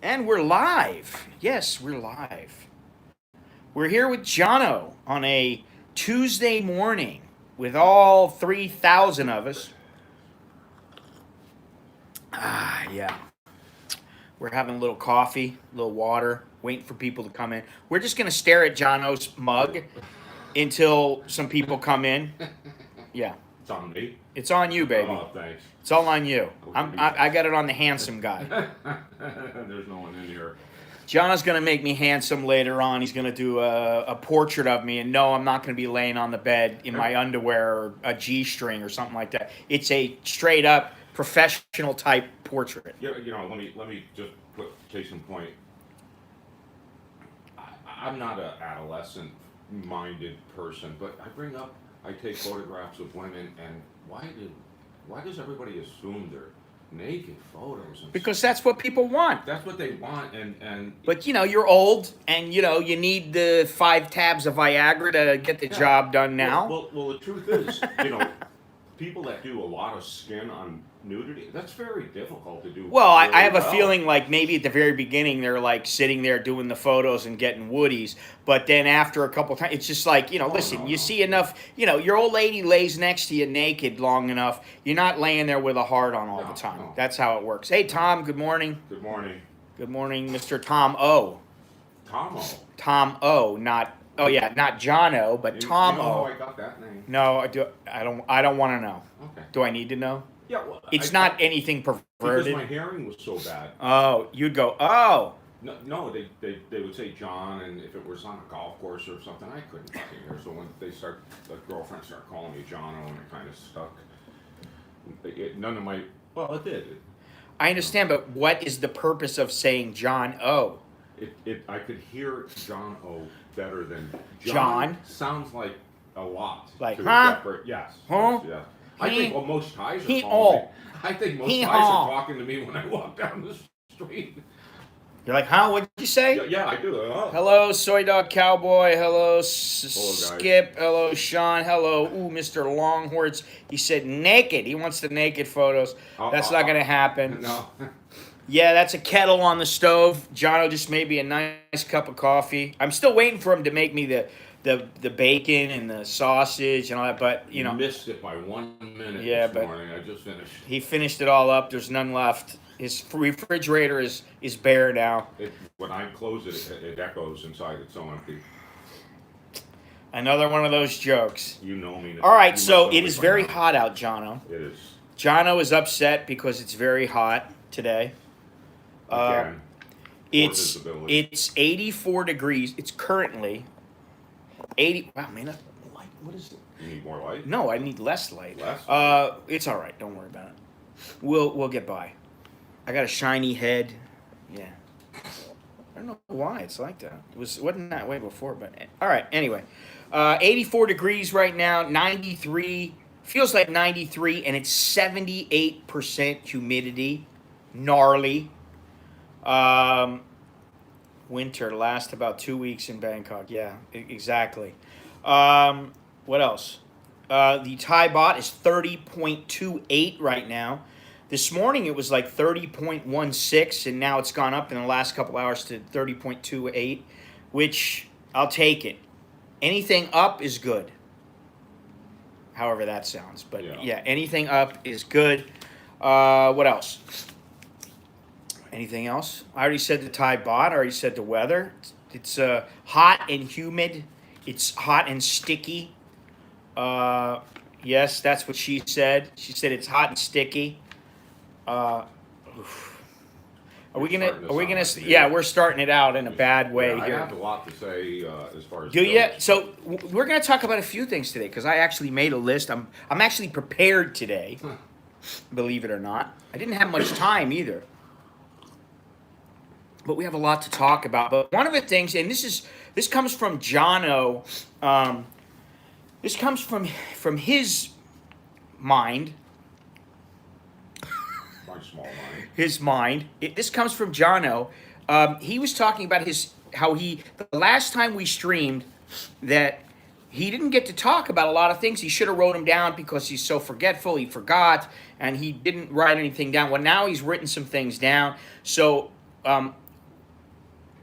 And we're live. Yes, we're live. We're here with Johno on a Tuesday morning with all 3,000 of us. Yeah. We're having a little coffee, a little water, waiting for people to come in. We're just going to stare at Johno's mug until some people come in. Yeah. It's on me. It's on you, baby. Oh, thanks. It's all on you. I got it on the handsome guy. There's no one in here. John's going to make me handsome later on. He's going to do a portrait of me. And no, I'm not going to be laying on the bed in my underwear or a G-string or something like that. It's a straight up professional type portrait. Yeah, let me just put case in point. I'm not an adolescent-minded person, but I take photographs of women, and why does everybody assume they're naked photos? Because that's what people want. That's what they want, and But you're old, and you need the 5 tabs of Viagra to get the job done now. Well, the truth is, people that do a lot of skin on nudity, that's very difficult to do. Well, really I have a well. feeling like maybe at the very beginning they're like sitting there doing the photos and getting woodies, but then after a couple times, it's just like listen, you see enough. Your old lady lays next to you naked long enough. You're not laying there with a heart on all the time. No. That's how it works. Hey, Tom. Good morning. Good morning. Good morning, Mr. Tom O. Tomo. Tom O. Not John O. But Tom You know how O. I got that name? No, I don't want to know. Okay. Do I need to know? Yeah, well, It's not anything because perverted. my hearing was so bad. Oh, you'd go, oh. No, they would say John, and if it was on a golf course or something, I couldn't fucking hear. So when the girlfriend started calling me Johno, and it kind of stuck. It did. I understand, but what is the purpose of saying John O? I could hear John O better than John? Sounds like a lot. Like, to huh? separate- Yes. Huh? Yeah. I think most Thais He are calling me. all. I think most He Thais all. are talking to me when I walk down the street. You're like, huh? What'd you say? Yeah, I do. Hello, Soy Dog Cowboy. Hello, guys. Skip. Hello, Sean. Hello, Mr. Longhorns. He said naked. He wants the naked photos. That's not going to happen. No. Yeah, that's a kettle on the stove. Jono just made me a nice cup of coffee. I'm still waiting for him to make me the bacon and the sausage and all that, but You missed it by 1 minute Yeah, this but- morning. I just finished. he finished it all up. There's none left. His refrigerator is bare now. When I close it echoes inside. It's so empty. Another one of those jokes. You know me. All right, You so must know it me is by very now. hot out, Jono. It is. Jono is upset because it's very hot today. Again, It's visibility. it's 84 degrees. It's currently 80. Wow, man, that's light. What is it? You need more light. No, I need less light. Less? It's all right. Don't worry about it. We'll get by. I got a shiny head. Yeah. I don't know why it's like that. Wasn't that way before, but all right. Anyway, 84 degrees right now. 93 feels like 93, and it's 78% humidity. Gnarly. Winter lasts about 2 weeks in Bangkok. Yeah, exactly. What else? The Thai baht is 30.28 right now. This morning it was like 30.16, and now it's gone up in the last couple hours to 30.28, which I'll take it. Anything up is good. However that sounds. But yeah, anything up is good. What else? Anything else? I already said the Thai baht. I already said the weather. It's hot and humid. It's hot and sticky. Yes, that's what she said. She said it's hot and sticky. Are we gonna? Yeah, we're starting it out in a bad way I here. have a lot to say as far as. Do you? So we're gonna talk about a few things today because I actually made a list. I'm actually prepared today. Believe it or not, I didn't have much time either. But we have a lot to talk about. But one of the things, and this comes from Johno. This comes from his mind. My small mind. His mind. This comes from Johno. He was talking about the last time we streamed that he didn't get to talk about a lot of things. He should have wrote them down because he's so forgetful. He forgot, and he didn't write anything down. Well, now he's written some things down. So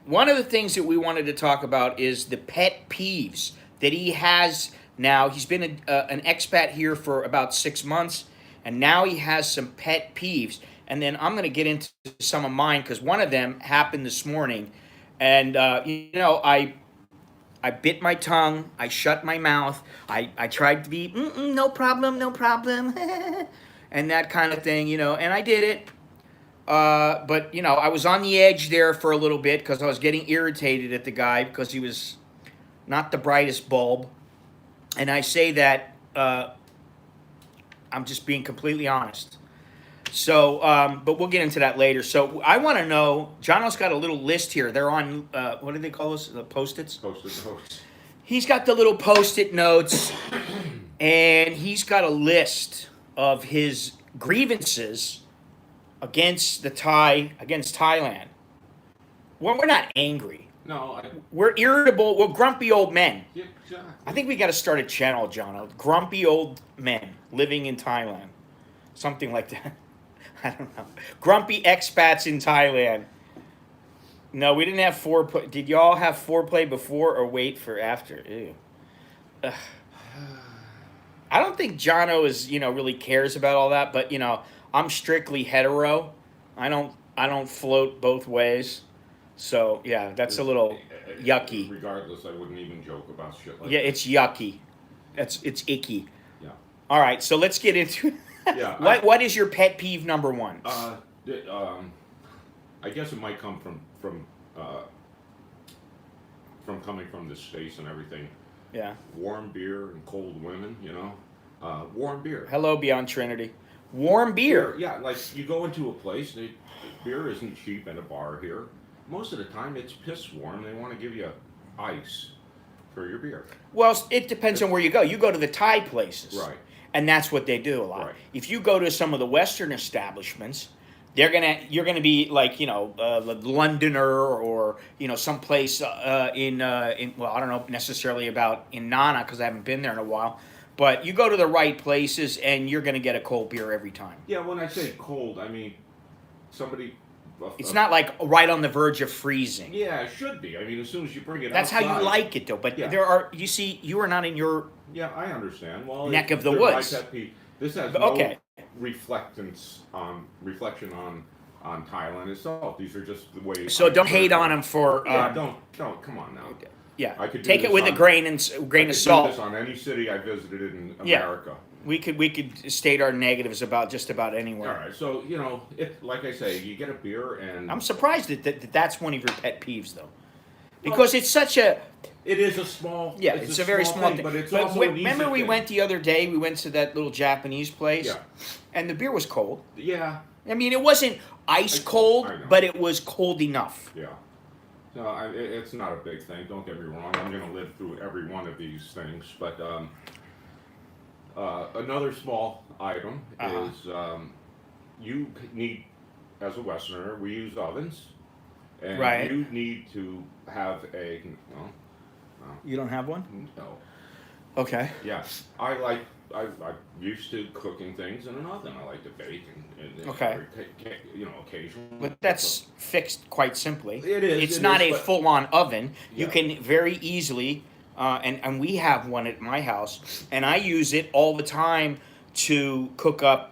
one of the things that we wanted to talk about is the pet peeves that he has now. He's been an expat here for about 6 months, and now he has some pet peeves. And then I'm going to get into some of mine because one of them happened this morning. And, I bit my tongue. I shut my mouth. I tried to be, no problem, no problem, and that kind of thing, and I did it. But, I was on the edge there for a little bit because I was getting irritated at the guy because he was not the brightest bulb. And I say that I'm just being completely honest. So, but we'll get into that later. So I want to know, Johno's got a little list here. They're on, what do they call this? The Post-its? Post-it notes. He's got the little Post-it notes, and he's got a list of his grievances against Thailand. Well, we're not angry. No, We're irritable. We're grumpy old men. yeah, exactly. I think we got to start a channel, Jono. Grumpy old men living in Thailand. Something like that. I don't know. Grumpy expats in Thailand. No, we didn't have foreplay. Did y'all have foreplay before or wait for after? Ew. Ugh. I don't think Jono is, really cares about all that, but I'm strictly hetero. I don't float both ways. So yeah, that's a little yucky. Regardless, I wouldn't even joke about shit like Yeah, that. it's yucky. It's icky. Yeah. All right, so let's get into Yeah. what is your pet peeve number one? I guess it might come from coming from the States and everything. Yeah. Warm beer and cold women, warm beer. Hello, Beyond Trinity. Warm beer. Yeah, like you go into a place, beer isn't cheap at a bar here. Most of the time it's piss warm. They want to give you ice for your beer. Well, it depends on where you go. You go to the Thai places. Right. And that's what they do a lot. Right. If you go to some of the Western establishments, you're gonna be like Londoner or someplace in well, I don't know necessarily about in Nana because I haven't been there in a while, but you go to the right places and you're gonna get a cold beer every time. Yeah, when I say cold, I mean somebody. It's not like right on the verge of freezing. Yeah, it should be. I mean, as soon as you bring it That's outside, how you like it though. But Yeah. you are not in your Yeah, I understand. Well, neck of the they're woods. my pet peeve. This has Okay. no reflection on Thailand itself. These are just the way. So don't hate on them for. Yeah, don't. Come on now. Yeah, I could do take it this with a on- grain of I could do salt. this on any city I visited in Yeah. America. We could state our negatives about just about anywhere. All right, so like I say, you get a beer and I'm surprised that that's one of your pet peeves though, because it's such a it is a small. yeah, it's a very small thing. but it's But also an easy remember we thing. went the other day. We went to that little Japanese place, Yeah. and the beer was cold. Yeah, I mean, it wasn't ice cold, I know. but it was cold enough. yeah. No, it's not a big thing. Don't get me wrong. I'm going to live through every one of these things, but another small item Uh-huh. is you need, as a Westerner, we use ovens, and Right. you need to have a You don't have one? no. Okay. Yes, I'm used to cooking things in an oven. I like to bake and Okay. occasionally. But that's fixed quite simply. It is, It's it not is, a but- full-on oven. You Yeah. can very easily, and we have one at my house, and I use it all the time to cook up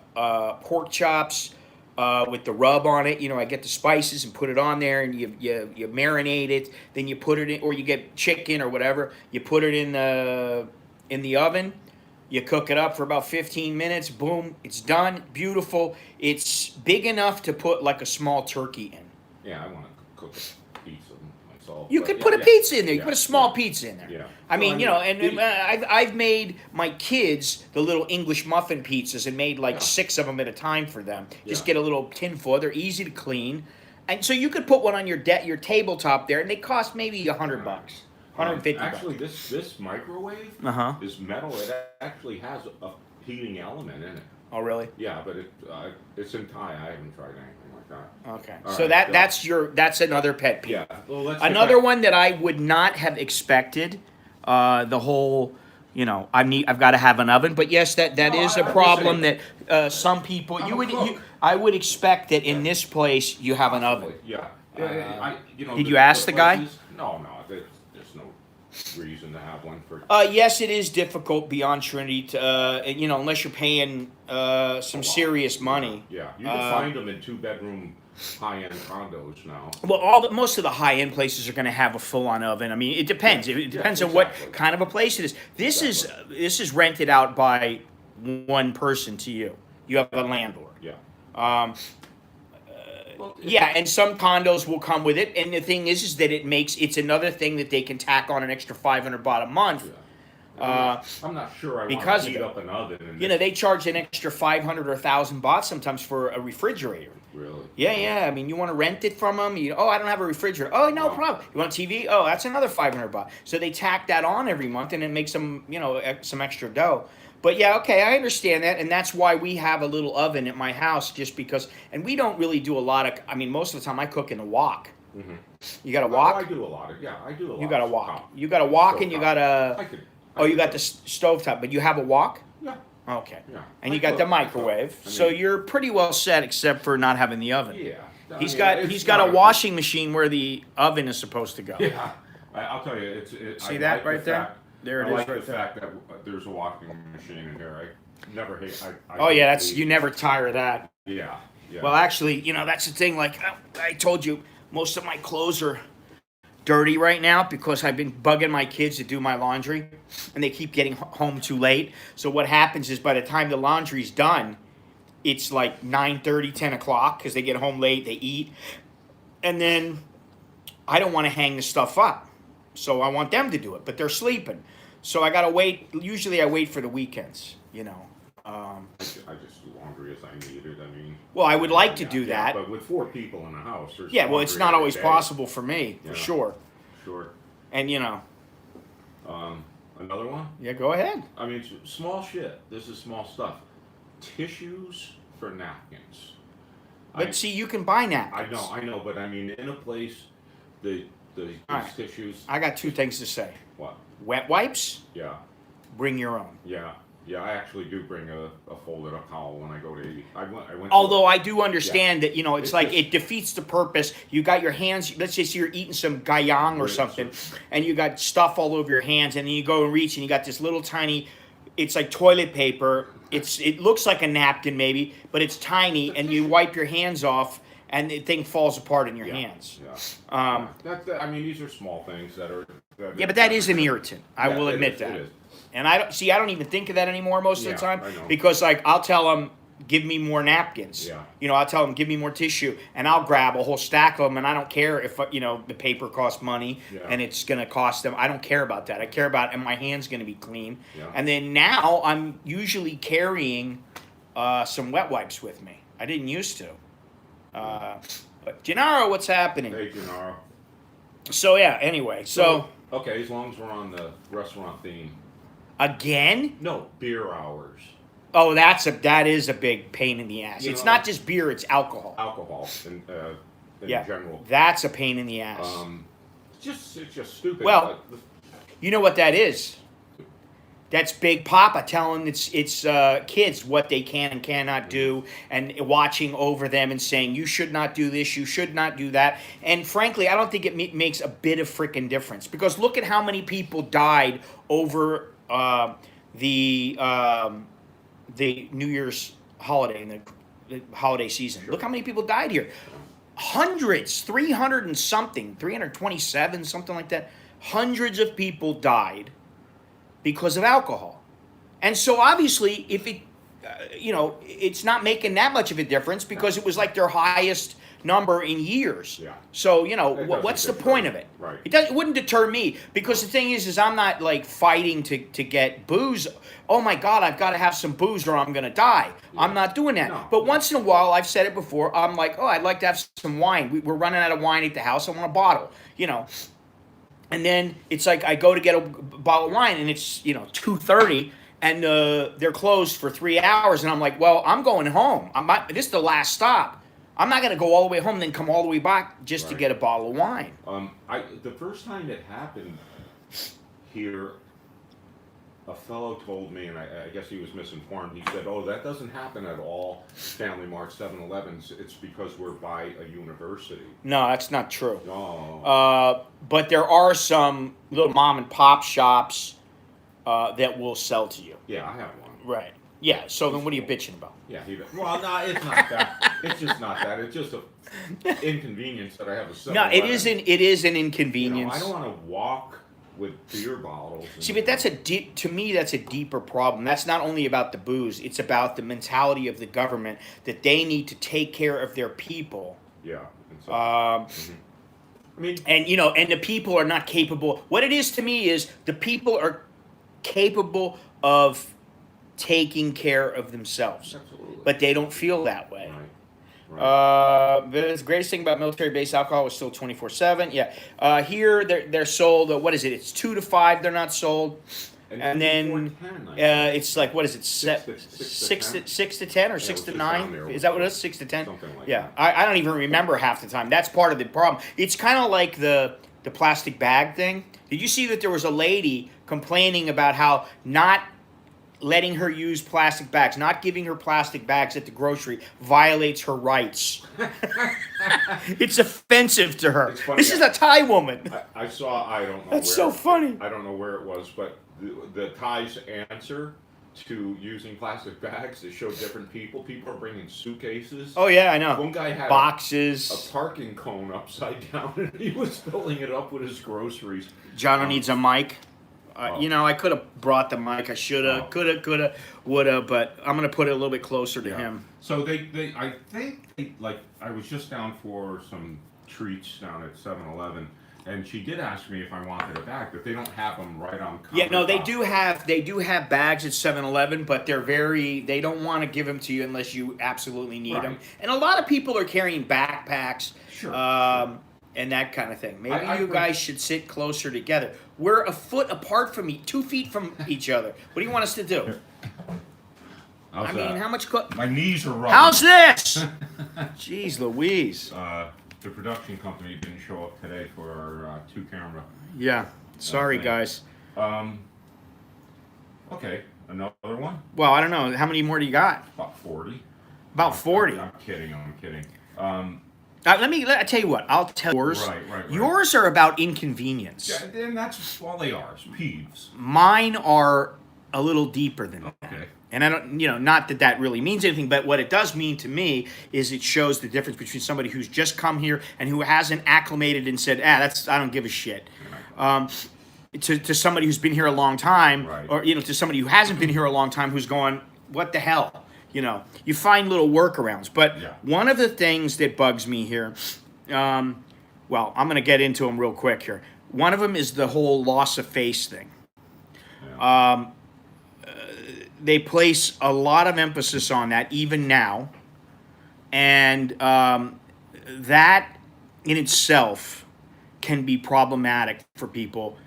pork chops with the rub on it. I get the spices and put it on there, and you marinate it. Then you put it in, or you get chicken or whatever. You put it in the oven. You cook it up for about 15 minutes. Boom, it's done. Beautiful. It's big enough to put like a small turkey in. Yeah, I want to cook a pizza myself. You but could yeah, put a yeah. pizza in there. You Yeah, put a small yeah. pizza in there. Yeah. I mean, Well, I've made my kids the little English muffin pizzas and made like Yeah. 6 of them at a time for them. Just Yeah. get a little tin foil. They're easy to clean, and so you could put one on your tabletop there, and they cost maybe $100, $150. Actually, this microwave Uh-huh. is metal. It actually has a heating element in it. Oh, really? Yeah, but it's in Thai. I haven't tried anything like that. Okay. All So right, that's another pet peeve. Yeah. Well, let's get Another back- one that I would not have expected, the whole, I've got to have an oven. But yes, that No, is a I'm just problem saying- that some people I'm a cook. I would expect that in this place you have an oven. Yeah, Did you ask the guy? places- No, there's no reason to have one for. Yes, it is difficult beyond Trinity to, unless you're paying some serious money. Yeah, you can find them in 2-bedroom high-end condos now. Well, most of the high-end places are going to have a full-on oven. I mean, it depends. It depends on what kind of a place it is. This is rented out by one person to you. You have a landlord. Yeah. Yeah, and some condos will come with it. And the thing is that it's another thing that they can tack on an extra 500 baht a month. Yeah. I'm not sure I want because to of heat it. up an oven. And They charge an extra 500 or 1,000 baht sometimes for a refrigerator. Really? Yeah. I mean, you want to rent it from them? I don't have a refrigerator. Oh, no problem. You want a TV? Oh, that's another 500 baht. So they tack that on every month, and it makes them, some extra dough. But yeah, okay, I understand that, and that's why we have a little oven at my house, just because. And we don't really do a lot of. I mean, most of the time I cook in a wok. Mm-hmm. You got a wok? I do a lot of. Yeah, I do a lot. You got a of wok. top- You got a wok, and you stovetop. got a. I could. You got the stovetop, but you have a wok? Yeah. Okay. Yeah. And you I got the cook. microwave, I mean- so you're pretty well set, except for not having the oven. Yeah. He's it's got not a washing machine where the oven is supposed to go. Yeah. I'll tell you, See I that like right the there? fact- There it I is like right the there. fact that there's a washing machine in here. I never hate. Oh hate yeah, that's the- you never tire of that. Yeah. Yeah. Well, actually, that's the thing. Like I told you, most of my clothes are dirty right now because I've been bugging my kids to do my laundry, and they keep getting home too late. So what happens is by the time the laundry's done, it's like 9:30, 10 o'clock because they get home late, they eat, and then I don't want to hang the stuff up, so I want them to do it, but they're sleeping. So I gotta wait. Usually I wait for the weekends. I just do laundry as I need it. I mean. Well, I would like to yeah, do yeah, that. but with 4 people in the house, there's. Yeah, well, it's laundry not every always day. possible for me, for Yeah. sure. Sure. And Another one. yeah, go ahead. I mean, small shit. This is small stuff. Tissues for napkins. But see, you can buy napkins. I know, but I mean, in a place, these Alright. tissues. I got 2 things to say. What? Wet wipes, Yeah, bring your own. yeah. I actually do bring a folded up towel when I go to eat. I went. to Although I do understand that, it's It's like just- it defeats the purpose. You got your hands, let's say you're eating some gayang or Right, something, and you got stuff all over your hands, and then you go and reach, and you got this little tiny, it's like toilet paper. It looks like a napkin maybe, but it's tiny, and you wipe your hands off, and the thing falls apart in your hands. Yeah. I mean, these are small things that are. Yeah, but that is an irritant. I will it admit is, that. It is. And I don't even think of that anymore most of the Yeah, time I know. because I'll tell them, give me more napkins. Yeah. I'll tell them, give me more tissue, and I'll grab a whole stack of them, and I don't care if the paper costs money Yeah. and it's gonna cost them. I don't care about that. I care about and my hand's gonna be clean. Yeah. And then now I'm usually carrying some wet wipes with me. I didn't used to. But Gennaro, what's happening? Hey, Gennaro. So yeah. Anyway, so Okay, as long as we're on the restaurant theme. again. No, beer hours. Oh, that is a big pain in the ass. You It's know- not just beer; it's alcohol. Alcohol in Yeah, general. that's a pain in the ass. It's just stupid. Well, you know what that is? That's Big Papa telling its kids what they can and cannot do, and watching over them and saying, "You should not do this. You should not do that." And frankly, I don't think it makes a bit of freaking difference because look at how many people died over the New Year's holiday and the holiday season. Look how many people died here. Hundreds, 300 and something, 327, something like that. Hundreds of people died because of alcohol. And so obviously, if it, it's not making that much of a difference because it was like their highest number in years. Yeah. So, doesn't what's the deter. point of it? Right. It wouldn't deter me because the thing is I'm not like fighting to get booze. Oh my God, I've got to have some booze or I'm going to die. Yeah. I'm not doing that. No, but no. once in a while, I've said it before, I'm like, oh, I'd like to have some wine. We're running out of wine at the house. I want a bottle, And then it's like I go to get a bottle of wine and it's, 2:30 and they're closed for 3 hours. And I'm like, well, I'm going home. This is the last stop. I'm not going to go all the way home and then come all the way back just to Right. get a bottle of wine. The first time it happened here, a fellow told me, and I guess he was misinformed. He said, "Oh, that doesn't happen at all Family Mart 7-Elevens. It's because we're by a university." No, that's not true. No. But there are some little mom and pop shops that will sell to you. Yeah, I have one. Right. Yeah. So then, what are you bitching about? Yeah, well, no, it's not that. It's just not that. It's just a inconvenience that I have a 7-Eleven. No, it isn't. It is an You know, inconvenience. I don't want to walk with beer bottles. See, but that's to me, that's a deeper problem. That's not only about the booze; it's about the mentality of the government that they need to take care of their people. Yeah. And so, I mean, And and the people are not capable. What it is to me is the people are capable of taking care of themselves, absolutely. but they don't feel that way. Right. Right. The greatest thing about military-based alcohol is still 24/7. Yeah. Here they're sold. What is it? It's 2 to 5. They're not sold, and then it's like, what is it? 6 to 10 or 6 to 9? Is that what it is? 6 to 10. Something like Yeah. that. I don't even remember half the time. That's part of the problem. It's kind of like the plastic bag thing. Did you see that there was a lady complaining about how not letting her use plastic bags, not giving her plastic bags at the grocery violates her rights? It's offensive to her. It's funny, This is a Thai woman. I saw. I don't know. That's where, so funny. I don't know where it was, but the Thai's answer to using plastic bags, they showed different people. People are bringing suitcases. Oh yeah, I know. One guy had Boxes. a parking cone upside down, and he was filling it up with his groceries. Johno needs a mic. Oh. I could have brought the mic. I should have, Oh. coulda, woulda, but I'm gonna put it a little bit closer to him. So I think I was just down for some treats down at 7-Eleven, and she did ask me if I wanted a bag, but they don't have them right on counter. Yeah, no, they do have bags at 7-Eleven, but they don't want to give them to you unless you absolutely need them. Right. And a lot of people are carrying backpacks. Sure. And that kind of thing. Maybe I you guys should sit closer together. We're a foot apart from 2 feet from each other. What do you want us to do? How's I mean, that? how much? My knees are rubbing. How's this? Jeez Louise. The production company didn't show up today for our 2-camera. Yeah. Sorry, Okay. guys. Okay, another one? Well, I don't know. How many more do you got? About 40. About 40. I'm kidding. I tell you what. I'll tell yours. Right. Yours are about inconvenience. Yeah, and that's all they are, is peeves. Mine are a little deeper than that. Okay. And I don't, not that really means anything, but what it does mean to me is it shows the difference between somebody who's just come here and who hasn't acclimated and said, I don't give a shit. To somebody who's been here a long time, Right. or to somebody who hasn't been here a long time who's going, what the hell? You find little workarounds. But Yeah. one of the things that bugs me here, I'm going to get into them real quick here. One of them is the whole loss of face thing. Yeah. They place a lot of emphasis on that even now, and that in itself can be problematic for people,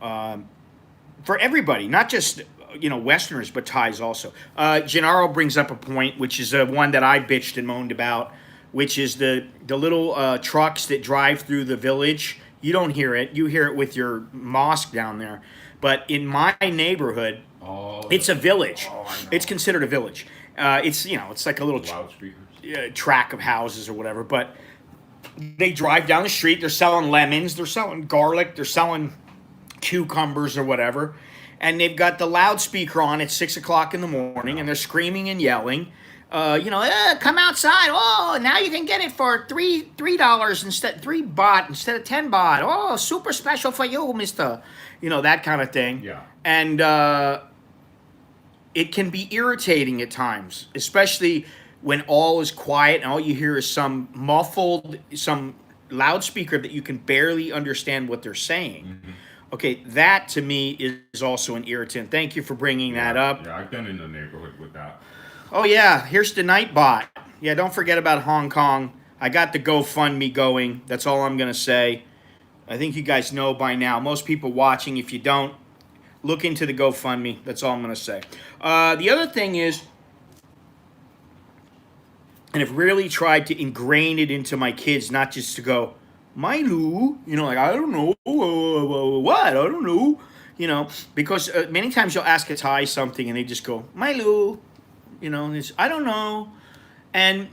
for everybody, not just Westerners, but Thais also. Gennaro brings up a point, which is one that I bitched and moaned about, which is the little trucks that drive through the village. You don't hear it. You hear it with your mosque down there. But in my neighborhood, it's a village. I know. It's considered a village. It's like a little Loudspeakers. track of houses or whatever. But they drive down the street. They're selling lemons. They're selling garlic. They're selling cucumbers or whatever. And they've got the loudspeaker on at 6 o'clock in the morning, and they're screaming and yelling. Come outside. Oh, now you can get it for $3 instead, 3 baht instead of 10 baht. Oh, super special for you, mister. That kind of thing. Yeah. And it can be irritating at times, especially when all is quiet and all you hear is some loudspeaker that you can barely understand what they're saying. Mm-hmm. Okay, that to me is also an irritant. Thank you for bringing that up. Yeah, I've been in the neighborhood with that. Oh yeah, here's the Nightbot. Yeah, don't forget about Hong Kong. I got the GoFundMe going. That's all I'm going to say. I think you guys know by now. Most people watching, if you don't, look into the GoFundMe. That's all I'm going to say. The other thing is, and I've really tried to ingrain it into my kids, not just to go, Mailu, I don't know, what, I don't know. You know, because many times you'll ask a Thai something and they just go, Mailu, you know, and it's, I don't know. And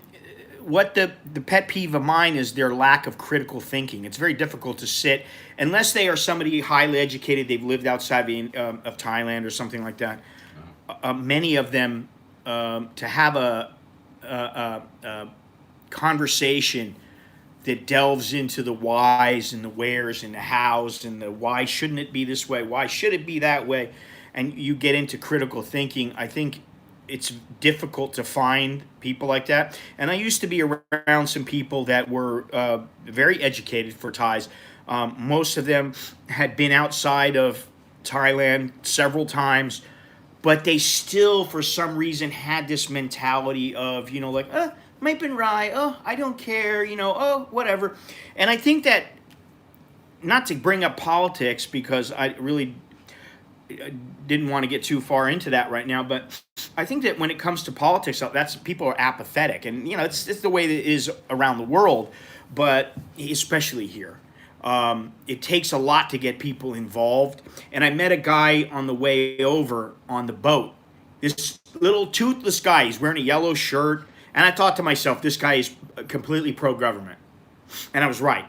what the pet peeve of mine is their lack of critical thinking. It's very difficult to sit, unless they are somebody highly educated, they've lived outside of Thailand or something like that. Many of them, to have a conversation that delves into the whys and the wheres and the hows and the why shouldn't it be this way, why should it be that way, and you get into critical thinking, I think it's difficult to find people like that. And I used to be around some people that were very educated for Thais. Most of them had been outside of Thailand several times, but they still, for some reason, had this mentality of, you know, like, might been right, oh, I don't care, you know, oh, whatever. And I think that, not to bring up politics, because I really didn't want to get too far into that right now, but I think that when it comes to politics, that's, people are apathetic, and you know it's the way that it is around the world, but especially here. It takes a lot to get people involved. And I met a guy on the way over on the boat. This little toothless guy, he's wearing a yellow shirt, and I thought to myself, this guy is completely pro-government, and I was right.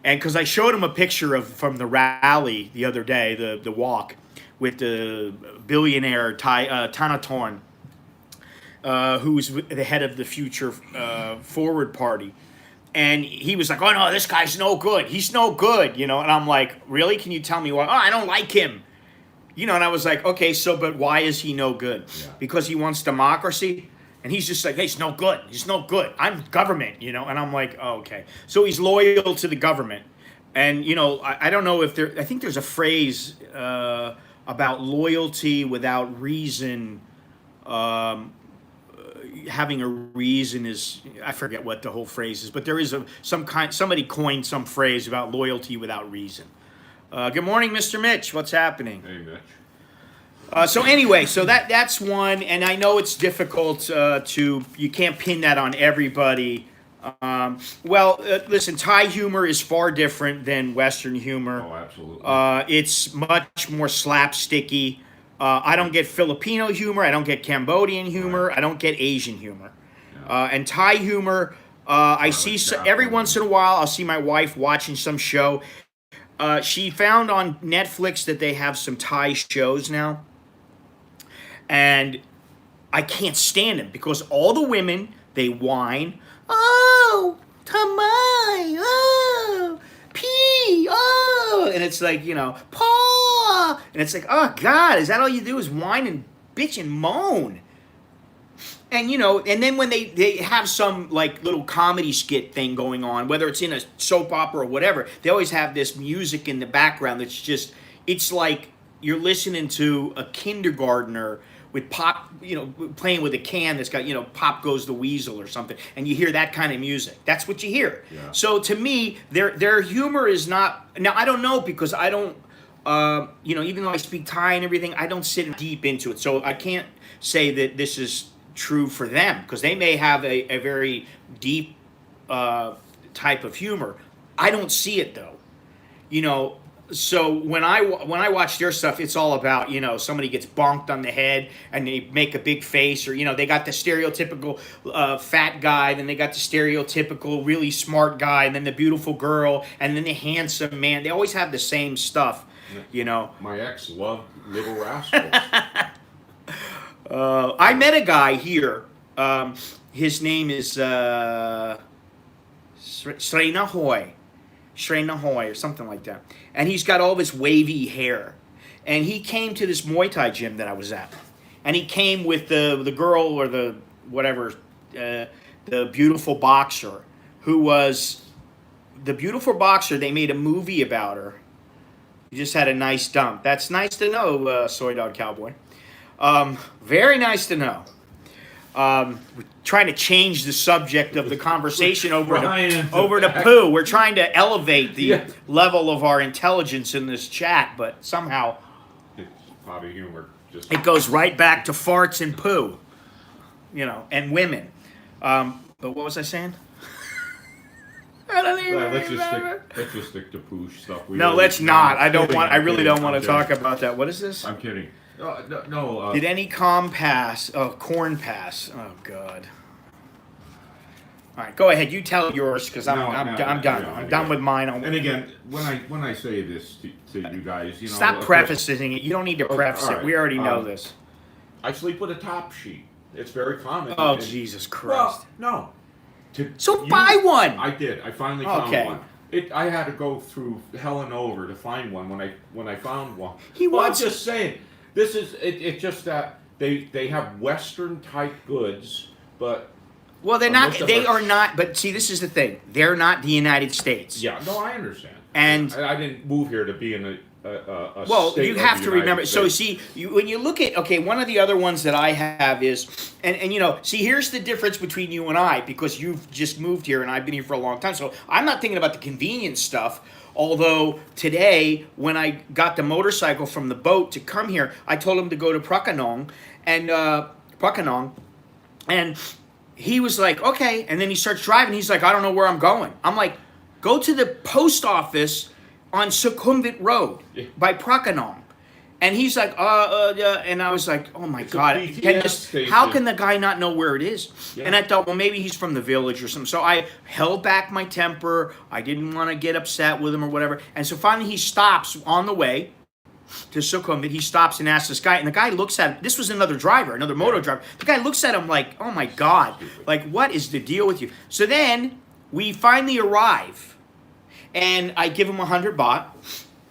And because I showed him a picture from the rally the other day, the walk, with the billionaire Thanatorn, who's the head of the Future Forward Party. And he was like, oh, no, this guy's no good. He's no good, you know. And I'm like, really? Can you tell me why? Oh, I don't like him. You know, and I was like, okay, so, but why is he no good? Yeah. Because he wants democracy? And he's just like, hey, he's no good. He's no good. I'm government, you know. And I'm like, oh, okay. So he's loyal to the government. And, you know, I don't know if there, I think there's a phrase about loyalty without reason. Having a reason is, I forget what the whole phrase is, but there is somebody coined some phrase about loyalty without reason. Good morning, Mr. Mitch. What's happening? Hey, Mitch. So anyway, so that's one, and I know it's difficult you can't pin that on everybody. Listen, Thai humor is far different than Western humor. Oh, absolutely. It's much more slapsticky. I don't get Filipino humor. I don't get Cambodian humor. Right. I don't get Asian humor. Yeah. And Thai humor, I see every once in a while, I'll see my wife watching some show. She found on Netflix that they have some Thai shows now. And I can't stand them because all the women, they whine, oh, tamai, oh, pee, oh. And it's like, you know, paw. And it's like, oh, God, is that all you do is whine and bitch and moan? And, you know, and then when they have some, like, little comedy skit thing going on, whether it's in a soap opera or whatever, they always have this music in the background that's just, it's like you're listening to a kindergartner with pop, you know, playing with a can that's got, you know, Pop Goes the Weasel or something, and you hear that kind of music. That's what you hear. Yeah. So to me, their humor is not, now I don't know because I don't, you know, even though I speak Thai and everything, I don't sit deep into it. So I can't say that this is true for them because they may have a very deep type of humor. I don't see it though, you know. So when I watch their stuff, it's all about, you know, somebody gets bonked on the head and they make a big face, or, you know, they got the stereotypical fat guy, then they got the stereotypical really smart guy, and then the beautiful girl, and then the handsome man. They always have the same stuff, you know. My ex loved Little Rascals. I met a guy here. His name is Srenahoy or something like that. And he's got all this wavy hair. And he came to this Muay Thai gym that I was at. And he came with the girl or the whatever, the beautiful boxer, who was the beautiful boxer. They made a movie about her. You just had a nice dump. That's nice to know, Soy Dog Cowboy. Very nice to know. We're trying to change the subject of the conversation over to poo. We're trying to elevate the level of our intelligence in this chat, but somehow it's probably humor. It goes right back to farts and poo, you know, and women. But what was I saying? I don't even Let's remember. just stick to poosh stuff. No, let's not. I don't want. I really don't want to talk about that. What is this? I'm kidding. No. Did any com pass? Oh, corn pass. Oh God. All right, go ahead. You tell yours because I'm done. I'm done with mine. And again, when I say this to you guys, you know, Stop prefacing it. You don't need to preface all it. right. We already know this. I sleep with a top sheet. It's very common. Oh, And- Jesus Christ. Well, no. So buy one. I did. I finally found Okay. one. I had to go through hell and over to find one when I found one. He Well, wants- I'm just saying. This is it's just that they have Western type goods, but Well, they're not. most of They us- are not. But see, this is the thing. They're not the United States. yeah, no, I understand. And- I didn't move here to be in a Well, state you of have the to United remember. So, States. see, when you look at one of the other ones that I have is, and you know, see, here's the difference between you and I because you've just moved here and I've been here for a long time. So I'm not thinking about the convenience stuff. Although today, when I got the motorcycle from the boat to come here, I told him to go to Prakanong, and he was like, okay. And then he starts driving. He's like, I don't know where I'm going. I'm like, go to the post office on Sukhumvit Road by Prakanong. And he's like, and I was like, oh my It's a God. BTS station. How can the guy not know where it is? Yeah. And I thought, well, maybe he's from the village or something. So I held back my temper. I didn't want to get upset with him or whatever. And so finally he stops on the way to Sukhumvit. He stops and asks this guy. And the guy looks at him. This was another driver, another moto driver. The guy looks at him like, oh my God. Like, what is the deal with you? So then we finally arrive. And I give him 100 baht.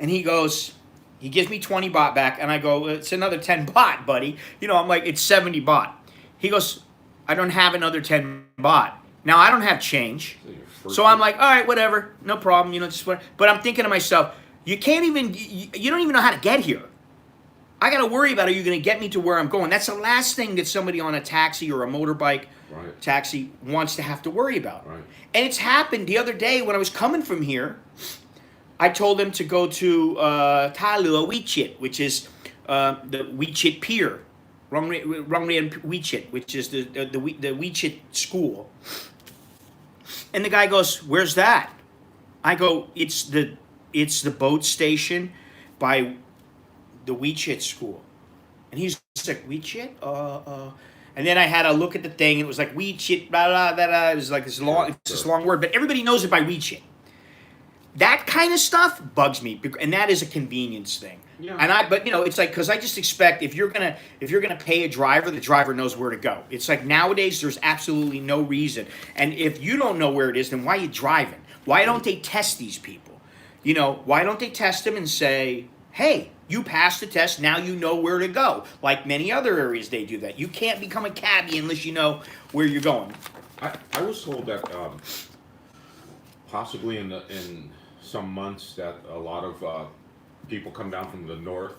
And he goes... He gives me 20 baht back, and I go, it's another 10 baht, buddy. You know, I'm like, it's 70 baht. He goes, I don't have another 10 baht. Now, I don't have change. So I'm like, all right, whatever. No problem. You know, just what. But I'm thinking to myself, you can't even, you don't even know how to get here. I got to worry about, are you going to get me to where I'm going? That's the last thing that somebody on a taxi or a motorbike taxi wants to have to worry about. Right. And it's happened the other day when I was coming from here. I told them to go to Ta Lua Wichit, which is the Wichit Pier, Rongrian Wichit, which is the Wichit school. And the guy goes, "Where's that?" I go, "It's the boat station by the Wichit school." And he's like, "Wichit?" And then I had to look at the thing, and it was like Wichit, blah blah blah. Blah. It was like this long word, but everybody knows it by Wichit. That kind of stuff bugs me, and that is a convenience thing. Yeah. But you know, it's like because I just expect if you're gonna pay a driver, the driver knows where to go. It's like nowadays there's absolutely no reason, and if you don't know where it is, then why are you driving? Why don't they test these people? You know, why don't they test them and say, hey, you passed the test, now you know where to go. Like many other areas, they do that. You can't become a cabbie unless you know where you're going. I was told that possibly in some months that a lot of people come down from the north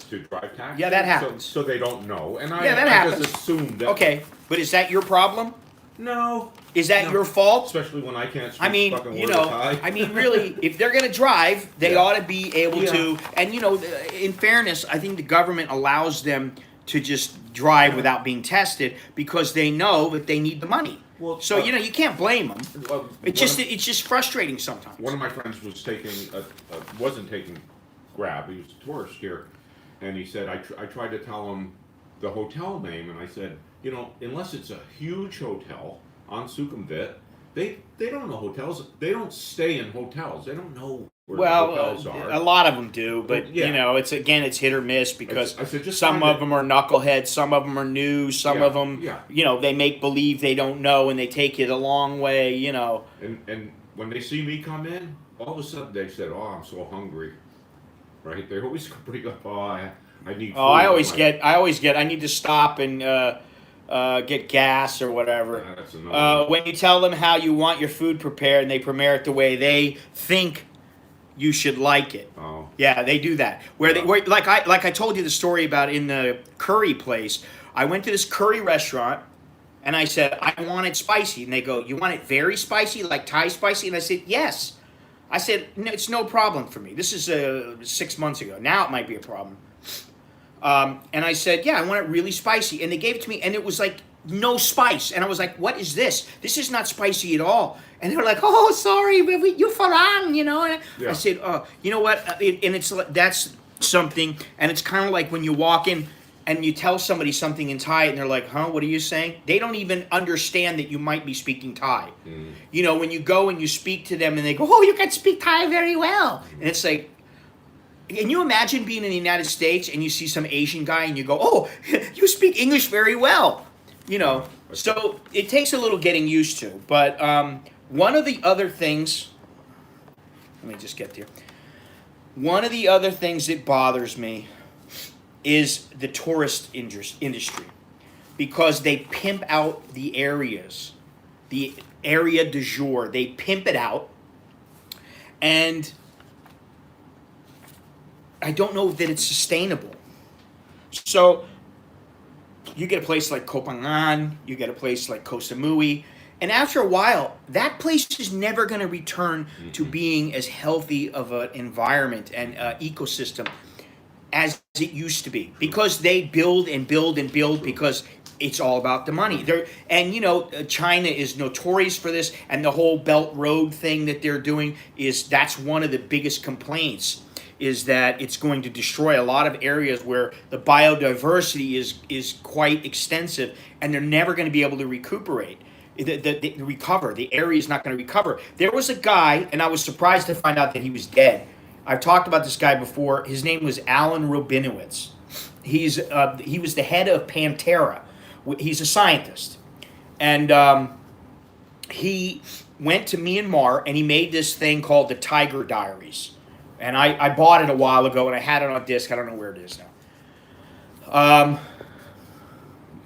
to drive taxis. Yeah, that happens. So they don't know, and that I happens. just assumed that. Okay, but is that your problem? No. Is that No. your fault? Especially when I can't speak I mean, fucking you word know, of Thai. I mean, really, if they're going to drive, they Yeah. ought to be able Yeah. to. And, you know, in fairness, I think the government allows them to just drive without being tested because they know that they need the money. Well, So, you know, you can't blame them. It's one of- it's just frustrating sometimes. One of my friends was wasn't taking Grab. He was a tourist here, and he said I tried to tell him the hotel name, and I said, you know, unless it's a huge hotel on Sukhumvit, they don't know hotels. They don't stay in hotels. They don't know where the hotels are. a lot of them do, but, Yeah. you know, it's hit or miss because I said, just some find of it. them are knuckleheads, some of them are new, some Yeah, of them, yeah. you know, they make believe they don't know and they take you the long way, you know. And when they see me come in, all of a sudden they said, "Oh, I'm so hungry." Right? They always bring up, "Oh, I need." Oh, food." I I'm always like, get. I need to stop and get gas or whatever. "Yeah, that's annoying." When you tell them how you want your food prepared, and they prepare it the way they think you should like it. Oh. Yeah, they do that. Like I told you the story about in the curry place. I went to this curry restaurant, and I said I want it spicy, and they go, "You want it very spicy, like Thai spicy?" And I said, "Yes." I said, no, "It's no problem for me." This is 6 months ago. Now it might be a problem. And I said, "Yeah, I want it really spicy." And they gave it to me, and it was like no spice. And I was like, what is this? This is not spicy at all. And they're like, oh, sorry, you farang, you know. And I said, oh, you know what? And it's that's something. And it's kind of like when you walk in and you tell somebody something in Thai and they're like, huh, what are you saying? They don't even understand that you might be speaking Thai. You know, when you go and you speak to them and they go, oh, you can speak Thai very well. And it's like, can you imagine being in the United States and you see some Asian guy and you go, oh, you speak English very well. You know, so it takes a little getting used to. But one of the other things, let me just get there. One of the other things that bothers me is the tourist industry, because they pimp out the areas, the area du jour. They pimp it out, and I don't know that it's sustainable. So you get a place like Koh Phangan, you get a place like Koh Samui, and after a while, that place is never going to return to being as healthy of an environment and ecosystem as it used to be, because they build and build and build because it's all about the money. And you know, China is notorious for this, and the whole Belt Road thing that they're doing that's one of the biggest complaints, is that it's going to destroy a lot of areas where the biodiversity is quite extensive, and they're never going to be able to recuperate. Recover. The area is not going to recover. There was a guy, and I was surprised to find out that he was dead. I've talked about this guy before. His name was Alan Rabinowitz. He was the head of Pantera. He's a scientist, and he went to Myanmar and he made this thing called the Tiger Diaries. And I bought it a while ago, and I had it on disc. I don't know where it is now.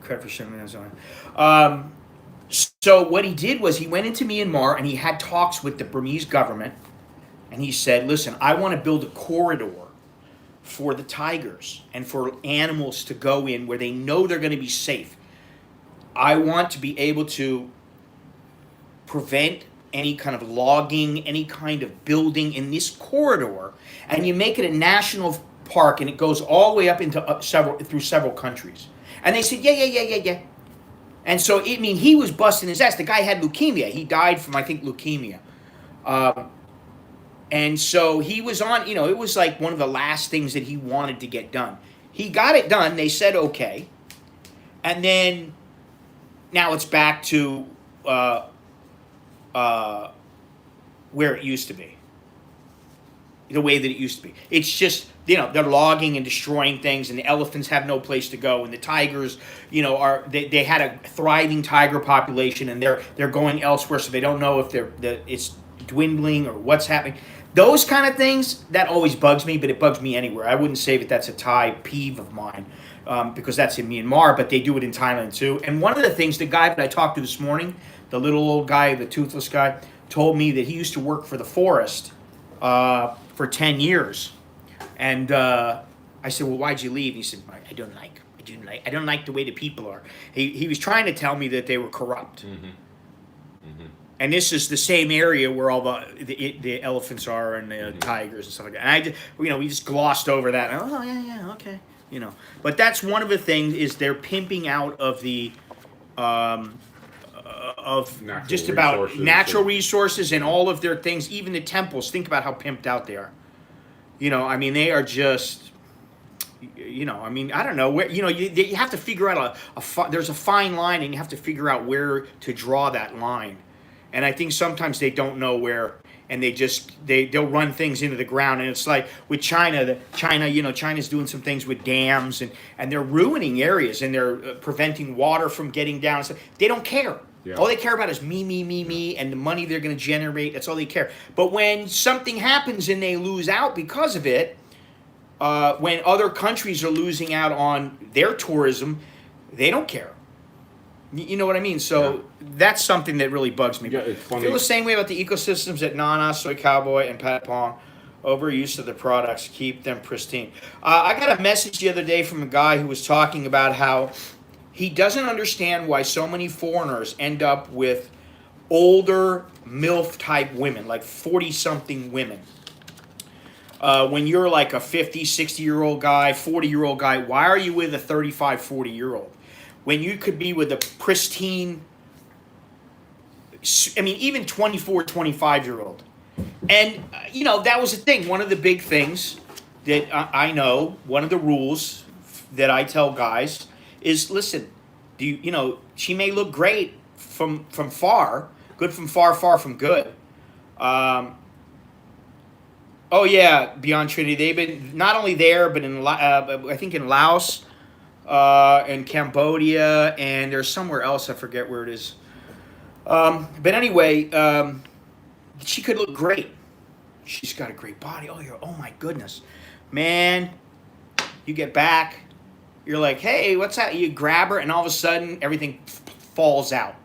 Credit for showing me that's on. So what he did was he went into Myanmar and he had talks with the Burmese government, and he said, listen, I want to build a corridor for the tigers and for animals to go in where they know they're going to be safe. I want to be able to prevent any kind of logging, any kind of building in this corridor, and you make it a national park, and it goes all the way up into through several countries. And they said, yeah. And so, he was busting his ass. The guy had leukemia. He died from, I think, leukemia. And so he was on, it was like one of the last things that he wanted to get done. He got it done. They said, okay. And then now it's back to where it used to be. The way that it used to be. It's just, they're logging and destroying things, and the elephants have no place to go, and the tigers, they had a thriving tiger population, and they're going elsewhere, so they don't know if it's dwindling or what's happening. Those kind of things, that always bugs me, but it bugs me anywhere. I wouldn't say that that's a Thai peeve of mine, because that's in Myanmar, but they do it in Thailand too. And one of the things, the guy that I talked to this morning, the little old guy, the toothless guy, told me that he used to work for the forest for 10 years. And I said, well, why'd you leave? He said, I don't like the way the people are. He was trying to tell me that they were corrupt. And this is the same area where all the elephants are and the tigers and stuff like that. And we just glossed over that. Oh, yeah, okay. But that's one of the things, is they're pimping out of the of natural just about resources natural resources and all of their things. Even the temples, think about how pimped out they are. They are just, I don't know where, you have to figure out there's a fine line, and you have to figure out where to draw that line. And I think sometimes they don't know where, and they'll run things into the ground. And it's like with China's doing some things with dams, and they're ruining areas, and they're preventing water from getting down. So they don't care. Yeah. All they care about is me, and the money they're going to generate. That's all they care. But when something happens and they lose out because of it, when other countries are losing out on their tourism, they don't care. You know what I mean? So that's something that really bugs me. Yeah, it's funny. I feel the same way about the ecosystems at Nana, Soy Cowboy, and Patapong. Overuse of the products, keep them pristine. I got a message the other day from a guy who was talking about how he doesn't understand why so many foreigners end up with older MILF-type women, like 40-something women. When you're like a 50, 60-year-old guy, 40-year-old guy, why are you with a 35, 40-year-old? when you could be with a pristine, I mean, even 24, 25-year-old. And, that was the thing. One of the big things that I know, one of the rules that I tell guys is, listen, she may look great from far, good from far, far from good. Oh yeah, Beyond Trinity. They've been not only there, but I think in Laos, and Cambodia, and there's somewhere else. I forget where it is. But anyway, she could look great. She's got a great body. Oh my goodness, man. You get back, you're like, hey, what's that? You grab her, and all of a sudden, everything falls out.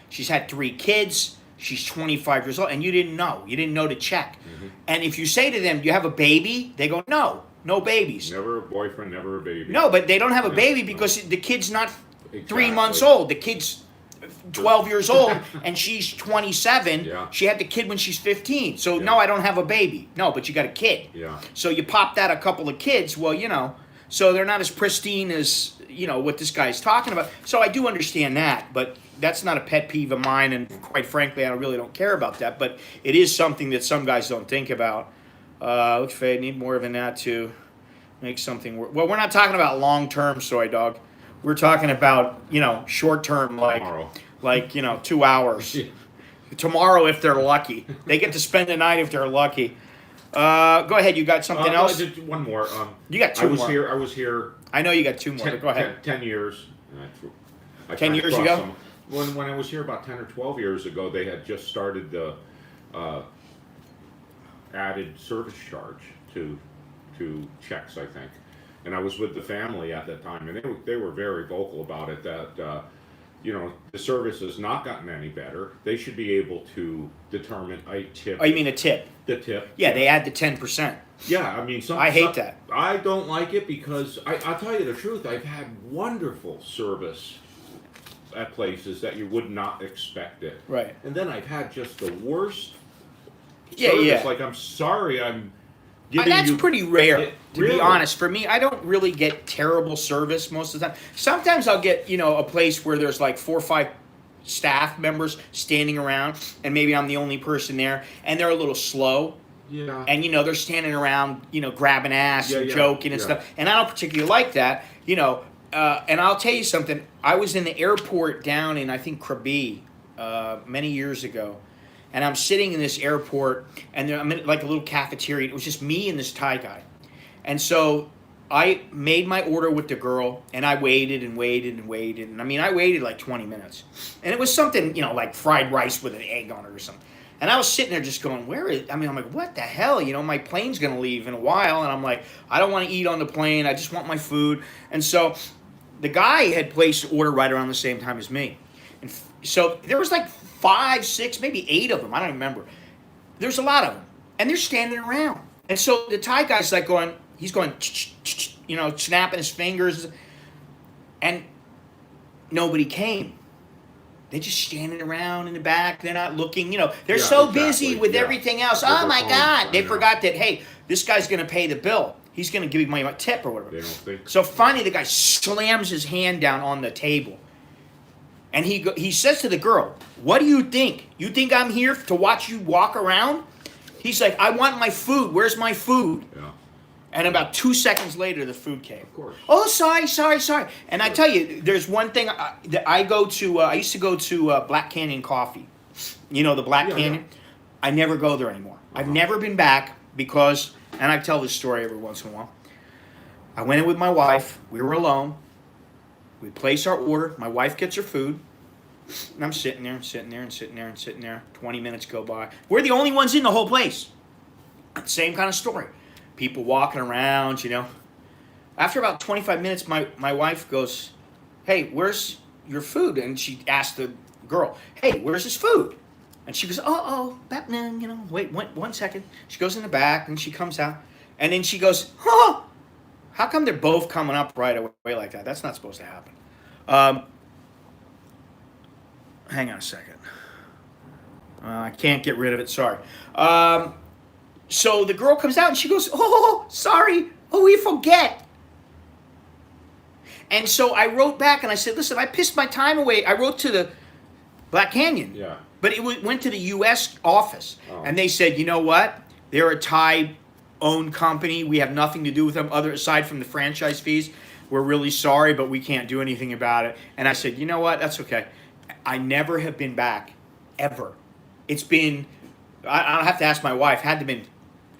She's had 3 kids. She's 25 years old, and you didn't know. You didn't know to check. Mm-hmm. And if you say to them, do you have a baby? They go, no babies. Never a boyfriend, never a baby. No, but they don't have a baby because the kid's not 3 months old. The kid's 12 years old, and she's 27. Yeah. She had the kid when she's 15. So, no, I don't have a baby. No, but you got a kid. Yeah. So you popped out a couple of kids. Well, so they're not as pristine as, what this guy's talking about. So I do understand that, but that's not a pet peeve of mine, and quite frankly, I really don't care about that. But it is something that some guys don't think about. Looks fade. Need more of that to make something work. Well, we're not talking about long-term, soy dog. We're talking about short-term, like 2 hours. Tomorrow, if they're lucky, they get to spend the night if they're lucky. Go ahead. You got something else? Just one more. You got 2 more. I was here. I know you got 2 more. Go ahead. 10 years. 10 years ago. When I was here about 10 or 12 years ago, they had just started the added service charge to checks, I think. And I was with the family at that time, and they were very vocal about it, that the service has not gotten any better. They should be able to determine a tip. Oh, you mean a tip? The tip. Yeah, they add the 10%. Yeah, I mean, I hate that. I don't like it because I'll tell you the truth. I've had wonderful service at places that you would not expect it. Right. And then I've had just the worst service. Yeah. Like, I'm sorry, I'm giving that's you... pretty rare, to really? be honest. For me, I don't really get terrible service most of the time. Sometimes I'll get, a place where there's like 4 or 5 staff members standing around, and maybe I'm the only person there, and they're a little slow. Yeah. And, they're standing around, grabbing ass and joking and stuff. And I don't particularly like that, and I'll tell you something. I was in the airport down in, I think, Krabi many years ago. And I'm sitting in this airport, and I'm in like a little cafeteria. It was just me and this Thai guy. And so I made my order with the girl, and I waited and waited and waited. And I mean, I waited like 20 minutes. And it was something, like fried rice with an egg on it or something. And I was sitting there just going, I'm like, what the hell? My plane's going to leave in a while. And I'm like, I don't want to eat on the plane. I just want my food. And so the guy had placed the order right around the same time as me. And so there was like 5, 6, maybe 8 of them. I don't remember. There's a lot of them. And they're standing around. And so the Thai guy's like he's going, snapping his fingers. And nobody came. They're just standing around in the back. They're not looking, they're so busy with everything else. Oh my God. They forgot that, hey, this guy's going to pay the bill. He's going to give me my tip or whatever. They don't think. So finally the guy slams his hand down on the table. And he says to the girl, what do you think? You think I'm here to watch you walk around? He's like, I want my food. Where's my food? Yeah. And about 2 seconds later, the food came. Of course. Oh, sorry. And I tell you, there's one thing that I go to. I used to go to Black Canyon Coffee. The Black Canyon? Yeah. I never go there anymore. I've never been back because, and I tell this story every once in a while. I went in with my wife. We were alone. We place our order. My wife gets her food. And I'm sitting there. 20 minutes go by. We're the only ones in the whole place. Same kind of story. People walking around, After about 25 minutes, my wife goes, hey, where's your food? And she asked the girl, hey, where's his food? And she goes, Batman, wait 1 second. She goes in the back, and she comes out. And then she goes, how come they're both coming up right away like that? That's not supposed to happen. Hang on a second. I can't get rid of it. Sorry. So the girl comes out and she goes, sorry. Oh, we forget. And so I wrote back and I said, listen, I pissed my time away. I wrote to the Black Canyon. Yeah. But it went to the U.S. office. Oh. And they said, you know what? They're a Thai-owned company. We have nothing to do with them aside from the franchise fees. We're really sorry, but we can't do anything about it. And I said, you know what? That's okay. I never have been back, ever. It's been, I'll have to ask my wife, had to have been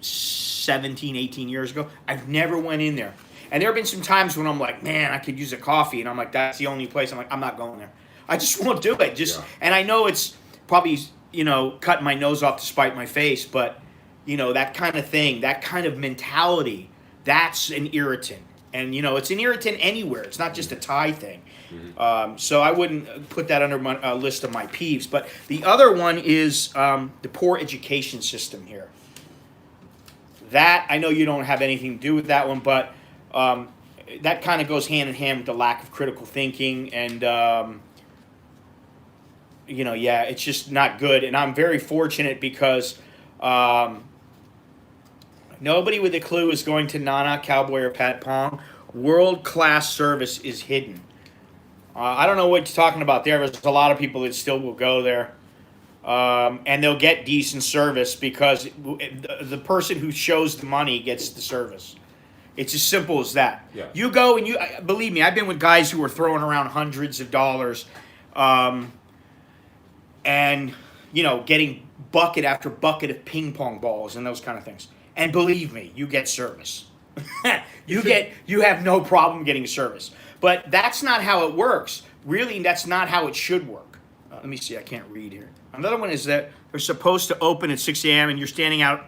17, 18 years ago. I've never went in there. And there have been some times when I'm like, man, I could use a coffee. And I'm like, that's the only place. I'm like, I'm not going there. I just won't do it. And I know it's probably, cutting my nose off to spite my face. But, that kind of thing, that kind of mentality, that's an irritant. And, it's an irritant anywhere. It's not just a Thai thing. Mm-hmm. So I wouldn't put that under my list of my peeves. But the other one is the poor education system here. That, I know you don't have anything to do with that one, but that kind of goes hand in hand with the lack of critical thinking. And, it's just not good. And I'm very fortunate because nobody with a clue is going to Nana, Cowboy, or Pat Pong. World-class service is hidden. I don't know what you're talking about there. There's a lot of people that still will go there. And they'll get decent service because the person who shows the money gets the service. It's as simple as that. Yeah. You go and believe me, I've been with guys who are throwing around hundreds of dollars and, getting bucket after bucket of ping pong balls and those kind of things. And believe me, you get service. You have no problem getting service. But that's not how it works. Really, that's not how it should work. Let me see. I can't read here. Another one is that they're supposed to open at 6 a.m. and you're standing out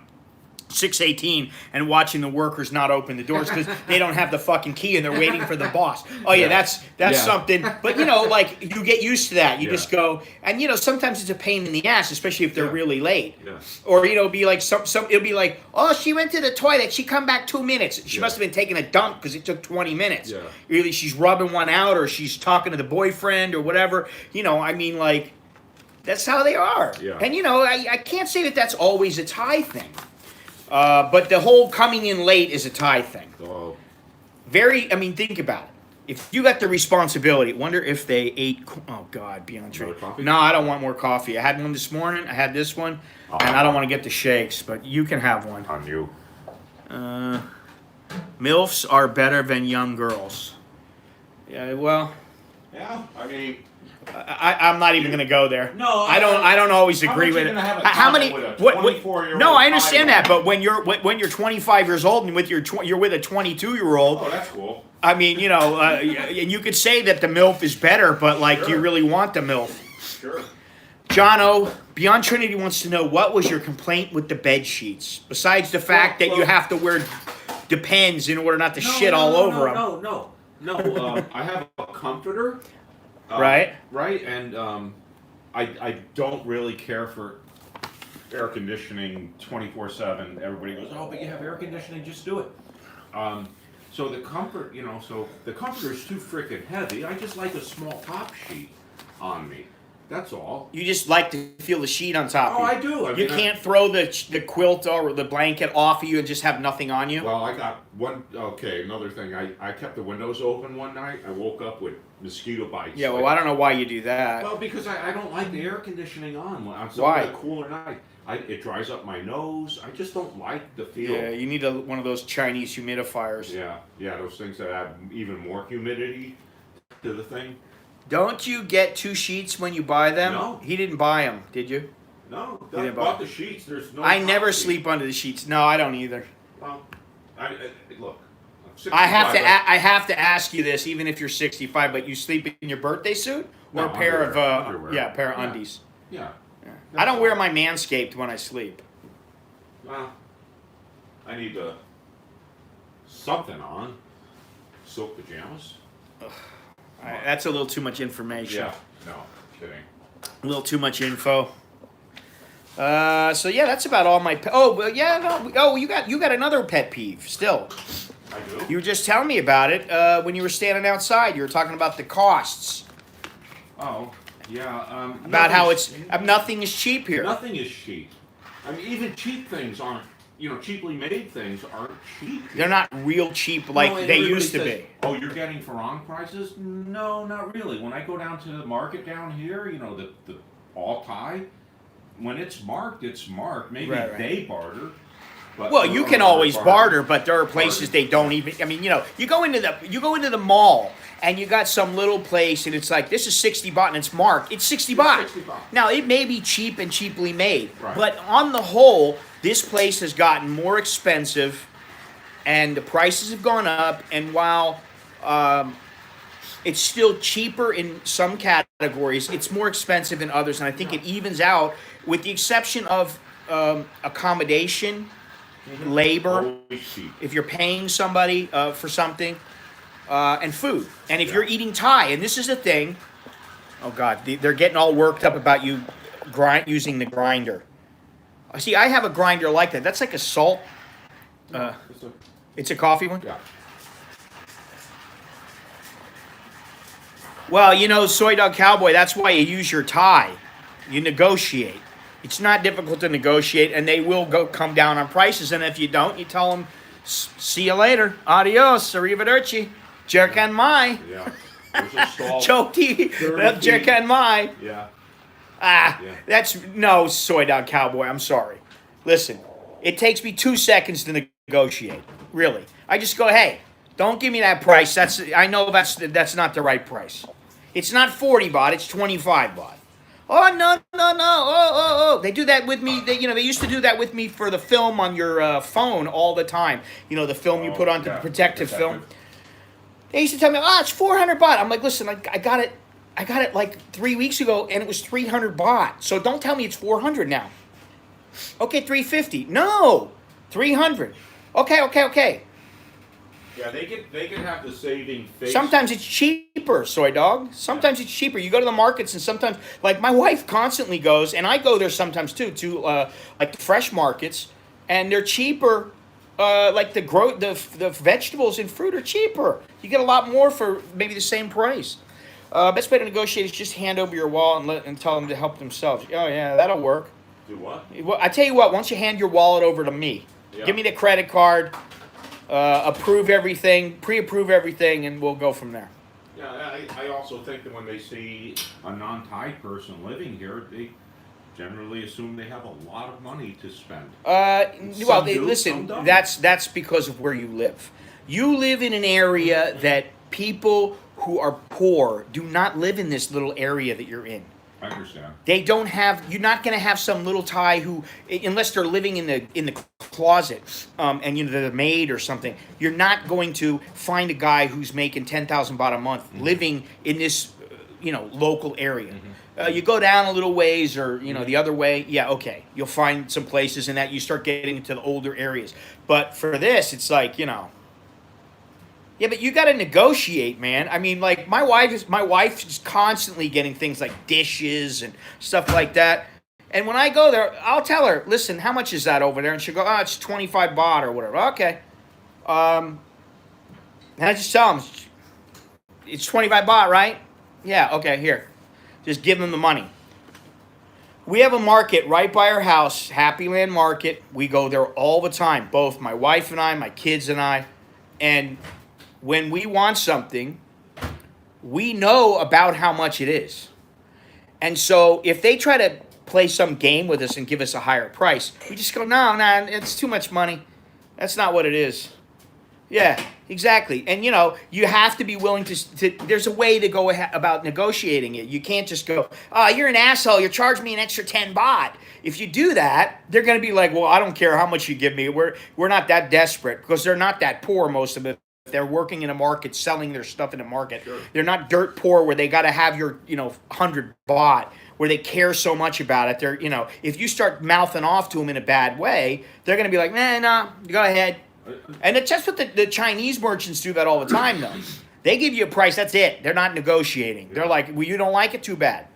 6:18 and watching the workers not open the doors because they don't have the fucking key and they're waiting for the boss. Oh yeah, that's something. But you get used to that. You just go, and sometimes it's a pain in the ass, especially if they're really late. Yeah. Or be like it'll be like, oh, she went to the toilet. She come back 2 minutes. She must have been taking a dump because it took 20 minutes. Yeah. Really, she's rubbing one out or she's talking to the boyfriend or whatever. That's how they are. Yeah. And I can't say that that's always a Thai thing. But the whole coming in late is a Thai thing. Oh. Think about it. If you got the responsibility, wonder if they ate, oh God, beyond trade. No, I don't want more coffee. I had one this morning, I had this one, and I don't want to get the shakes, but you can have one. On you. MILFs are better than young girls. Yeah, well. Yeah, I'm not even going to go there. No, I don't always agree with it. How many? No, I understand that, but when you're 25 years old and you're with a 22-year-old. Oh, that's cool. And you could say that the MILF is better, but do you really want the MILF? Sure. Jono, Beyond Trinity wants to know, what was your complaint with the bed sheets? Besides the fact that you have to wear Depends in order not to shit all over them. No. I have a comforter. Right. Right, and I don't really care for air conditioning 24/7. Everybody goes, oh, but you have air conditioning, just do it. So the comforter is too freaking heavy. I just like a small top sheet on me. That's all. You just like to feel the sheet on top of you. I do. You can't throw the quilt or the blanket off of you and just have nothing on you? Well, I got one. Okay, another thing. I kept the windows open one night. I woke up with mosquito bites. Yeah, well, I don't know why you do that. Well, because I don't like the air conditioning on Why? a cooler night. It dries up my nose. I just don't like the feel. Yeah, you need one of those Chinese humidifiers. Yeah, those things that add even more humidity to the thing. Don't you get 2 sheets when you buy them? No. He didn't buy them, did you? No, I bought the sheets. There's no. I never sleep under the sheets. No, I don't either. Well, look. I have to ask you this, even if you're 65, but you sleep in your birthday suit or No, a pair underwear. of pair of undies. Yeah. I don't wear my Manscaped when I sleep. Well, I need something on. Silk pajamas. That's a little too much information. Yeah. No, kidding. A little too much info. So yeah, that's about all my. You got another pet peeve still. I do. You were just telling me about it when you were standing outside. You were talking about the costs. Oh, yeah. About how nothing is cheap here. Nothing is cheap. Even cheap things aren't. cheaply made things aren't cheap. They're not real cheap like No, and they everybody used to says, be. "Oh, you're getting Farang prices?" No, not really. When I go down to the market down here, the all Thai, when it's marked, it's marked. Maybe Right. they barter. But Well, you can always barter, but there are places they don't even. I mean, you go into the mall and you got some little place and it's like this is 60 baht and it's marked. It's 60 baht. 60 baht. Now it may be cheap and cheaply made, Right. but on the whole, this place has gotten more expensive, and the prices have gone up. And while it's still cheaper in some categories, it's more expensive in others, and I think it evens out with the exception of accommodation. Labor, Always cheap. if you're paying somebody for something, and food. And if you're eating Thai, and this is the thing, oh God, they're getting all worked up about you using the grinder. See, I have a grinder like that. That's like a salt. It's a coffee one? Yeah. Well, Soy Dog Cowboy, that's why you use your Thai. You negotiate. It's not difficult to negotiate, and they will come down on prices. And if you don't, you tell them, see you later. Adios. Arrivederci. Jerkan mai. Yeah. There's a stall. Choti. 30 feet. Jerkan mai. Yeah. Ah, Yeah. that's no Soy Dog Cowboy. I'm sorry. Listen, it takes me 2 seconds to negotiate. Really. I just go, hey, don't give me that price. I know that's not the right price. It's not 40 baht. It's 25 baht. Oh, no. Oh. They do that with me. They used to do that with me for the film on your phone all the time. The film you put on the protective film. They used to tell me, it's 400 baht. I'm like, listen, I got it like 3 weeks ago, and it was 300 baht. So don't tell me it's 400 now. Okay, 350. No, 300. Okay. Yeah, they could have the saving face. Sometimes it's cheaper, Soy Dog. Sometimes it's cheaper. You go to the markets, and sometimes, like my wife constantly goes, and I go there sometimes too, to like the fresh markets, and they're cheaper. Like the vegetables and fruit are cheaper. You get a lot more for maybe the same price. Best way to negotiate is just hand over your wallet and tell them to help themselves. Oh yeah, that'll work. Do what? Well, I tell you what. Once you hand your wallet over to me, give me the credit card. Approve everything, pre-approve everything, and we'll go from there. Yeah, I also think that when they see a non-Thai person living here, they generally assume they have a lot of money to spend. Well, do, listen, some don't. that's because of where you live. You live in an area that people who are poor do not live in this little area that you're in. I understand. They don't have. You're not going to have some little Thai who, unless they're living in the closet, and they're the maid or something. You're not going to find a guy who's making 10,000 baht a month living in this, local area. You go down a little ways, or the other way. Yeah, okay. You'll find some places, and that you start getting into the older areas. But for this, it's like Yeah, but you got to negotiate, man. I mean, like my wife is constantly getting things like dishes and stuff like that. And when I go there, I'll tell her, "Listen, how much is that over there?" And she'll go, "Oh, it's 25 baht or whatever." Okay. And I just tell them, "It's 25 baht, right?" Yeah. Okay. Here, just give them the money. We have a market right by our house, Happy Land Market. We go there all the time, both my wife and I, my kids and I, and when we want something, we know about how much it is. And so if they try to play some game with us and give us a higher price, we just go, no, it's too much money. That's not what it is. Yeah, exactly. And you have to be willing to there's a way to go about negotiating it. You can't just go, "Oh, you're an asshole. You're charging me an extra 10 baht." If you do that, they're going to be like, "Well, I don't care how much you give me. We're not that desperate," because they're not that poor, most of it. They're working in a market, selling their stuff in a market. Sure. They're not dirt poor where they got to have your, 100 baht, where they care so much about it. They're, if you start mouthing off to them in a bad way, they're going to be like, no, go ahead. And it's just what the Chinese merchants do that all the time, though. They give you a price, that's it. They're not negotiating. They're like, well, you don't like it, too bad.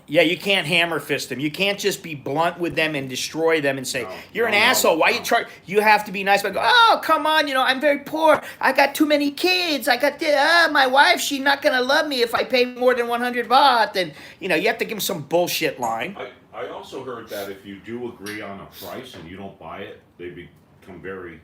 Yeah, you can't hammer fist them. You can't just be blunt with them and destroy them and say, "You're an asshole. Why you charge?" You have to be nice. But go, "Oh, come on, I'm very poor. I got too many kids. I got my wife. She's not gonna love me if I pay more than 100 baht." And you have to give them some bullshit line. I I also heard that if you do agree on a price and you don't buy it, they become very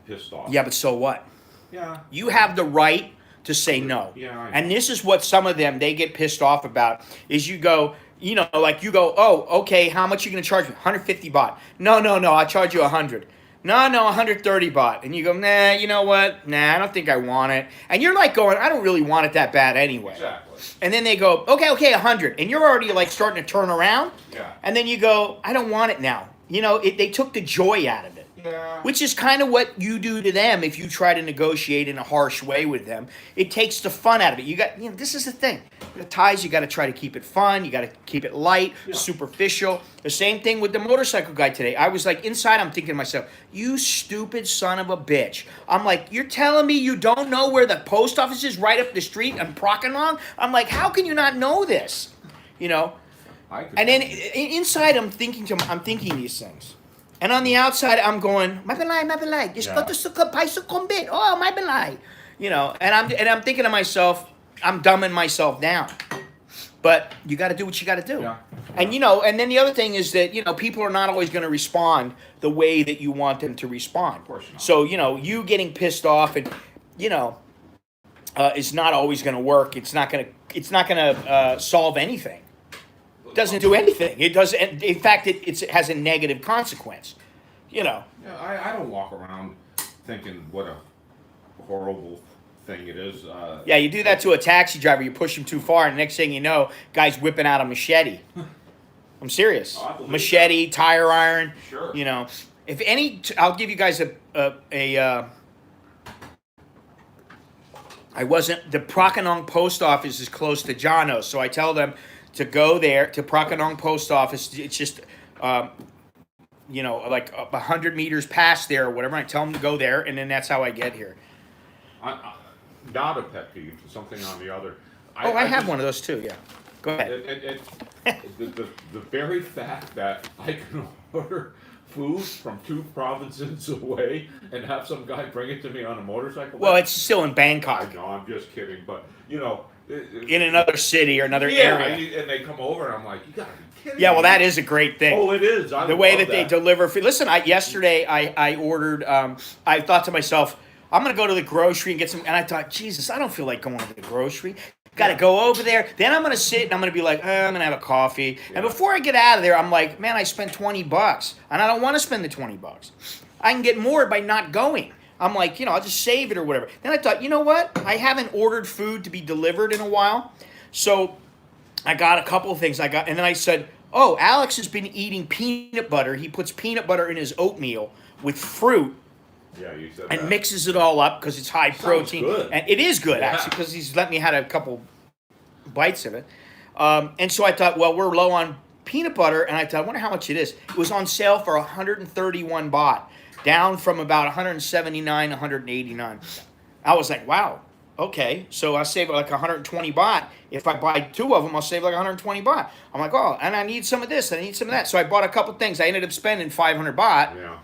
pissed off. Yeah, but so what? Yeah. You have the right to say no. Yeah, I know. And this is what some of them, they get pissed off about, is you go, you know, like you go, oh, okay, how much are you going to charge me? 150 baht. No, I'll charge you 100. No, 130 baht. And you go, nah, you know what? Nah, I don't think I want it. And you're like going, I don't really want it that bad anyway. Exactly. And then they go, okay, 100. And you're already like starting to turn around. Yeah. And then you go, I don't want it now. You know, they took the joy out of it. Yeah. Which is kind of what you do to them if you try to negotiate in a harsh way with them. It takes the fun out of it. You got, you know, this is the thing. The ties, you got to try to keep it fun. You got to keep it light, superficial. The same thing with the motorcycle guy today. I was like, inside, I'm thinking to myself, you stupid son of a bitch. I'm like, you're telling me you don't know where the post office is right up the street on Prakanong? I'm like, how can you not know this? You know? And then inside, I'm thinking these things. And on the outside, I'm going, "Mai pen lai, just go to Pai Sukumbit. Oh, mai pen lai." You know, and I'm thinking to myself, I'm dumbing myself down. But you got to do what you got to do. Yeah. And you know, and then the other thing is that, you know, people are not always going to respond the way that you want them to respond. Of course not. So, you know, you getting pissed off and, you know, is not always going to work. It's not going to solve anything. Doesn't do anything. It doesn't. In fact, it has a negative consequence. You know. Yeah, I don't walk around thinking what a horrible thing it is. Yeah, you do that to a taxi driver. You push him too far, and the next thing you know, guy's whipping out a machete. I'm serious. Machete, tire iron. Sure. You know, if any, I'll give you guys I wasn't. The Prakanong post office is close to Johno, so I tell them to go there to Prakanong post office. It's just, you know, like 100 meters past there or whatever. I tell them to go there, and then that's how I get here. Not a pet peeve, something on the other. I have one of those too. Yeah, go ahead. The very fact that I can order food from 2 provinces away and have some guy bring it to me on a motorcycle. Well, it's still in Bangkok. No, I'm just kidding, but you know. In another city or another area. And they come over and I'm like, you gotta be kidding Yeah, me. well, that is a great thing. Oh, it is. The way that they deliver food. Listen, yesterday I ordered, I thought to myself, I'm going to go to the grocery and get some, and I thought, Jesus, I don't feel like going to the grocery. Got to go over there. Then I'm going to sit and I'm going to be like, I'm going to have a coffee. Yeah. And before I get out of there, I'm like, man, I spent $20 and I don't want to spend the $20. I can get more by not going. I'm like, you know, I'll just save it or whatever. Then I thought, you know what? I haven't ordered food to be delivered in a while. So I got a couple of things. And then I said, oh, Alex has been eating peanut butter. He puts peanut butter in his oatmeal with fruit. Yeah, you said and that. Mixes it all up because it's high protein. Good. And it is good, actually, because he's let me have a couple bites of it. And so I thought, well, we're low on peanut butter. And I thought, I wonder how much it is. It was on sale for 131 baht. Down from about 179, 189. I was like, wow, okay. So I save like 120 baht. If I buy 2 of them, I'll save like 120 baht. I'm like, oh, and I need some of this, I need some of that. So I bought a couple things. I ended up spending 500 baht. Yeah.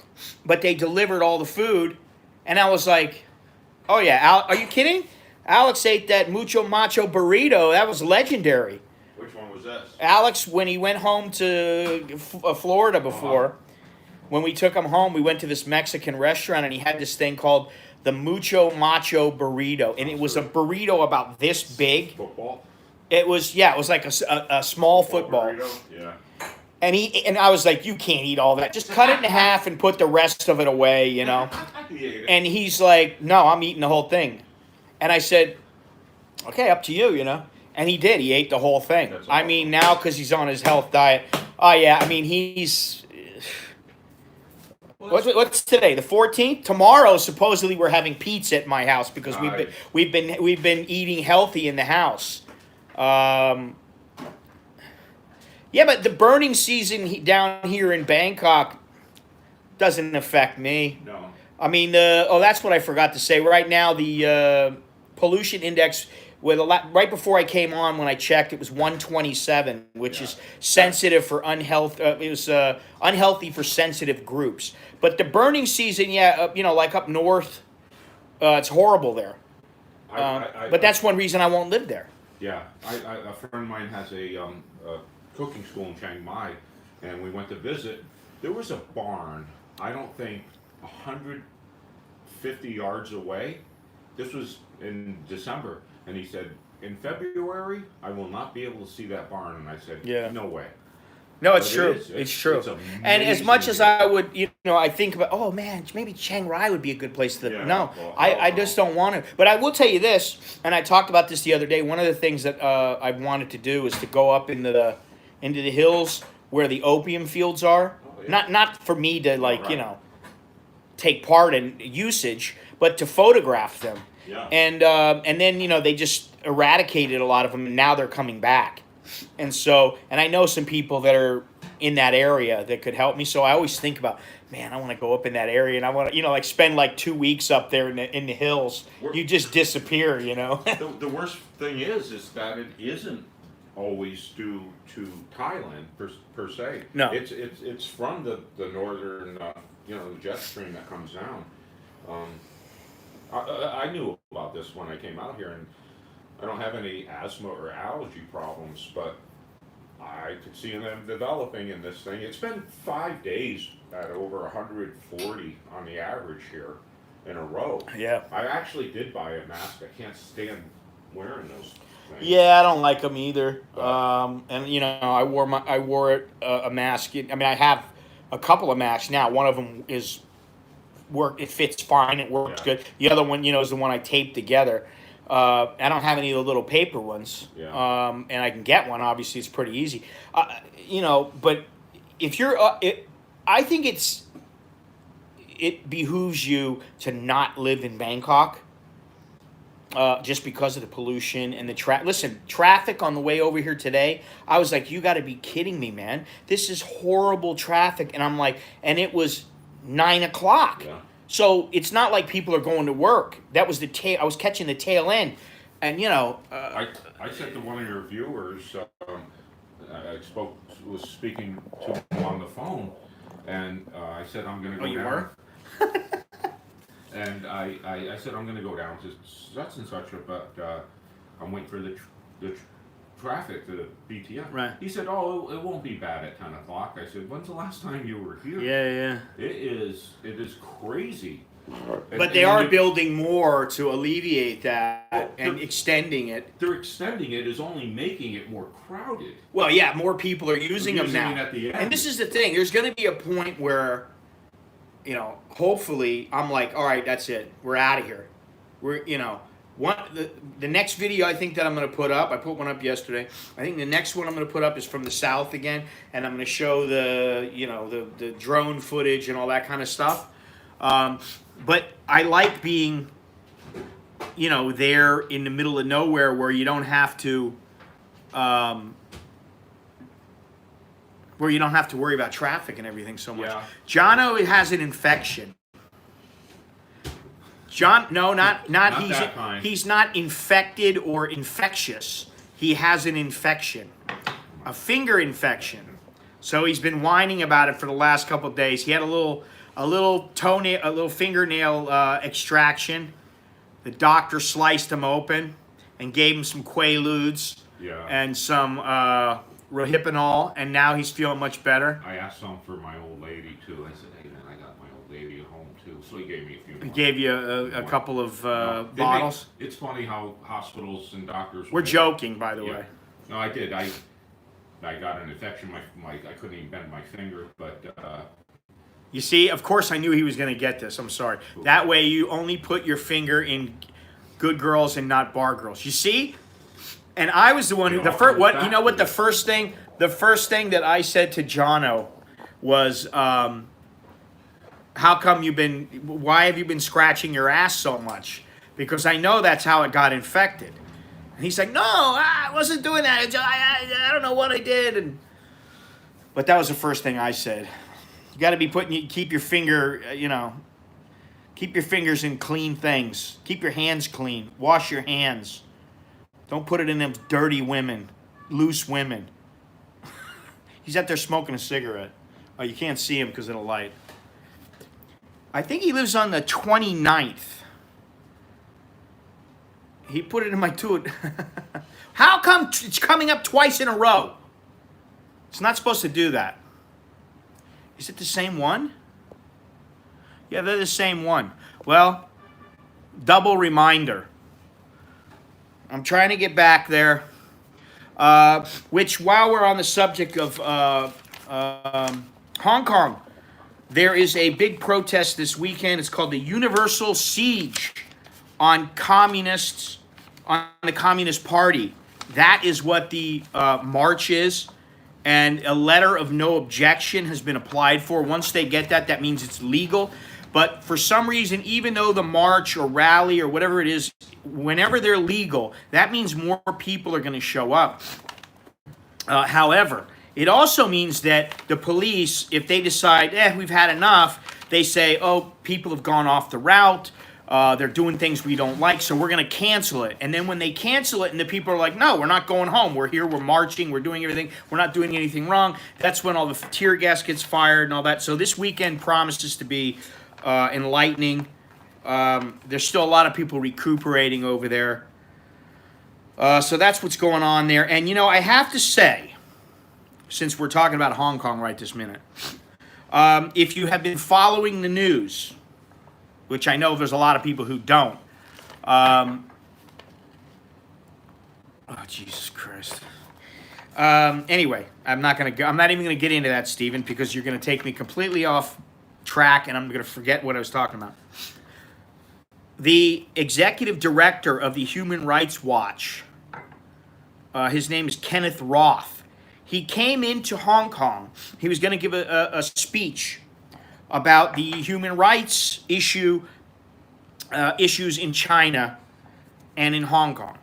But they delivered all the food. And I was like, oh yeah, are you kidding? Alex ate that mucho macho burrito. That was legendary. Which one was this? Alex, when he went home to Florida before, when we took him home, we went to this Mexican restaurant, and he had this thing called the Mucho Macho Burrito. And it was a burrito about this big. Football? It was like a small football. Burrito? Yeah. And I was like, you can't eat all that. Just cut it in half and put the rest of it away, you know. And he's like, no, I'm eating the whole thing. And I said, okay, up to you, you know. And he did. He ate the whole thing. That's I mean, now because he's on his health diet. Oh, yeah, I mean, he's... What's today? The 14th. Tomorrow, supposedly, we're having pizza at my house because we've been eating healthy in the house. Yeah, but the burning season down here in Bangkok doesn't affect me. No. I mean, that's what I forgot to say. Right now, the pollution index. Right before I came on, when I checked, it was 127, which is sensitive for unhealthy. It was unhealthy for sensitive groups. But the burning season, like up north, it's horrible there. But that's one reason I won't live there. Yeah, a friend of mine has a cooking school in Chiang Mai, and we went to visit. There was a barn, I don't think 150 yards away. This was in December, and he said, in February, I will not be able to see that barn. And I said, Yeah. no way. No, it's But true. it is. It's true. It's And as much as amazing. I would, I think about, oh man, maybe Chiang Rai would be a good place to. Yeah, No, well, I just don't want to. But I will tell you this, and I talked about this the other day. One of the things that I wanted to do is to go up into the hills where the opium fields are. Oh, yeah. Not for me to Right. take part in usage, but to photograph them. Yeah. And then they just eradicated a lot of them, and now they're coming back. And so, and I know some people that are in that area that could help me. So I always think about, man, I want to go up in that area, and I want to, like spend like 2 weeks up there in the hills. You just disappear, The worst thing is that it isn't always due to Thailand per se. No. It's from the northern, the jet stream that comes down. I knew about this when I came out here, and I don't have any asthma or allergy problems, but I could see them developing in this thing. It's been 5 days at over 140 on the average here in a row. Yeah. I actually did buy a mask. I can't stand wearing those things. Yeah, I don't like them either. Oh. And I wore a mask. I mean, I have a couple of masks now. One of them is it fits fine. It works Yeah. good. The other one, is the one I taped together. I don't have any of the little paper ones. Yeah. And I can get one. Obviously, it's pretty easy. But if you're, I think it behooves you to not live in Bangkok. Just because of the pollution and the traffic on the way over here today, I was like, you got to be kidding me, man. This is horrible traffic. And I'm like, and it was 9 o'clock. Yeah. So it's not like people are going to work. That was I was catching the tail end. And, I said to one of your viewers, was speaking to him on the phone, and I said I'm going to go you down. were? And I said I'm going to go down to such and such, but I'm waiting for the traffic, the BTM. Right. He said, oh, it won't be bad at 10 o'clock. I said, when's the last time you were here? Yeah. It is crazy. But they are building more to alleviate that and extending it. They're extending it is only making it more crowded. Well, yeah, more people are using them Using now. it at the end. And this is the thing. There's going to be a point where, hopefully I'm like, all right, that's it. We're out of here. The next video I think that I'm going to put up, I put one up yesterday. I think the next one I'm going to put up is from the south again, and I'm going to show the drone footage and all that kind of stuff. But I like being, there in the middle of nowhere where you don't have to, worry about traffic and everything so much. Yeah. Johno has an infection. No, not Not that kind. he's not infected or infectious. He has an infection, a finger infection. So he's been whining about it for the last couple of days. He had a little fingernail extraction. The doctor sliced him open and gave him some Quaaludes and some Rohypnol, and now he's feeling much better. I asked some for my old lady too. I said, "Hey man, I got my old lady at home too." So he gave me a few. He more. gave you a couple of bottles. It's funny how hospitals and doctors. We're joking, by the way. No, I did. I got an infection. I couldn't even bend my finger, but. You see, of course I knew he was going to get this. I'm sorry. That way you only put your finger in good girls and not bar girls. You see? And I was the one who the first thing that I said to Johno was why have you been scratching your ass so much? Because I know that's how it got infected. And he's like, "No, I wasn't doing that. I don't know what I did." But that was the first thing I said. You got to be keep your fingers in clean things. Keep your hands clean. Wash your hands. Don't put it in them dirty loose women. He's out there smoking a cigarette. Oh, you can't see him because of the light. I think he lives on the 29th. He put it in my toot. How come it's coming up twice in a row? It's not supposed to do that. Is it the same one? Yeah, they're the same one. Well, double reminder. I'm trying to get back there. Which, while we're on the subject of Hong Kong, there is a big protest this weekend. It's called the Universal Siege on communists, on the Communist Party. That is what the march is. And a letter of no objection has been applied for. Once they get that, that means it's legal. But for some reason, even though the march or rally or whatever it is, whenever they're legal, that means more people are going to show up. However, it also means that the police, if they decide, we've had enough, they say, oh, people have gone off the route. They're doing things we don't like, so we're going to cancel it. And then when they cancel it and the people are like, no, we're not going home. We're here, we're marching, we're doing everything. We're not doing anything wrong. That's when all the tear gas gets fired and all that. So this weekend promises to be enlightening. There's still a lot of people recuperating over there. So that's what's going on there. And, you know, I have to say, since we're talking about Hong Kong right this minute, if you have been following the news, which I know there's a lot of people who don't. Oh, Jesus Christ. Anyway, I'm not even going to get into that, Stephen, because you're going to take me completely off track, and I'm going to forget what I was talking about. The executive director of the Human Rights Watch, his name is Kenneth Roth. He came into Hong Kong. He was going to give a speech about the human rights issues in China and in Hong Kong.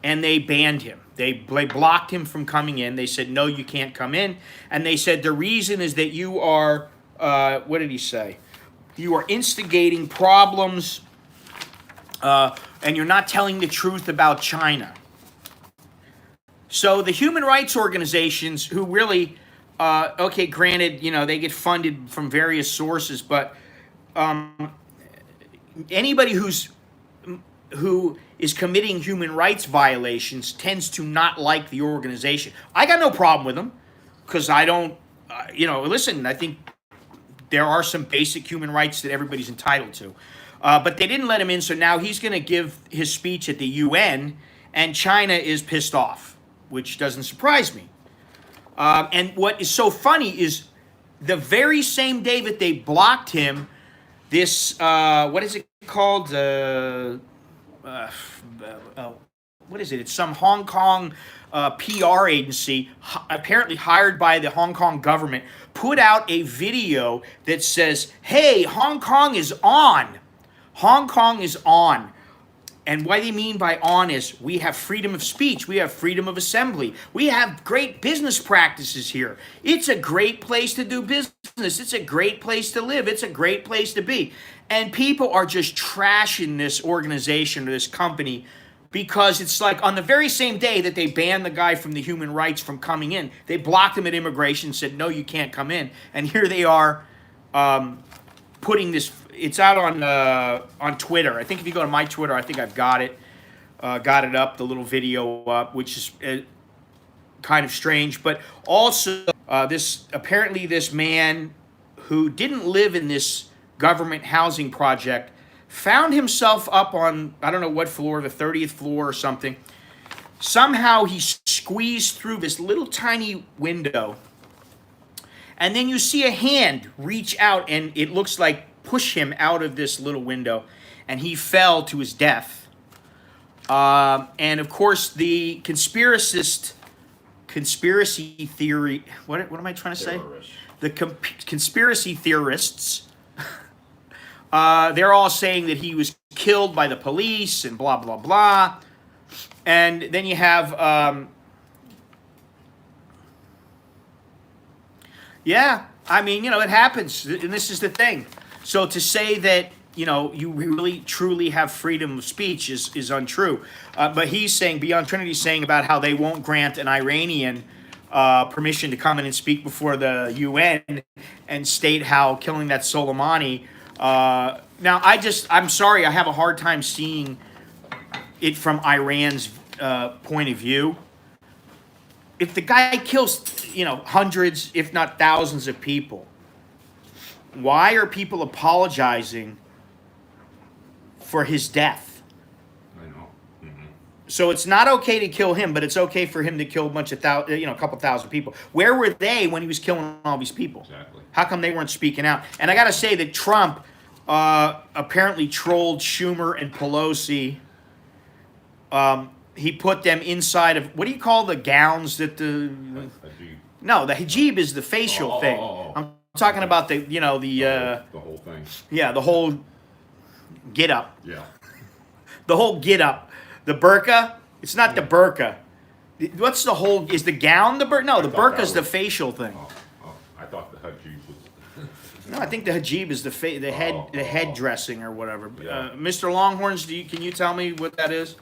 And they banned him. They blocked him from coming in. They said, no, you can't come in. And they said, the reason is that you are, what did he say? You are instigating problems and you're not telling the truth about China. So the human rights organizations who really, okay, granted, you know, they get funded from various sources, but anybody who is committing human rights violations tends to not like the organization. I got no problem with them because I don't, you know, listen, I think there are some basic human rights that everybody's entitled to. But they didn't let him in, so now he's going to give his speech at the UN, and China is pissed off, which doesn't surprise me. And what is so funny is the very same day that they blocked him, this, what is it called? What is it? It's some Hong Kong PR agency, apparently hired by the Hong Kong government, put out a video that says, hey, Hong Kong is on. Hong Kong is on. And what they mean by on is we have freedom of speech. We have freedom of assembly. We have great business practices here. It's a great place to do business. It's a great place to live. It's a great place to be. And people are just trashing this organization or this company because it's like on the very same day that they banned the guy from the human rights from coming in, they blocked him at immigration, said, no, you can't come in. And here they are putting this, it's out on Twitter. I think if you go to my Twitter, I think I've got it up, the little video up, which is kind of strange. But also apparently this man who didn't live in this government housing project found himself up on, I don't know what floor, the 30th floor or something. Somehow he squeezed through this little tiny window. And then you see a hand reach out and it looks like push him out of this little window. And he fell to his death. And of course the conspiracy theory, what am I trying to say? The conspiracy theorists, they're all saying that he was killed by the police and blah, blah, blah. And then you have, yeah, I mean, you know, it happens. And this is the thing. So to say that, you know, you really truly have freedom of speech is untrue. But he's saying, Beyond Trinity's saying about how they won't grant an Iranian permission to come in and speak before the UN and state how killing that Soleimani. Now, I'm sorry, I have a hard time seeing it from Iran's point of view. if the guy kills, hundreds, if not thousands of people, why are people apologizing for his death? I know. Mm-hmm. So it's not okay to kill him, but it's okay for him to kill a couple thousand people. Where were they when he was killing all these people? Exactly. How come they weren't speaking out? And I got to say that Trump apparently trolled Schumer and Pelosi. He put them inside of, what do you call the gowns that the... No, the hijab is the facial thing. I'm talking about the whole thing. Yeah, the whole get up. Yeah. The whole get up. The burqa, it's not the burqa. What's the whole, is the gown the burqa? No, the burqa's the facial thing. I thought the hijab was... No, I think the hijab is the head dressing or whatever. Yeah. Mr. Longhorns, can you tell me what that is?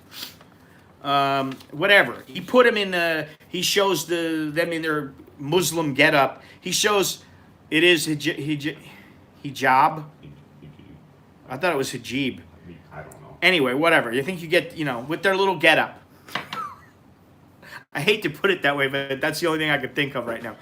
Whatever. He put him in. He shows them in their Muslim getup. He shows it is hijab. I thought it was hijab. I don't know. Anyway, whatever. You think you get with their little getup. I hate to put it that way, but that's the only thing I could think of right now.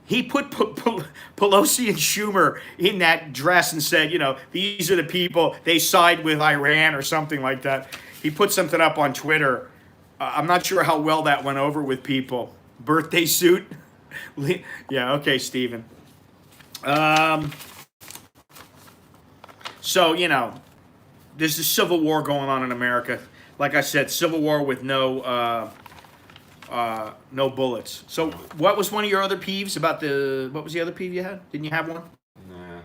He put Pelosi and Schumer in that dress and said, these are the people, they side with Iran or something like that. He put something up on Twitter. I'm not sure how well that went over with people. Birthday suit? Yeah, okay, Steven. So, there's a civil war going on in America. Like I said, civil war with no bullets. So what was one of your other peeves about what was the other peeve you had? Didn't you have one? Nah.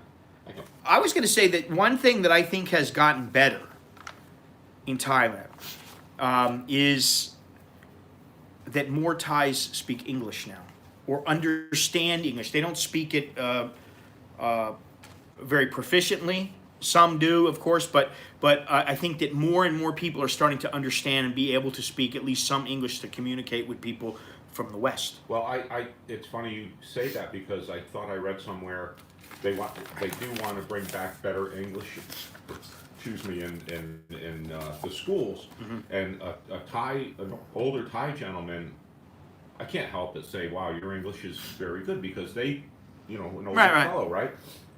I was going to say that one thing that I think has gotten better in Thailand is that more Thais speak English now or understand English. They don't speak it very proficiently. Some do, of course, but I think that more and more people are starting to understand and be able to speak at least some English to communicate with people from the West. Well, it's funny you say that because I thought I read somewhere they do want to bring back better English. Excuse me, in the schools, and an older Thai gentleman, I can't help but say, wow, your English is very good because they, an older fellow, right?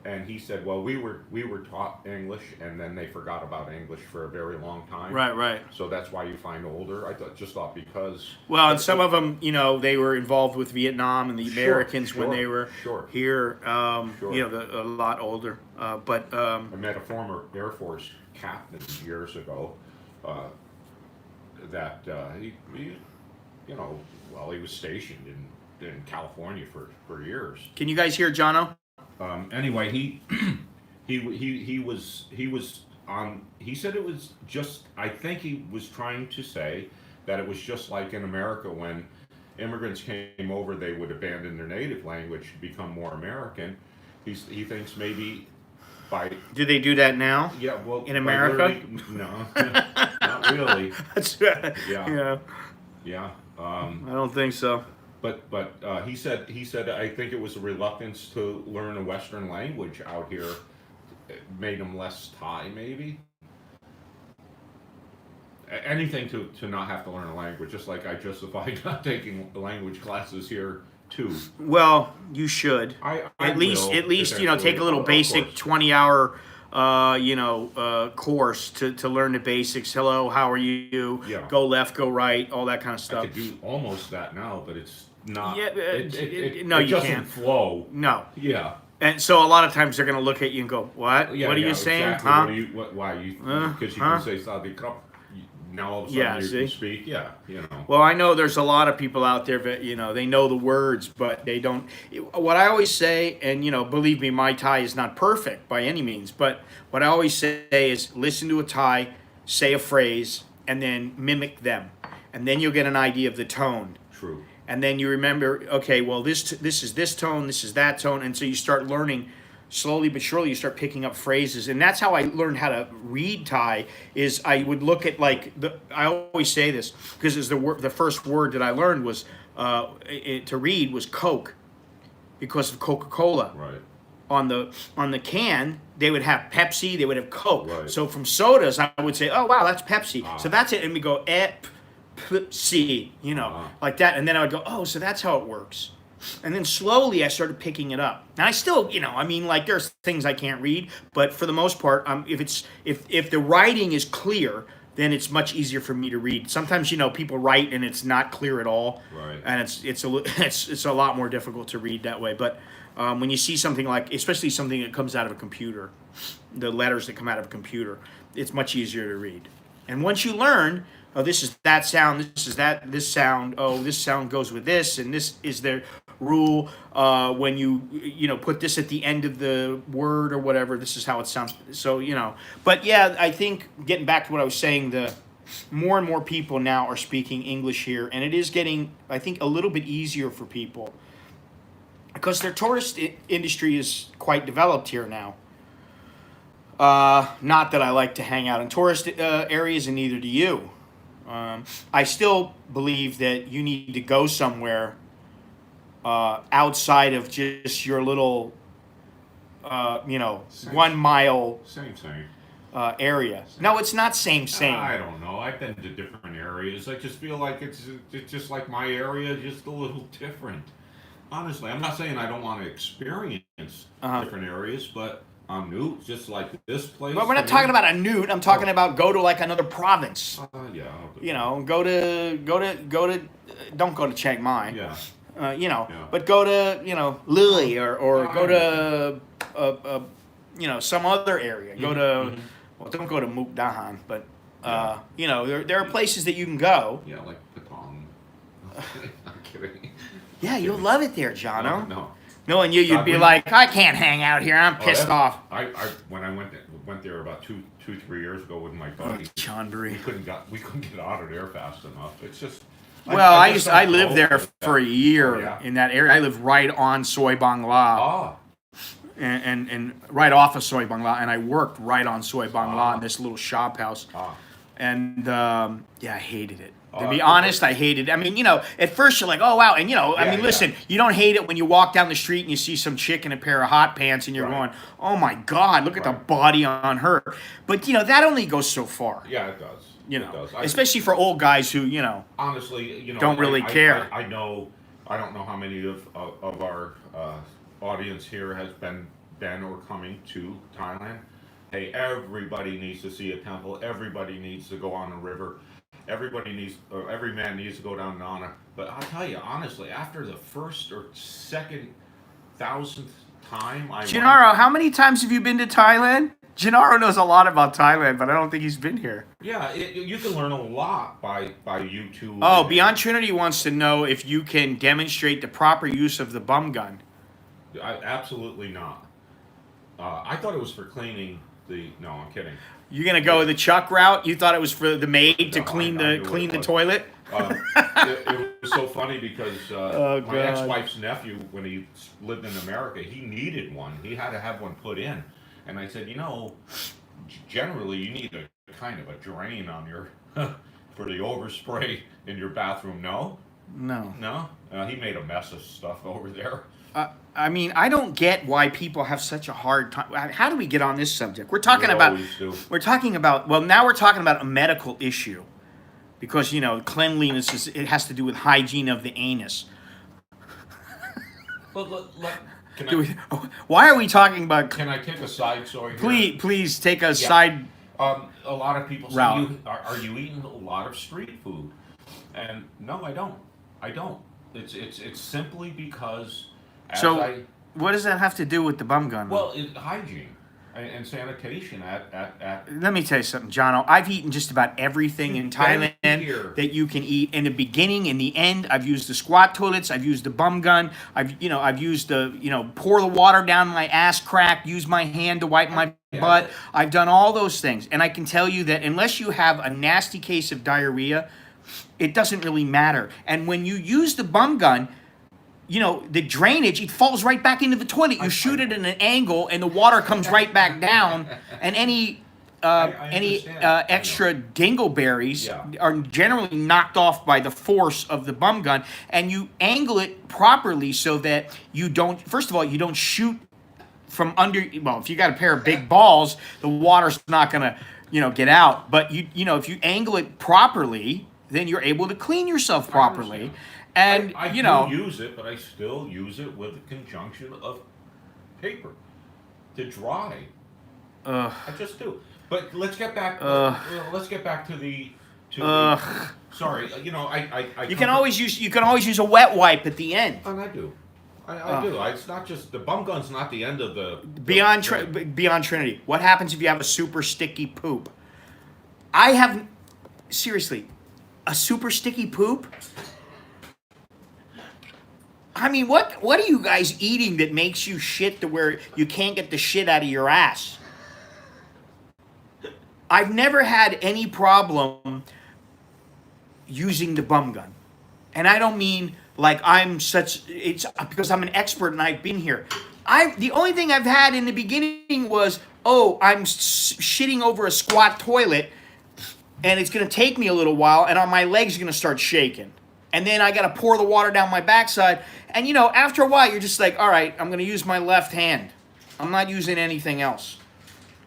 And he said, well, we were taught English, and then they forgot about English for a very long time. Right. So that's why you find older. I just thought because. Well, and some of them, they were involved with Vietnam and the Americans when they were here. A lot older. I met a former Air Force captain years ago. That he was stationed in California for years. Can you guys hear Johno? Anyway, he was on. He said it was just. I think he was trying to say that it was just like in America when immigrants came over, they would abandon their native language, become more American. He thinks maybe by. Do they do that now? Yeah, well, in America, no, not really. Yeah. I don't think so. But he said I think it was a reluctance to learn a Western language out here. It made him less Thai, maybe. Anything to not have to learn a language, just like I justified not taking language classes here too. Well, you should. I at least take a little basic 20-hour course to learn the basics. Hello, how are you? Yeah. Go left, go right, all that kind of stuff. I could do almost that now, but it's not. Yeah, it you doesn't can't flow. No. Yeah. And so a lot of times they're going to look at you and go, "What? Yeah, what are you saying? Exactly. Huh? Why you? Because you can say "Sadi krap." Now all of a sudden you can speak. Yeah, Well, I know there's a lot of people out there that they know the words, but they don't. What I always say, and believe me, my Thai is not perfect by any means, but what I always say is listen to a Thai, say a phrase, and then mimic them, and then you'll get an idea of the tone. True. And then you remember, okay, well this is this tone, this is that tone, and so you start learning. Slowly but surely, you start picking up phrases, and that's how I learned how to read Thai. Is I would look at I always say this because the first word that I learned was to read was Coke, because of Coca-Cola. Right. On the can, they would have Pepsi, they would have Coke. Right. So from sodas, I would say, oh wow, that's Pepsi. So that's it, and we go see, like that. And then I would go, oh, so that's how it works. And then slowly I started picking it up. And I still, like there's things I can't read, but for the most part, if the writing is clear, then it's much easier for me to read. Sometimes, people write and it's not clear at all, Right. and it's a lot more difficult to read that way. But when you see something like, especially something that comes out of a computer, the letters that come out of a computer, it's much easier to read. And once you learn, oh, this is that sound, this is this sound, oh, this sound goes with this, and this is the rule when you put this at the end of the word or whatever, this is how it sounds. So, but yeah, I think getting back to what I was saying, the more and more people now are speaking English here, and it is getting, I think, a little bit easier for people because their tourist industry is quite developed here now. Not that I like to hang out in tourist areas, and neither do you. I still believe that you need to go somewhere outside of just your little, Same. 1 mile Same. area. No, it's not same. I don't know. I've been to different areas. I just feel like it's just like my area, just a little different. Honestly, I'm not saying I don't want to experience different areas, but I'm new, just like this place. But we're not talking about a newt. I'm talking about go to like another province. Yeah. Go to. Don't go to Chiang Mai. Yeah. But go to Lily or go to some other area. Go to well, don't go to Mukdahan, but there are places that you can go. Yeah, like Patong. I'm kidding. Yeah, you'll love it there, Johno. No. Knowing you'd be like, I can't hang out here. I'm pissed off. I when I went there about 2-3 years ago with my buddy. Chandri. We couldn't get out of there fast enough. It's just. Well, I lived there for a year yeah. in that area. I lived right on Soi Bang La. And right off of Soi Bang La, and I worked right on Soi Bang La in this little shop house. And I hated it. To be honest, I hated it. I mean, at first you're like, oh, wow. And, listen, you don't hate it when you walk down the street and you see some chick in a pair of hot pants and you're going, oh, my God, look at the body on her. But, that only goes so far. Yeah, it does. It does. Especially for old guys who, honestly, don't really care. I know, I don't know how many of our audience here has been or coming to Thailand. Hey, everybody needs to see a temple. Everybody needs to go on a river. Every man needs to go down Nana. But I'll tell you, honestly, after the first or second 1000th time Gennaro, how many times have you been to Thailand? Gennaro knows a lot about Thailand, but I don't think he's been here. Yeah, you can learn a lot by YouTube. Oh, Beyond Trinity wants to know if you can demonstrate the proper use of the bum gun. Absolutely not. I thought it was for cleaning the... No, I'm kidding. You're gonna go the Chuck route? You thought it was for the maid to clean the toilet? It was so funny because my ex-wife's nephew, when he lived in America, he needed one. He had to have one put in, and I said, generally you need a kind of a drain on your for the overspray in your bathroom. No. He made a mess of stuff over there. I mean, I don't get why people have such a hard time. How do we get on this subject? We're talking about now we're talking about a medical issue because, cleanliness it has to do with hygiene of the anus. Why are we talking about... Can I take a side story here? Please take a side... A lot of people say, are you eating a lot of street food? And no, I don't. It's simply because... what does that have to do with the bum gun? Well, hygiene and sanitation at... Let me tell you something, Johno. I've eaten just about everything in Thailand that you can eat. In the beginning, in the end, I've used the squat toilets. I've used the bum gun. I've used the, pour the water down my ass crack, use my hand to wipe my butt. I've done all those things. And I can tell you that unless you have a nasty case of diarrhea, it doesn't really matter. And when you use the bum gun... the drainage, it falls right back into the toilet. You shoot it at an angle, and the water comes right back down. And any extra dingleberries are generally knocked off by the force of the bum gun. And you angle it properly so that you don't, first of all, you don't shoot from under, well, if you got a pair of big balls, the water's not going to, get out. But, if you angle it properly, then you're able to clean yourself properly. And I you do know, use it, but I still use it with a conjunction of paper to dry. I just do. But let's get back. Let's get back to the. Sorry, you know, you can always use a wet wipe at the end. And I do. I do. It's not just the bum gun's not the end of the Beyond Trinity. What happens if you have a super sticky poop? I have seriously a super sticky poop. I mean, what are you guys eating that makes you shit to where you can't get the shit out of your ass? I've never had any problem using the bum gun. And I don't mean like it's because I'm an expert and I've been here. The only thing I've had in the beginning was, I'm shitting over a squat toilet and it's going to take me a little while and my legs are going to start shaking. And then I got to pour the water down my backside. And, you know, after a while, you're just like, all right, I'm going to use my left hand. I'm not using anything else.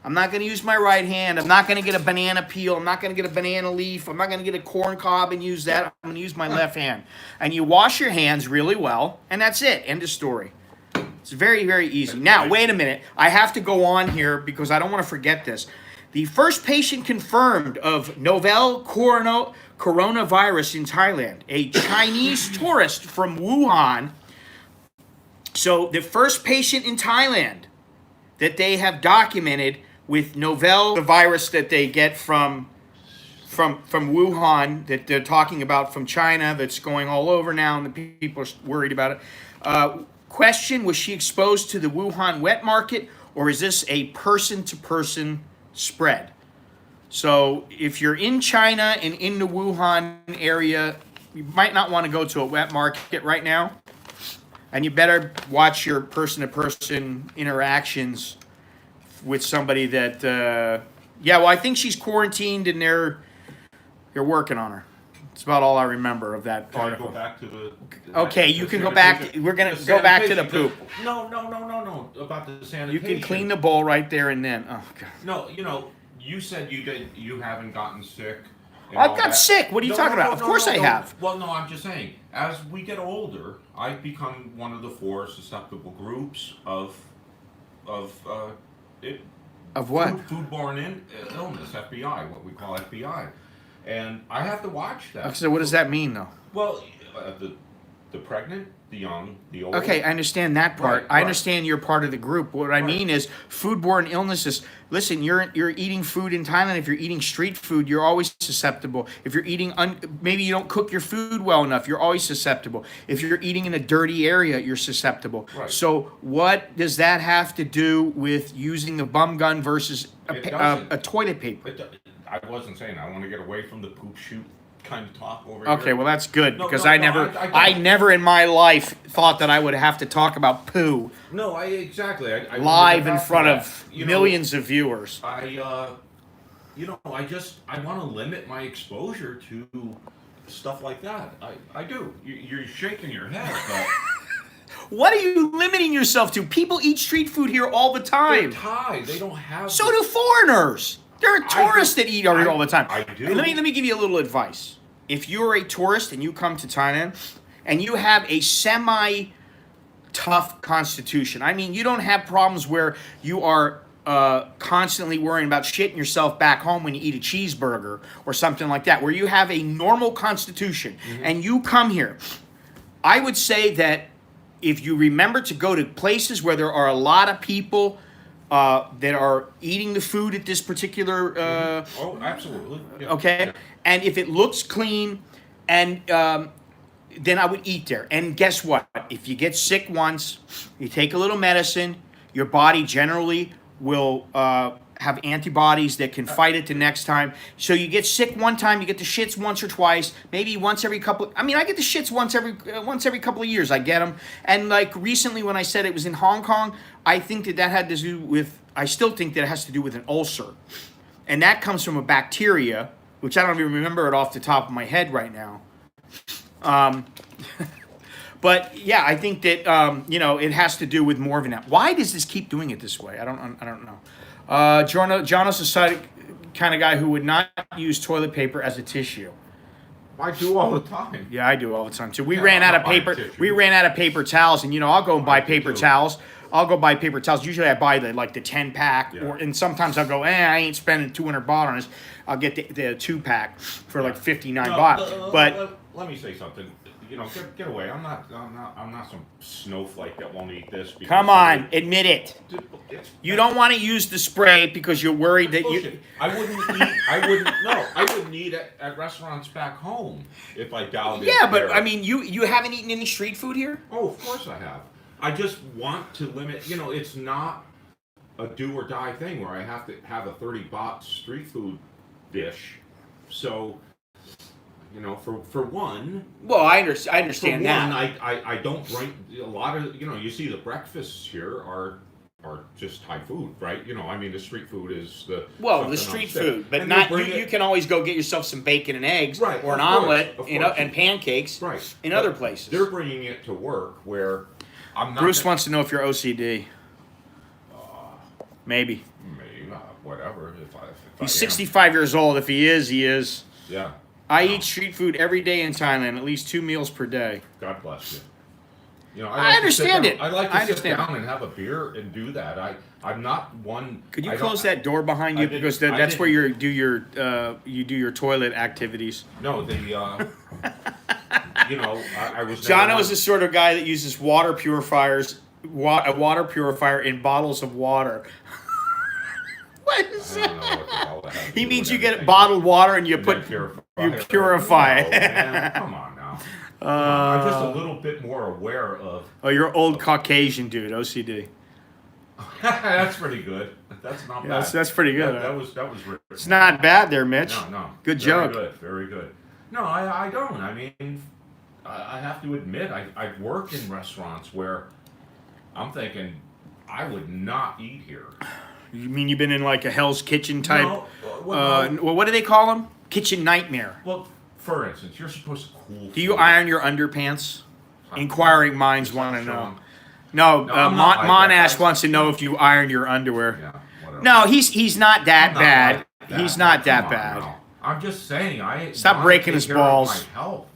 I'm not going to use my right hand. I'm not going to get a banana peel. I'm not going to get a banana leaf. I'm not going to get a corn cob and use that. I'm going to use my left hand. And you wash your hands really well, and that's it. End of story. It's very, very easy. Now, wait a minute. I have to go on here because I don't want to forget this. The first patient confirmed of novel coronavirus in Thailand, a Chinese tourist from Wuhan. So the first patient in Thailand that they have documented with novel, the virus that they get from Wuhan, that they're talking about from China, that's going all over now, and the people are worried about it. Question, was she exposed to the Wuhan wet market, or is this a person-to-person spread? So if you're in China and in the Wuhan area, you might not want to go to a wet market right now. And you better watch your person-to-person interactions with somebody that, I think she's quarantined and they're working on her. It's about all I remember of that article. Go back to the. Okay, you can go back. We're going to go back to the poop. No. About the sanitation. You can clean the bowl right there and then. Oh, God. No, you know, you said you haven't gotten sick. I've got sick. What are you talking about? Of course I have. Well, no, I'm just saying. As we get older, I've become one of the 4 susceptible groups of it. Of what? Foodborne illness, FBI, what we call FBI, and I have to watch that. So what does that mean, though? Well, the pregnant, the young, the old. Okay, I understand that part. Right. I understand you're part of the group. What I mean is foodborne illnesses. Listen, you're eating food in Thailand. If you're eating street food, you're always susceptible. If you're eating, maybe you don't cook your food well enough, you're always susceptible. If you're eating in a dirty area, you're susceptible. Right. So what does that have to do with using the bum gun versus a toilet paper? I wasn't saying I want to get away from the poop shoot kind of talk over here. Okay, well that's good because I never in my life thought that I would have to talk about poo. No, exactly. I live in front of millions of viewers. I want to limit my exposure to stuff like that. I do. You're shaking your head, but. What are you limiting yourself to? People eat street food here all the time. They're Thai. They don't have. So do foreigners. There are tourists that eat here all the time. I do. And let me give you a little advice. If you're a tourist and you come to Thailand and you have a semi-tough constitution, I mean, you don't have problems where you are constantly worrying about shitting yourself back home when you eat a cheeseburger or something like that, where you have a normal constitution and you come here, I would say that if you remember to go to places where there are a lot of people that are eating the food at this particular oh, absolutely. Yeah. Okay, yeah. And if it looks clean, and then I would eat there. And guess what? If you get sick once, you take a little medicine, your body generally will have antibodies that can fight it the next time. So you get sick one time, you get the shits once or twice, maybe once every couple. I mean, I get the shits once every couple of years. I get them. And like recently, when I said it was in Hong Kong, I think that had to do with. I still think that it has to do with an ulcer, and that comes from a bacteria, which I don't even remember it off the top of my head right now. But yeah, I think that it has to do with more of an. Why does this keep doing it this way? I don't know. Johno's a kind of guy who would not use toilet paper as a tissue. I do all the time. Yeah, I do all the time too. We Yeah, ran I'm out not of buying paper. tissue. We ran out of paper towels, and I'll go and buy I do paper too. towels. I'll go buy paper towels. Usually, I buy the 10-pack, Yeah. and sometimes I'll go. I ain't spending $200 on this. I'll get the 2-pack for like $59. But let me say something. Get away. I'm not some snowflake that won't eat this. Because come on, admit it. It's You don't want to use the spray because you're worried that you. bullshit. I wouldn't eat at restaurants back home if I doubted. Yeah, but I mean, you haven't eaten any street food here. Oh, of course I have. I just want to limit. It's not a do or die thing where I have to have a 30 baht street food dish. So, for one. Well, I understand that. I don't bring a lot of. You see the breakfasts here are just Thai food, right? I mean, the street food is the. Well, the street food, but and not you can always go get yourself some bacon and eggs, Right, or an of course, omelet, of and course. pancakes, Right. in But other places. They're bringing it to work where I'm not. Bruce wants to know if you're OCD. Maybe. Maybe not, whatever. If I He's am. 65 years old. If he is, he is. Yeah. I eat street food every day in Thailand, at least 2 meals per day. God bless you. I understand it. I like I to sit understand down and have a beer and do that. I'm not one. Could you I don't- close that door behind you, I didn't- because I that's where didn't. you do your toilet activities. No, I was. Johno is the sort of guy that uses water purifiers, a water purifier in bottles of water. What is I that? don't know what the hell that has to He do means with you get anything. bottled water and you And put then you purify No, it. man, come on now. I'm just a little bit more aware of. Oh, you're old Caucasian dude, OCD. That's pretty good. That's not Yeah, bad. that's pretty good. That was. It's not bad there, Mitch. No. Good Very joke. Good, very good. No, I don't. I mean, I have to admit, I've worked in restaurants where I'm thinking I would not eat here. You mean you've been in like a Hell's Kitchen type? No, no. Well, what do they call them? Kitchen nightmare. Well, for instance, you're supposed to cool. Do you food. iron your underpants? Inquiring minds want to know. Sean? No, No, I'm not like Monash that. wants to know if you iron your underwear. Yeah, whatever. No, he's not that I'm not bad. like that. He's not that Come on bad. now. I'm just saying, Stop wanna breaking take his care of balls. My health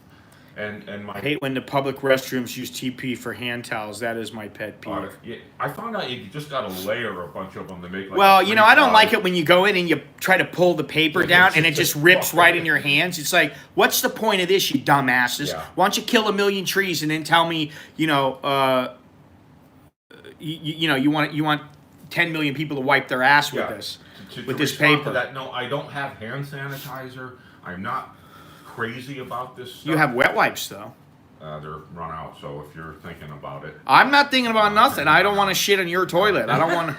and my. I hate when the public restrooms use TP for hand towels. That is my pet peeve. Yeah, I found out you just got to layer a bunch of them to make. Like Well, a I don't free like pie. it when you go in and you try to pull the paper Yeah, down it's and it just just rips a- right in your hands. It's like, what's the point of this, you dumbasses? Yeah. Why don't you kill a million trees and then tell me, you want 10 million people to wipe their ass with Yeah. this, To with this respond to paper. That, no, I don't have hand sanitizer. I'm not crazy about this stuff. You have wet wipes though. They're run out, so if you're thinking about it. I'm not thinking about nothing. I don't want to shit on your toilet. I don't want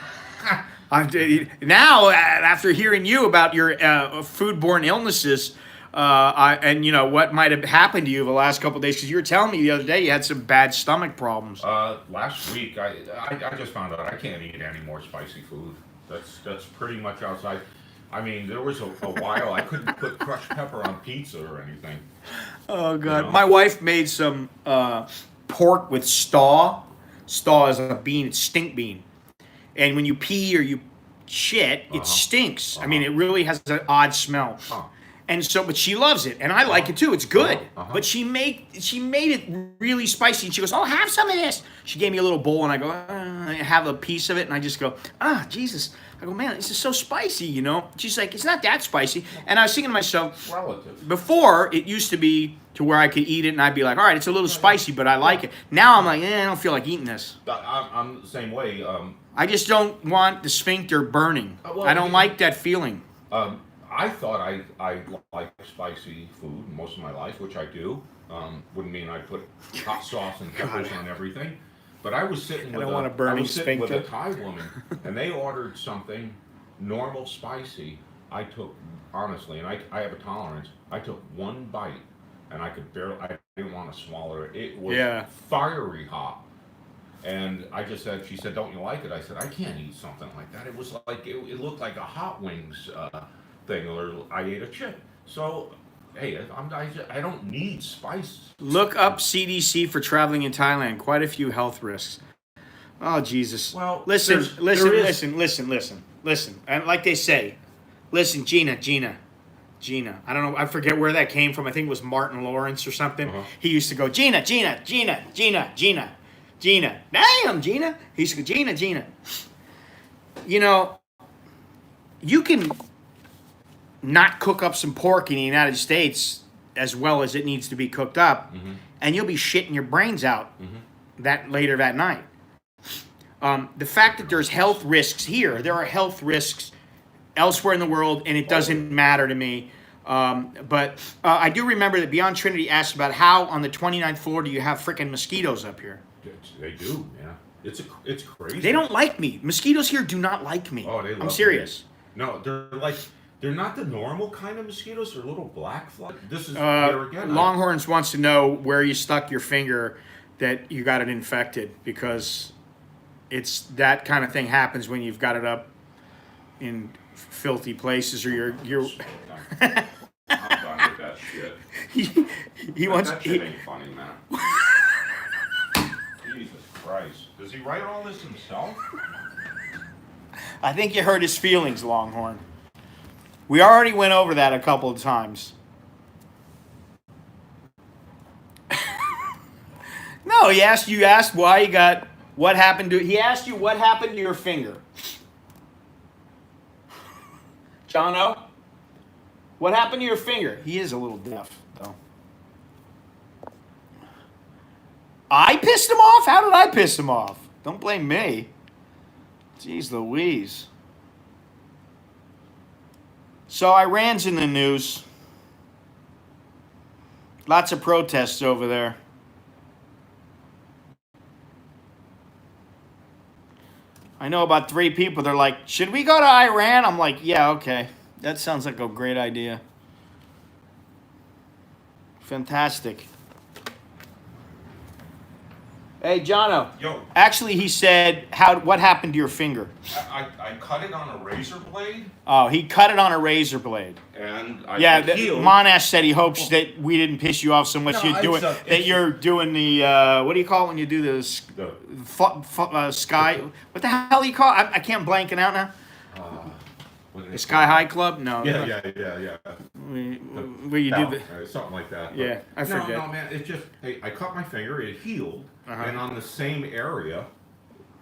to. Now, after hearing you about your foodborne illnesses, and what might have happened to you the last couple of days, because you were telling me the other day you had some bad stomach problems. Last week, I just found out I can't eat any more spicy food. That's pretty much outside. I mean, there was a while I couldn't put crushed pepper on pizza or anything. Oh God! know? My wife made some pork with staw. Staw is a bean, it's stink bean, and when you pee or you shit, it stinks. I mean, it really has an odd smell. Huh. And so, but she loves it, and I like it too. It's good. Uh-huh. But she made it really spicy, and she goes, "Oh, have some of this." She gave me a little bowl, and I go, I have a piece of it, and I just go, Jesus. I go, man, this is so spicy, She's like, it's not that spicy. And I was thinking to myself, Relative. before it used to be to where I could eat it, and I'd be like, all right, it's a little spicy, but I like it. Now I'm like, I don't feel like eating this. I'm the same way. I just don't want the sphincter burning. Well, I don't like that feeling. I thought I liked spicy food most of my life, which I do. Wouldn't mean I put hot sauce and peppers on everything. But I was sitting with a Thai woman, and they ordered something normal spicy. I took, honestly, and I have a tolerance. I took one bite, and I didn't want to swallow it. It was fiery hot. And I just said, she said, don't you like it? I said, I can't eat something like that. It was like, it looked like a hot wings thing, or I ate a chip. So, hey, I don't need spice. Look up CDC for traveling in Thailand. Quite a few health risks. Oh, Jesus. Well, listen. there is- And like they say, listen, Gina. Gina. I don't know. I forget where that came from. I think it was Martin Lawrence or something. He used to go, Gina, Gina, Gina, Gina, Gina, Gina. Damn, Gina. He used to go, Gina, Gina. You know, you can not cook up some pork in the United States as well as it needs to be cooked up, and you'll be shitting your brains out later that night. The fact that there's health risks here, there are health risks elsewhere in the world, and it doesn't matter to me. But I do remember that Beyond Trinity asked about how on the 29th floor do you have freaking mosquitoes up here? They do, yeah. It's crazy. They don't like me. Mosquitoes here do not like me. Oh, they love I'm serious. Me. No, they're not the normal kind of mosquitoes. They're little black flies. This is there again. Longhorns wants to know where you stuck your finger that you got it infected, because it's that kind of thing happens when you've got it up in filthy places, or you're I'm done with that shit. he wants that shit ain't funny, man. Jesus Christ. Does he write all this himself? I think you hurt his feelings, Longhorn. We already went over that a couple of times. No, he asked why you got, what happened to, he asked you what happened to your finger. Johno, what happened to your finger? He is a little deaf, though. I pissed him off? How did I piss him off? Don't blame me. Jeez Louise. So Iran's in the news. Lots of protests over there. I know about 3 people. They're like, should we go to Iran? I'm like, yeah, okay. That sounds like a great idea. Fantastic. Hey, Johno. Yo. Actually, he said, what happened to your finger? I cut it on a razor blade. Oh, he cut it on a razor blade. And Monash said he hopes that we didn't piss you off so much. You're doing the what do you call it when you do the sky? What the hell do you call it? I can't blanking out now. The Sky High Club? No. Yeah. Where you do the something like that. Yeah, I forget. No, man. It's just, hey, I cut my finger. It healed, and on the same area,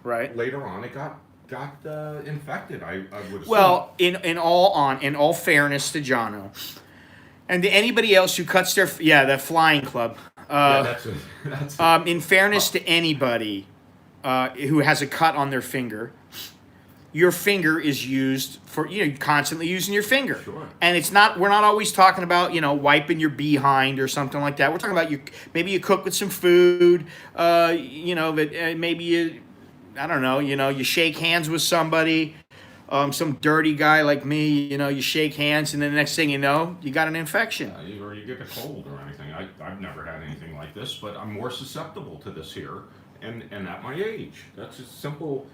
right later on, it got infected. I would assume. Well, in all fairness to Johno, and to anybody else who cuts their the flying club. That's in fairness to anybody who has a cut on their finger, your finger is used for, you're constantly using your finger. Sure. And we're not always talking about, wiping your behind or something like that. We're talking about maybe you cook with some food, maybe you shake hands with somebody, some dirty guy like me, you shake hands, and then the next thing you know, you got an infection. Or you get a cold or anything. I've never had anything like this, but I'm more susceptible to this here, and at my age. That's a simple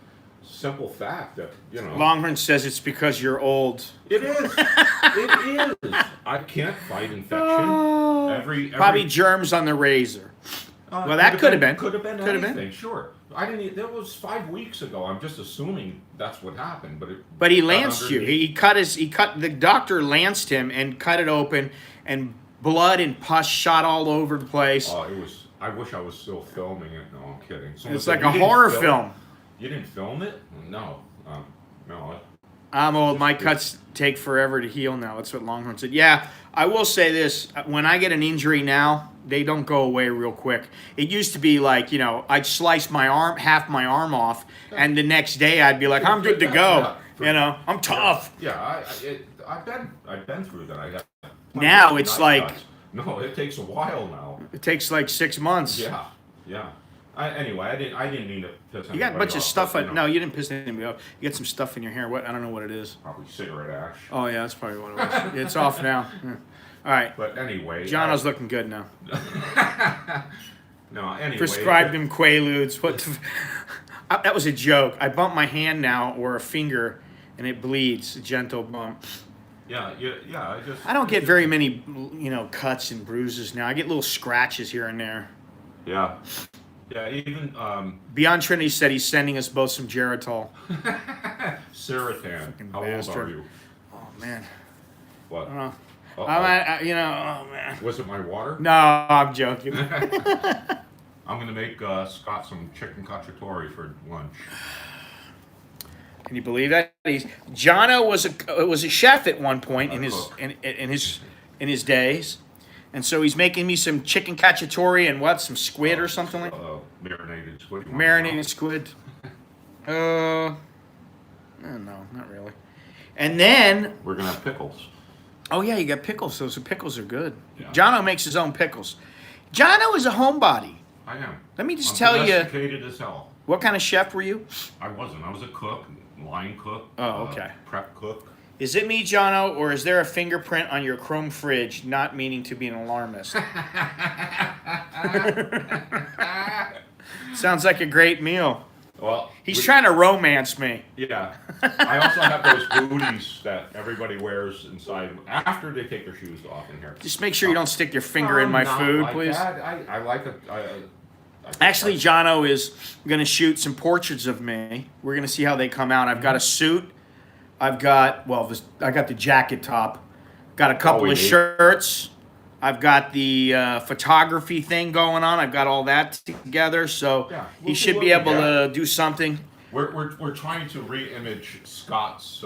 fact that, Longhorn says it's because you're old. It is. It is. I can't fight infection. Every probably germs on the razor. Well, that could have been. Could have been anything. Sure. I didn't. That was 5 weeks ago. I'm just assuming that's what happened. But he lanced you. The doctor lanced him and cut it open, and blood and pus shot all over the place. Oh, it was. I wish I was still filming it. No, I'm kidding. It's like a horror film. You didn't film it? No. No. I'm old. My cuts take forever to heal now. That's what Longhorn said. Yeah, I will say this. When I get an injury now, they don't go away real quick. It used to be like, I'd slice half my arm off, and the next day I'd be like, I'm good to go. I'm tough. Yeah, I've been through that. Now it's like... No, it takes a while now. It takes like 6 months. Yeah. Anyway, I didn't mean to piss anybody off. You got a bunch of stuff. No, you didn't piss anybody off. You got some stuff in your hair. What? I don't know what it is. Probably cigarette ash. Oh yeah, that's probably what it was. It's off now. Yeah. All right. But anyway, Jono's looking good now. No, anyway. Prescribed him Quaaludes. That was a joke. I bump my hand now or a finger, and it bleeds. A gentle bump. Yeah. I don't get very many, cuts and bruises now. I get little scratches here and there. Yeah. Yeah, even... Beyond Trinity said he's sending us both some Geritol. Serotan. How old are you? Oh, man. What? You know, oh man. Was it my water? No, I'm joking. I'm gonna make Scott some chicken cacciatore for lunch. Can you believe that? Johno was a chef at one point in his Cook. in his days, and so he's making me some chicken cacciatore and some squid or something like Marinated squid. marinated squid. No, not really. And then, We're gonna have pickles. oh yeah, you got pickles. Those pickles are good. Yeah. Johno makes his own pickles. Johno is a homebody. I am. Let me just I'm tell you, domesticated as hell. what kind of chef were you? I wasn't. I was a cook, line cook. Oh, okay. Prep cook. Is it me, Johno, or is there a fingerprint on your chrome fridge? Not meaning to be an alarmist. Sounds like a great meal. Well, He's trying to romance me. Yeah. I also have those booties that everybody wears inside after they take their shoes off in here. Just make sure you don't stick your finger in my Not food, like please. that. I like it. Actually, Johno is going to shoot some portraits of me. We're going to see how they come out. I've got a suit. I got the jacket top. Got a couple of shirts. I've got the photography thing going on. I've got all that together, so he should be able to do something. We're trying to re-image Scott's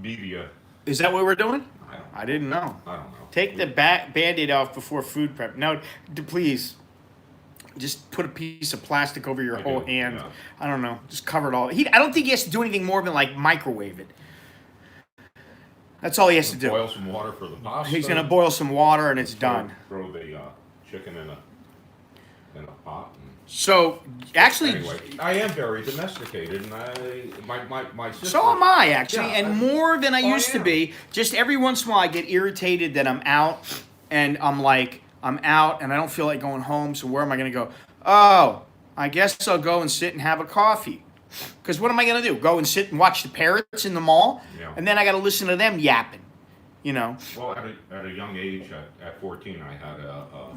media. Is that what we're doing? I didn't know. I don't know. Take the Band-Aid off before food prep. No, please. Just put a piece of plastic over your whole hand. Yeah. I don't know. Just cover it all. I don't think he has to do anything more than like microwave it. That's all he has to do. Boil some water for the pasta. He's gonna boil some water and it's done. Throw the chicken in a pot. So actually, Anyway, I am very domesticated, and my sister. so am I actually, Yeah, and more than I used to am. be. Just every once in a while, I get irritated that I'm out, and I'm out, and I don't feel like going home. So where am I gonna go? Oh, I guess I'll go and sit and have a coffee. Because what am I going to do? Go and sit and watch the parrots in the mall? Yeah. And then I got to listen to them yapping, you know? Well, at a young age, at 14, I had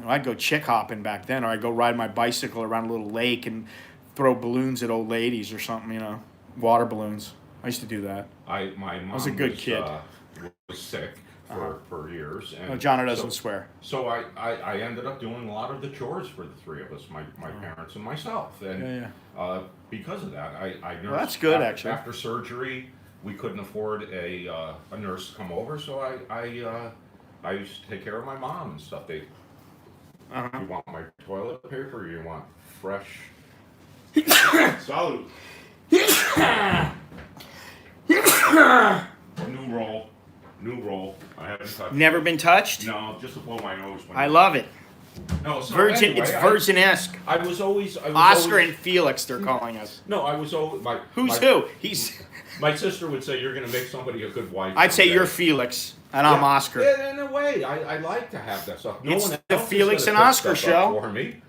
I'd go chick hopping back then, or I'd go ride my bicycle around a little lake and throw balloons at old ladies or something, you know? Water balloons. I used to do that. my mom was a good kid. Was sick for years. And Oh, Johno doesn't swear. So I ended up doing a lot of the chores for the three of us, my parents and myself. And because of that, I nursed. Well, that's good, actually. After surgery, we couldn't afford a nurse to come over, so I used to take care of my mom and stuff. You want my toilet paper? Or you want fresh? Salud. New roll. I haven't touched. Never been touched? No, just to blow my nose. I love it. No, so Virgin. anyway, it's virgin-esque. I was always Oscar and Felix, they're calling us. No, I was always Who? He's. My sister would say you're going to make somebody a good wife. I'd say someday." you're Felix, and I'm Oscar. Yeah, in a way, I like to have that stuff. No It's one the else is Felix gonna and cook Oscar stuff up show. for me.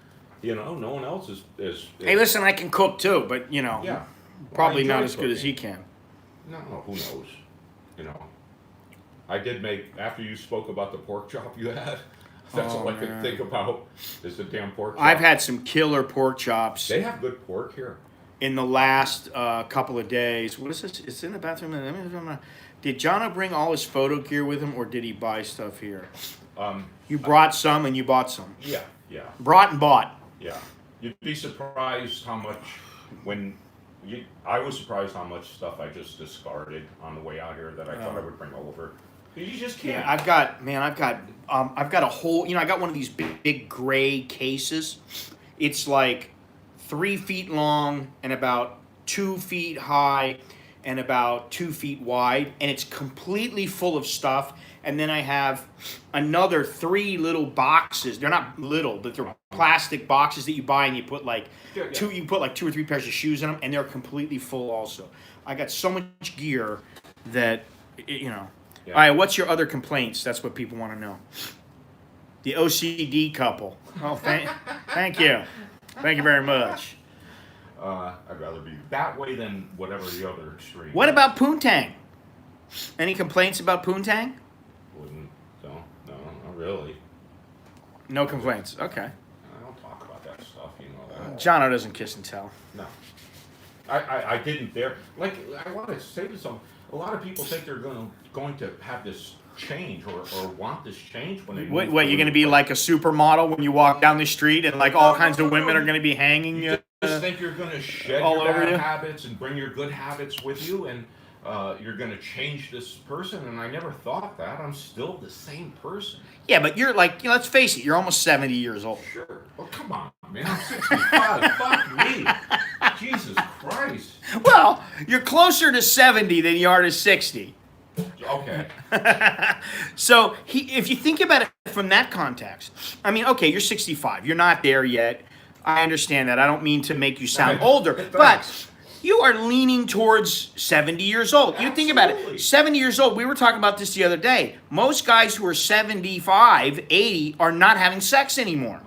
You know, no one else is Hey, listen, I can cook too, but you know, Yeah. probably Well, I not enjoy as good as he cooking. can. No, who knows? You know, I did make after you spoke about the pork chop you had. That's all I could man. think about is the damn pork chop. I've had some killer pork chops They have good pork here. in the last couple of days. What is this? It's in the bathroom. Did Johno bring all his photo gear with him, or did he buy stuff here? You brought some, and you bought some. Yeah. Brought and bought. Yeah, you'd be surprised how much I was surprised how much stuff I just discarded on the way out here that I thought I would bring over. You just can't. Yeah, I've got a whole. I got one of these big gray cases. It's like 3 feet long and about 2 feet high and about 2 feet wide, and it's completely full of stuff. And then I have another 3 little boxes. They're not little, but they're plastic boxes that you buy and you put like two. You put like 2 or 3 pairs of shoes in them, and they're completely full. Also, I got so much gear that Yeah. All right, what's your other complaints? That's what people want to know. The OCD couple. Oh, thank you. Thank you very much. I'd rather be that way than whatever the other extreme. What about Poontang? Any complaints about Poontang? No, not really. No complaints. Okay. I don't talk about that stuff, you know that. Johno doesn't kiss and tell. No. I didn't dare. Like, I want to say to some. A lot of people think they're going to have this change or want this change when they What, move what to you're a going to new be place. like a supermodel when you walk down the street and like all kinds of women are going to be hanging You you? just think you're going to shed all your over bad you? habits and bring your good habits with you, and you're going to change this person. And I never thought that. I'm still the same person. Yeah, but you're like, let's face it, you're almost 70 years old. Sure. Well, come on, man. I'm 65. Fuck me. Jesus Christ. Well, you're closer to 70 than you are to 60. Okay. So if you think about it from that context, I mean, okay, you're 65. You're not there yet. I understand that. I don't mean to make you sound older, but you are leaning towards 70 years old. You think about it. Absolutely. 70 years old. We were talking about this the other day. Most guys who are 75, 80 are not having sex anymore.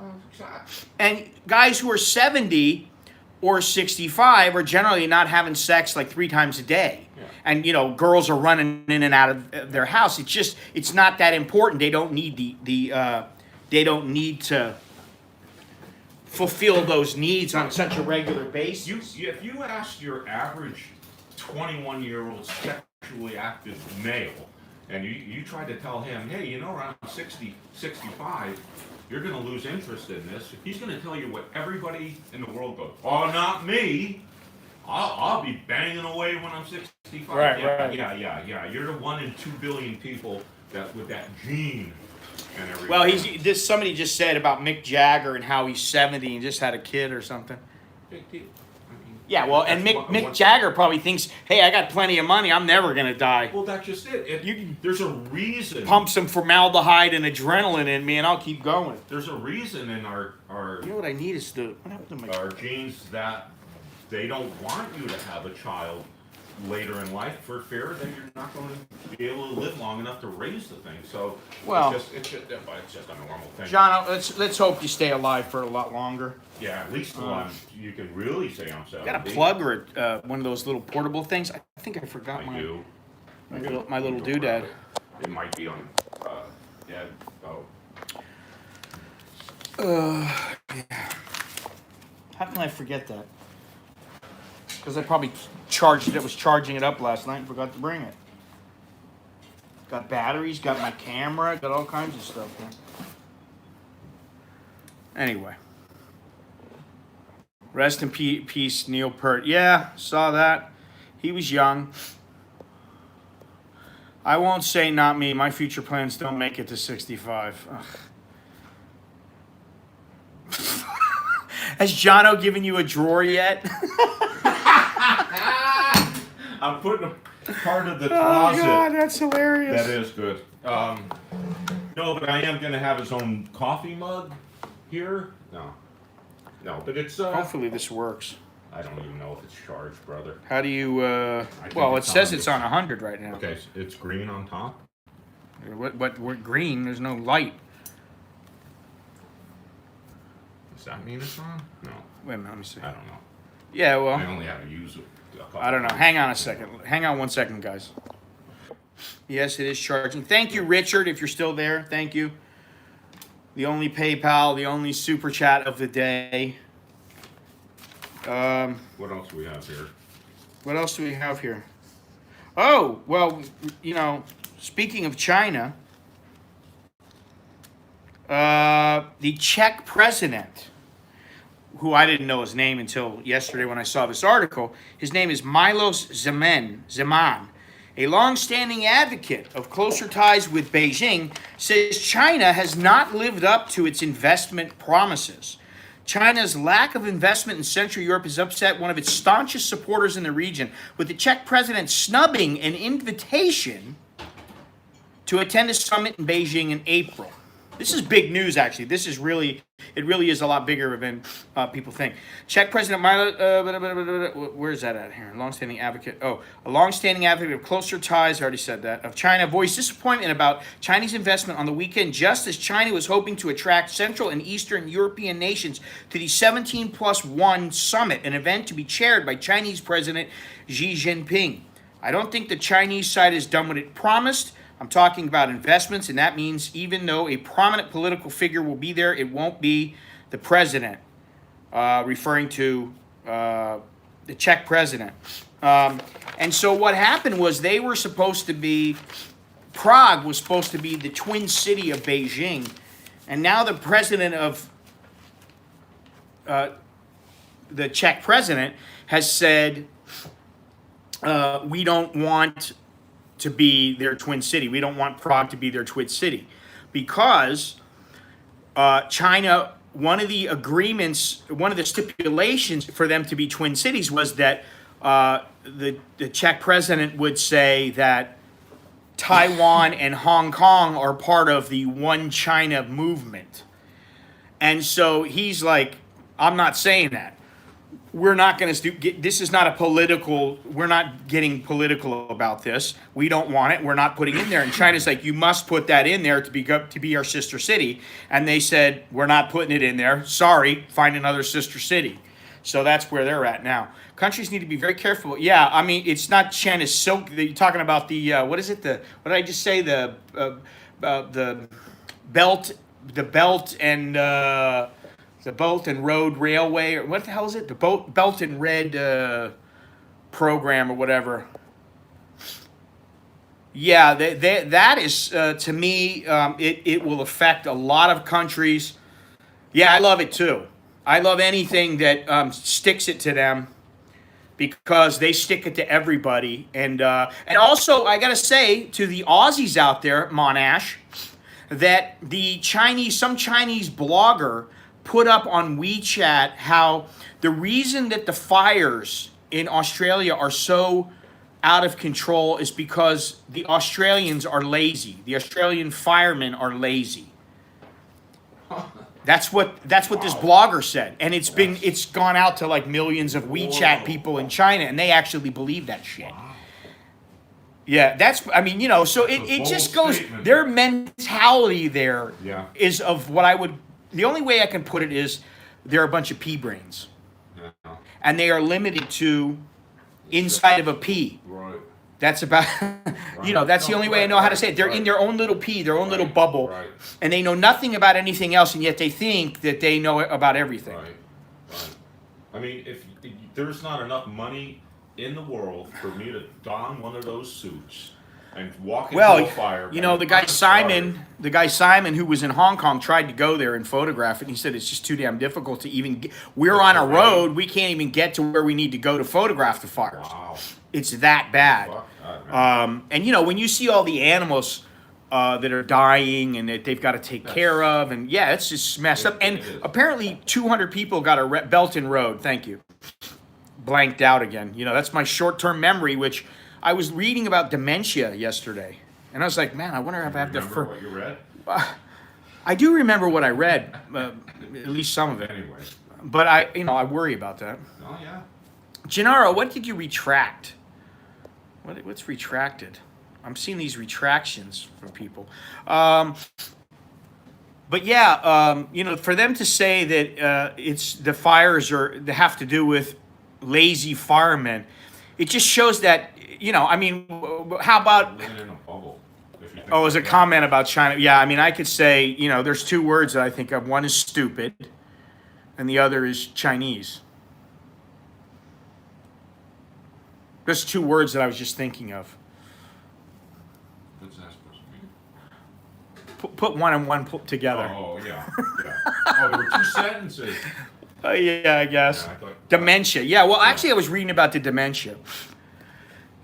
And guys who are 70 or 65 are generally not having sex like 3 times a day. Yeah. And, girls are running in and out of their house. It's not that important. They don't need they don't need to fulfill those needs on such a regular basis. If you asked your average 21-year-old sexually active male, and you tried to tell him, hey, around 60, 65, you're going to lose interest in this, he's going to tell you what everybody in the world goes, oh, not me. I'll be banging away when I'm 65. Right, yeah, right. Yeah. You're the 1 in 2 billion people that with that gene and everything. Well, somebody just said about Mick Jagger and how he's 70 and just had a kid or something. Big deal. I mean, Yeah, well, and that's Mick Jagger probably thinks, hey, I got plenty of money. I'm never going to die. Well, that's just it. There's a reason. Pump some formaldehyde and adrenaline in me and I'll keep going. There's a reason in our You know what I need is what happened to my... our genes that they don't want you to have a child later in life for fear that you're not going to be able to live long enough to raise the thing. So Well, it's just a normal thing. John, let's hope you stay alive for a lot longer. Yeah, at least one you can really say I'm 70. Got a plug or one of those little portable things? I think I forgot I do. my little doodad. It might be on. Yeah. Oh. Yeah. How can I forget that? Because I probably was charging it up last night and forgot to bring it. Got batteries, got my camera, got all kinds of stuff there. Anyway. Rest in peace, Neil Peart. Yeah, saw that. He was young. I won't say not me. My future plans don't make it to 65. Has Johno given you a drawer yet? I'm putting a part of the Oh, closet. God, that's hilarious. That is good. No, but I am going to have his own coffee mug here. No, but it's. Hopefully this works. I don't even know if it's charged, brother. How do you, think well, it it's says on. it's on 100 right now. Okay, so it's green on top. We're green, there's no light. Does that mean it's on? No, Wait a minute, let me see. I don't know. Yeah, I well, only have to use it. A couple I don't know. times. Hang on a second. Hang on 1 second, guys. Yes, it is charging. Thank you, Richard, if you're still there. Thank you. The only PayPal, the only super chat of the day. What else do we have here? What else do we have here? Oh, well, speaking of China, the Czech president, who I didn't know his name until yesterday when I saw this article, his name is Milos Zeman, a long-standing advocate of closer ties with Beijing, says China has not lived up to its investment promises. China's lack of investment in Central Europe has upset one of its staunchest supporters in the region, with the Czech president snubbing an invitation to attend a summit in Beijing in April. This is big news, actually. It really is a lot bigger than people think. Czech President Milo, where is that at here? A longstanding advocate of closer ties, I already said that, of China, voiced disappointment about Chinese investment on the weekend, just as China was hoping to attract Central and Eastern European nations to the 17+1 summit, an event to be chaired by Chinese President Xi Jinping. I don't think the Chinese side has done what it promised. I'm talking about investments, and that means even though a prominent political figure will be there, it won't be the president, referring to the Czech president. And so what happened was they were supposed to be Prague was supposed to be the twin city of Beijing, and now the president of the Czech president has said, we don't want to be their twin city. We don't want Prague to be their twin city because China, one of the agreements, one of the stipulations for them to be twin cities was that the Czech president would say that Taiwan and Hong Kong are part of the One China movement. And so he's like, I'm not saying that. We're not going to this is not a political, we're not getting political about this. We don't want it. We're not putting it in there. And China's like, you must put that in there to be our sister city. And they said, we're not putting it in there. Sorry, find another sister city. So that's where they're at now. Countries need to be very careful. Yeah, I mean, it's not China's silk. You're talking about the, what is it? What did I just say? The belt and the Belt and Road Railway, or what the hell is it? The Belt and Red program or whatever. Yeah, that is, to me, it will affect a lot of countries. Yeah, I love it too. I love anything that sticks it to them because they stick it to everybody. And also, I got to say to the Aussies out there, Monash, that some Chinese blogger put up on WeChat how the reason that the fires in Australia are so out of control is because the Australians are lazy. The Australian firemen are lazy. That's what this blogger said, and it's gone out to like millions of WeChat people in China, and they actually believe that shit. Yeah, so it just goes. Their mentality there is of what I would. The only way I can put it is they're a bunch of pea brains. Yeah. And they are limited to inside of a pea. Right. That's about, that's the only way I know how to say it. They're in their own little pea, their own little bubble, and they know nothing about anything else, and yet they think that they know about everything. Right. I mean, if there's not enough money in the world for me to don one of those suits and walk into a fire. The guy Simon who was in Hong Kong tried to go there and photograph it, and he said it's just too damn difficult to even get. We're on a road, we can't even get to where we need to go to photograph the fires. Wow. It's that bad. And when you see all the animals that are dying and that they've got to take care of, and it's just messed up. And apparently 200 people got a Belton Road. Thank you. Blanked out again. That's my short-term memory, which I was reading about dementia yesterday, and I was like, man, I wonder if I have to. Remember what you read? I do remember what I read, at least some of it. Anyway. But I worry about that. Oh yeah. Gennaro, what did you retract? What's retracted? I'm seeing these retractions from people. But yeah, for them to say that it's the fires they have to do with lazy firemen, it just shows that. How about? Oh, as a comment about China. Yeah, I could say, there's two words that I think of. One is stupid, and the other is Chinese. There's two words that I was just thinking of. What's that supposed to mean? Put one and one together. Oh, yeah. Oh, there were two sentences. Yeah, I guess. Yeah, dementia. Yeah, well, actually, I was reading about the dementia.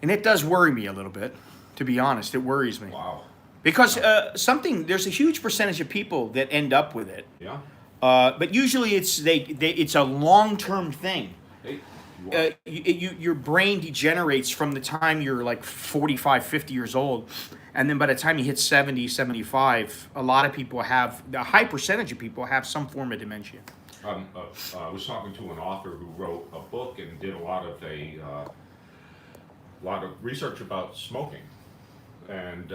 And it does worry me a little bit, to be honest. It worries me. Wow. Because there's a huge percentage of people that end up with it. Yeah. But usually it's a long-term thing. Hey, your brain degenerates from the time you're like 45, 50 years old. And then by the time you hit 70, 75, a high percentage of people have some form of dementia. I was talking to an author who wrote a book and did a lot of research about smoking, and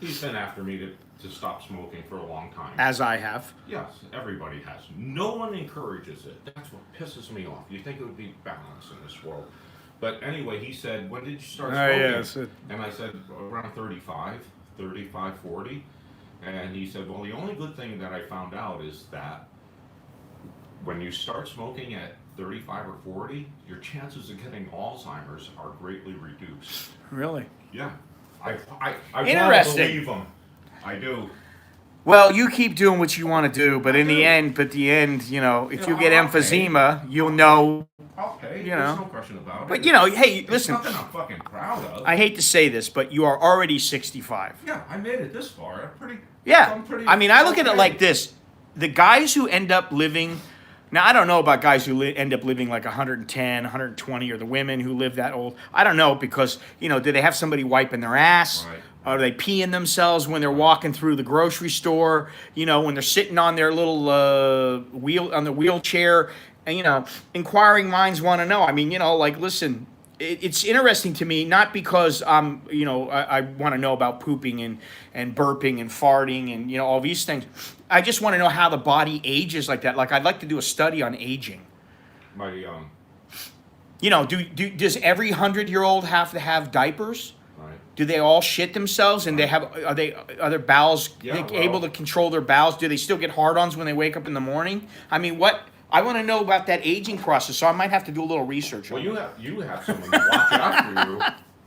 he's been after me to stop smoking for a long time. As I have. Yes, everybody has. No one encourages it. That's what pisses me off. You think it would be balance in this world. But anyway, he said, when did you start smoking? And I said, around 35, 40. And he said, well, the only good thing that I found out is that when you start smoking at 35 or 40, your chances of getting Alzheimer's are greatly reduced. Really? Yeah. I want to Interesting. believe them. I do. Well, you keep doing what you want to do, but in the end, you know, if you get I'll pay. emphysema, you'll know. I'll pay. You There's know. no question about it. But you know, hey, it's listen. nothing I'm fucking proud of. I hate to say this, but you are already 65. Yeah, I made it this far. Yeah. I'm pretty I mean, I look at it okay. like this: the guys who end up living. Now, I don't know about guys who end up living like 110, 120, or the women who live that old. I don't know because, you know, do they have somebody wiping their ass? Right. Are they peeing themselves when they're walking through the grocery store? You know, when they're sitting on their little wheelchair? And, you know, inquiring minds want to know. I mean, you know, like, listen, it's interesting to me, not because you know, I want to know about pooping and burping and farting and, you know, all these things. I just want to know how the body ages like that. Like, I'd like to do a study on aging. You know, does every 100-year-old have to have diapers? Right. Do they all shit themselves? And are their bowels able to control their bowels? Do they still get hard-ons when they wake up in the morning? I mean, I want to know about that aging process, so I might have to do a little research. Well, you have someone to watch after you.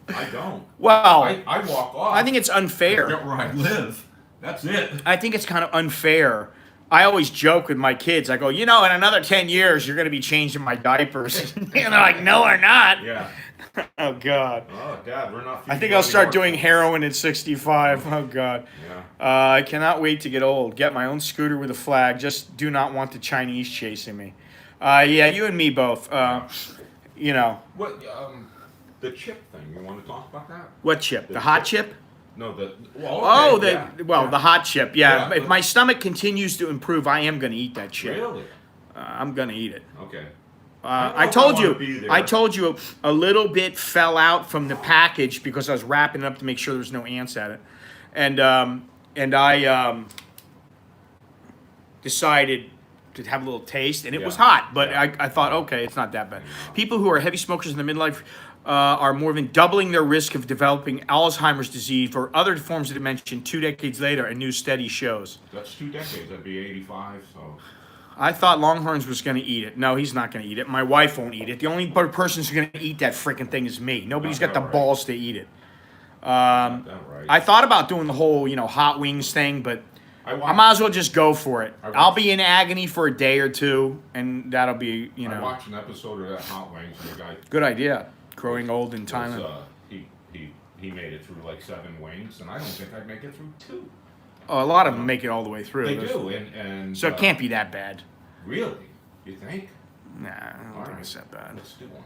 I don't. Well, I walk off. I think it's unfair. Where I live. That's it. I think it's kind of unfair. I always joke with my kids. I go, you know, in another 10 years, you're going to be changing my diapers. And they're like, no, we're not. Yeah. Oh, God. Oh, Dad, we're not. I think I'll start doing heroin at 65. Oh, God. Yeah. I cannot wait to get old. Get my own scooter with a flag. Just do not want the Chinese chasing me. Yeah, you and me both. You know. What, the chip thing, you want to talk about that? What chip? The hot chip? No, the hot chip. Yeah. Yeah. If my stomach continues to improve, I am going to eat that chip. Really? I'm going to eat it. Okay. I told you a little bit fell out from the package because I was wrapping it up to make sure there was no ants at it, and I decided to have a little taste, and it was hot, but I thought, okay, it's not that bad. People who are heavy smokers in the midlife are more than doubling their risk of developing Alzheimer's disease or other forms of dementia 2 decades later, a new study shows. That's 2 decades. I'd be 85, so. I thought Longhorns was going to eat it. No, he's not going to eat it. My wife won't eat it. The only person who's going to eat that freaking thing is me. Nobody's got the balls to eat it. I thought about doing the whole, you know, hot wings thing, but I might as well just go for it. I'll be in agony for a day or two, and that'll be, you know. I watched an episode of that Hot Wings, and the guy. Good idea. Growing old in Thailand. He made it through like 7 wings, and I don't think I'd make it through 2. Oh, a lot of them make it all the way through. They do, and so it can't be that bad. Really? You think? Nah, I don't think it's that bad. Let's do one.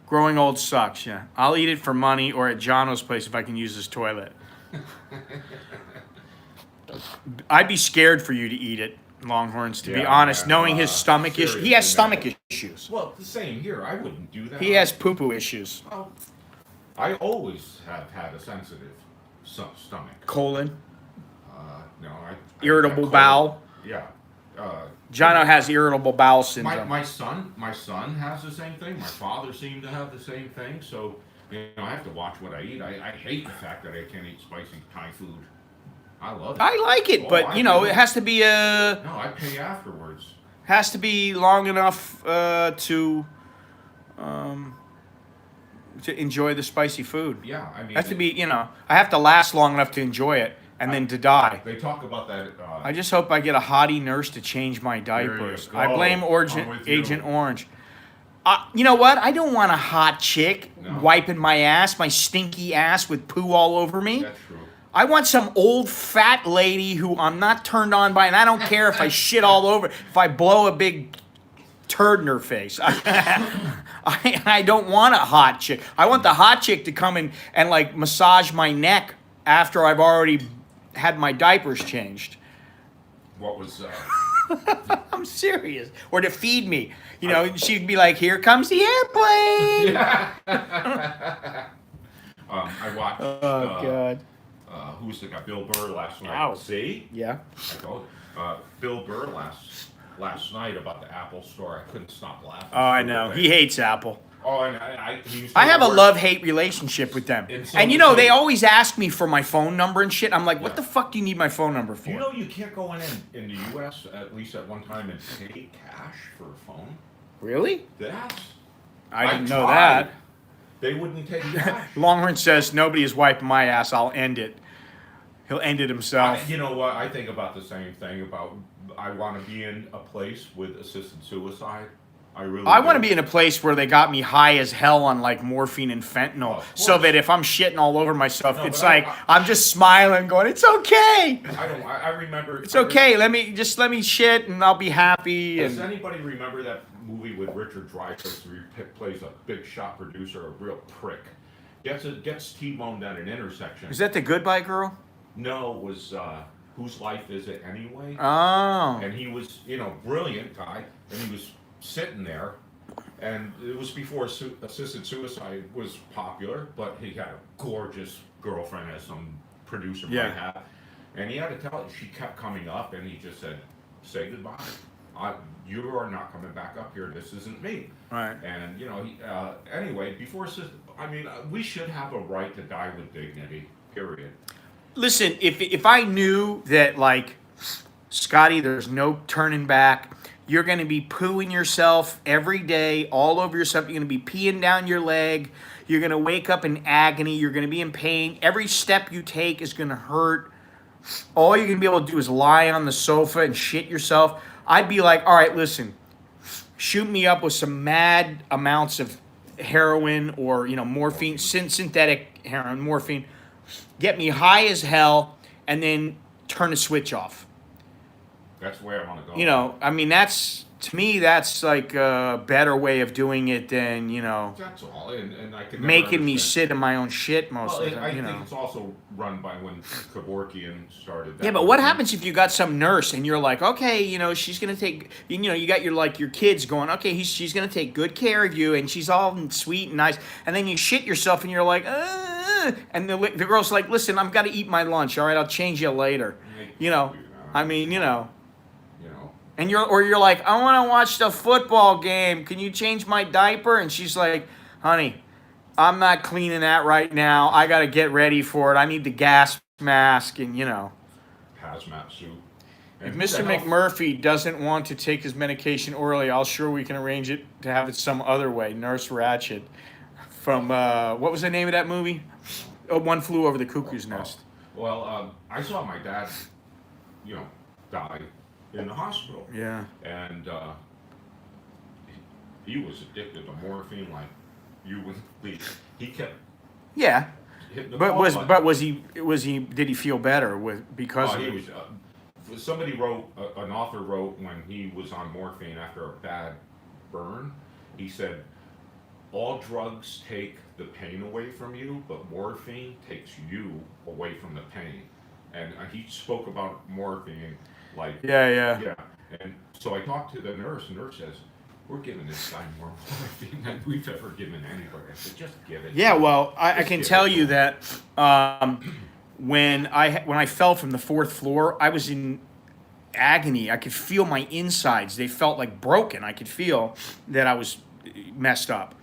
Growing old sucks, yeah. I'll eat it for money or at Johno's place if I can use his toilet. I'd be scared for you to eat it, Longhorns, to be honest, knowing his stomach issues. He has stomach issues. Well, the same here. I wouldn't do that. He has poo-poo issues. Well, I always have had a sensitive stomach. Colon? No, irritable bowel? Yeah. Jono has irritable bowel syndrome. My son has the same thing. My father seemed to have the same thing. So, you know, I have to watch what I eat. I hate the fact that I can't eat spicy Thai food. I love it. I like it, but you know, it has to be No, I pay afterwards. Has to be long enough to enjoy the spicy food. Yeah, I mean. Has to be, you know, I have to last long enough to enjoy it and then to die. They talk about that. I just hope I get a hottie nurse to change my diapers. I blame Agent Orange. You know what? I don't want a hot chick wiping my ass, my stinky ass with poo all over me. That's true. I want some old fat lady who I'm not turned on by, and I don't care if I shit all over, if I blow a big turd in her face. I don't want a hot chick. I want the hot chick to come in and like massage my neck after I've already had my diapers changed. What was... I'm serious. Or to feed me. You know, she'd be like, here comes the airplane. I watched... Oh, God. Who's the guy? Bill Burr last night. Ow. See? Yeah. I told you. Bill Burr last night about the Apple store. I couldn't stop laughing. Oh, I know. He hates Apple. Oh, and I have a love-hate relationship with them. And you know, they always ask me for my phone number and shit. I'm like, what the fuck do you need my phone number for? You know you can't go in the U.S., at least at one time, and pay cash for a phone? Really? Yes. I didn't know that. they wouldn't take cash. Longhorn says, nobody is wiping my ass. I'll end it. He'll end it himself. You know what? I think about the same thing about I want to be in a place with assisted suicide. I want to be in a place where they got me high as hell on like morphine and fentanyl, so that if I'm shitting all over myself, it's like I'm just smiling, going, "It's okay." I remember. It's okay. Let me shit, and I'll be happy. Does anybody remember that movie with Richard Dreyfuss where he plays a big shot producer, a real prick? Gets T-boned at an intersection. Is that the Goodbye Girl? No, it was Whose Life Is It Anyway? Oh. And he was, brilliant guy, and he was sitting there, and it was before assisted suicide was popular, but he had a gorgeous girlfriend, as some producer might have, and he had to tell her. She kept coming up, and he just said, "Say goodbye. You are not coming back up here. This isn't me." Right. And anyway, we should have a right to die with dignity. Period. Listen, if I knew that, like, Scotty, there's no turning back. You're going to be pooing yourself every day, all over yourself. You're going to be peeing down your leg. You're going to wake up in agony. You're going to be in pain. Every step you take is going to hurt. All you're going to be able to do is lie on the sofa and shit yourself. I'd be like, all right, listen, shoot me up with some mad amounts of heroin or, morphine, synthetic heroin, morphine. Get me high as hell, and then turn the switch off. That's where I want to go. To me, that's like a better way of doing it than, That's all, and I can making me sit in my own shit most of the time. I think it's also run by when Kevorkian started that. Yeah, but what happens if you got some nurse and you're like, okay, she's gonna take, you got your kids going, okay, she's gonna take good care of you, and she's all sweet and nice, and then you shit yourself and you're like, and the girl's like, listen, I've got to eat my lunch. All right, I'll change you later. And you're like, I want to watch the football game. Can you change my diaper? And she's like, honey, I'm not cleaning that right now. I got to get ready for it. I need the gas mask and, hazmat suit. If Mr. McMurphy doesn't want to take his medication orally, I'll sure we can arrange it to have it some other way. Nurse Ratched from, what was the name of that movie? One Flew Over the Cuckoo's Nest. Well, I saw my dad, die in the hospital. Yeah. And he was addicted to morphine like you wouldn't believe. He kept hitting the ball button. But was he did he feel better because of it? Somebody wrote, an author wrote when he was on morphine after a bad burn, he said, all drugs take the pain away from you, but morphine takes you away from the pain. And he spoke about morphine like... Yeah. And so I talked to the nurse, and the nurse says, we're giving this guy more morphine than we've ever given anybody. I said, just give it. Yeah, well, I can tell you that when I fell from the 4th floor, I was in agony. I could feel my insides. They felt like broken. I could feel that I was messed up.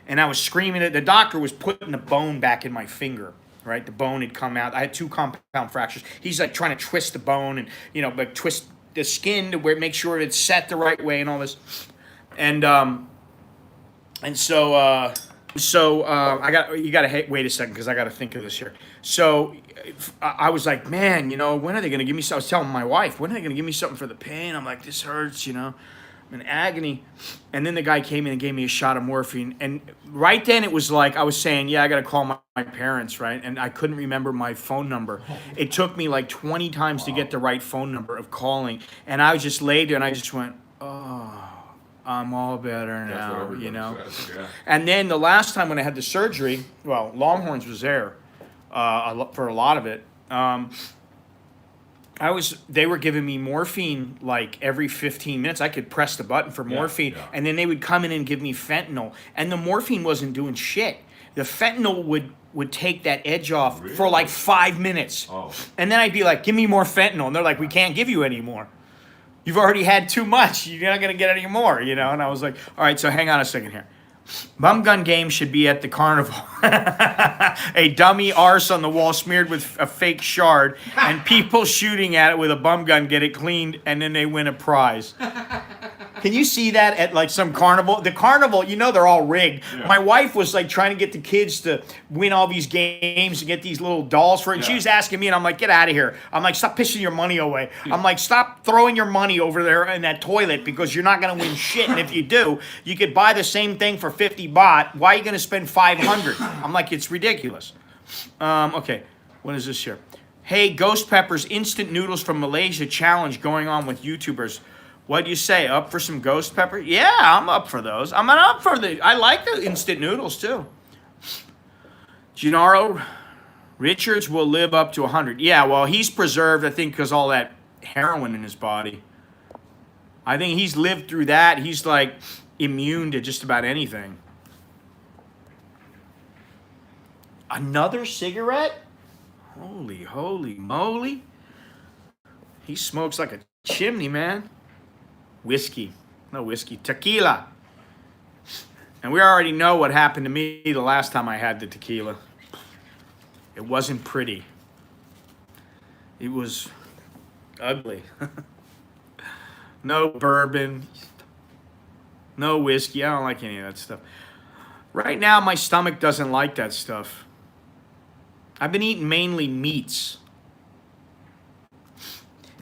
And I was screaming at the doctor was putting the bone back in my finger, right? The bone had come out. I had 2 compound fractures. He's like trying to twist the bone and, like twist the skin to make sure it's set the right way and all this. And so I gotta wait a second because I gotta think of this here. So I was like, man, when are they gonna give me? I was telling my wife, when are they gonna give me something for the pain? I'm like, this hurts, I'm in agony. And then the guy came in and gave me a shot of morphine. And right then it was like I was saying, I gotta call my parents, right? And I couldn't remember my phone number. It took me like 20 times to get the right phone number of calling. And I was just laid there and I just went, oh. I'm all better now, says, yeah. And then the last time when I had the surgery, well, Longhorns was there for a lot of it. They were giving me morphine like every 15 minutes. I could press the button for morphine, and then they would come in and give me fentanyl. And the morphine wasn't doing shit. The fentanyl would take that edge off for like 5 minutes. Oh. And then I'd be like, give me more fentanyl. And they're like, we can't give you any more. You've already had too much. You're not going to get any more, And I was like, all right, so hang on a second here. Bum gun game should be at the carnival. A dummy arse on the wall smeared with a fake shard, and people shooting at it with a bum gun get it cleaned, and then they win a prize. Can you see that at like some carnival? The carnival, you know, they're all rigged. Yeah. My wife was like trying to get the kids to win all these games and get these little dolls for it. And she Yeah. was asking me, and I'm like, get out of here. I'm like, stop pissing your money away. I'm like, stop throwing your money over there in that toilet because you're not going to win shit. And if you do, you could buy the same thing for 50 baht. Why are you going to spend 500? I'm like, it's ridiculous. Okay, what is this here? Hey, Ghost Pepper's instant noodles from Malaysia challenge going on with YouTubers. What do you say? Up for some Ghost Pepper? Yeah, I'm up for those. I'm not up for I like the instant noodles too. Gennaro Richards will live up to 100. Yeah, well, he's preserved, I think, because all that heroin in his body. I think he's lived through that. He's like immune to just about anything. Another cigarette? Holy moly. He smokes like a chimney, man. Whiskey. No whiskey. Tequila. And we already know what happened to me the last time I had the tequila. It wasn't pretty. It was ugly. No bourbon. No whiskey. I don't like any of that stuff. Right now, my stomach doesn't like that stuff. I've been eating mainly meats.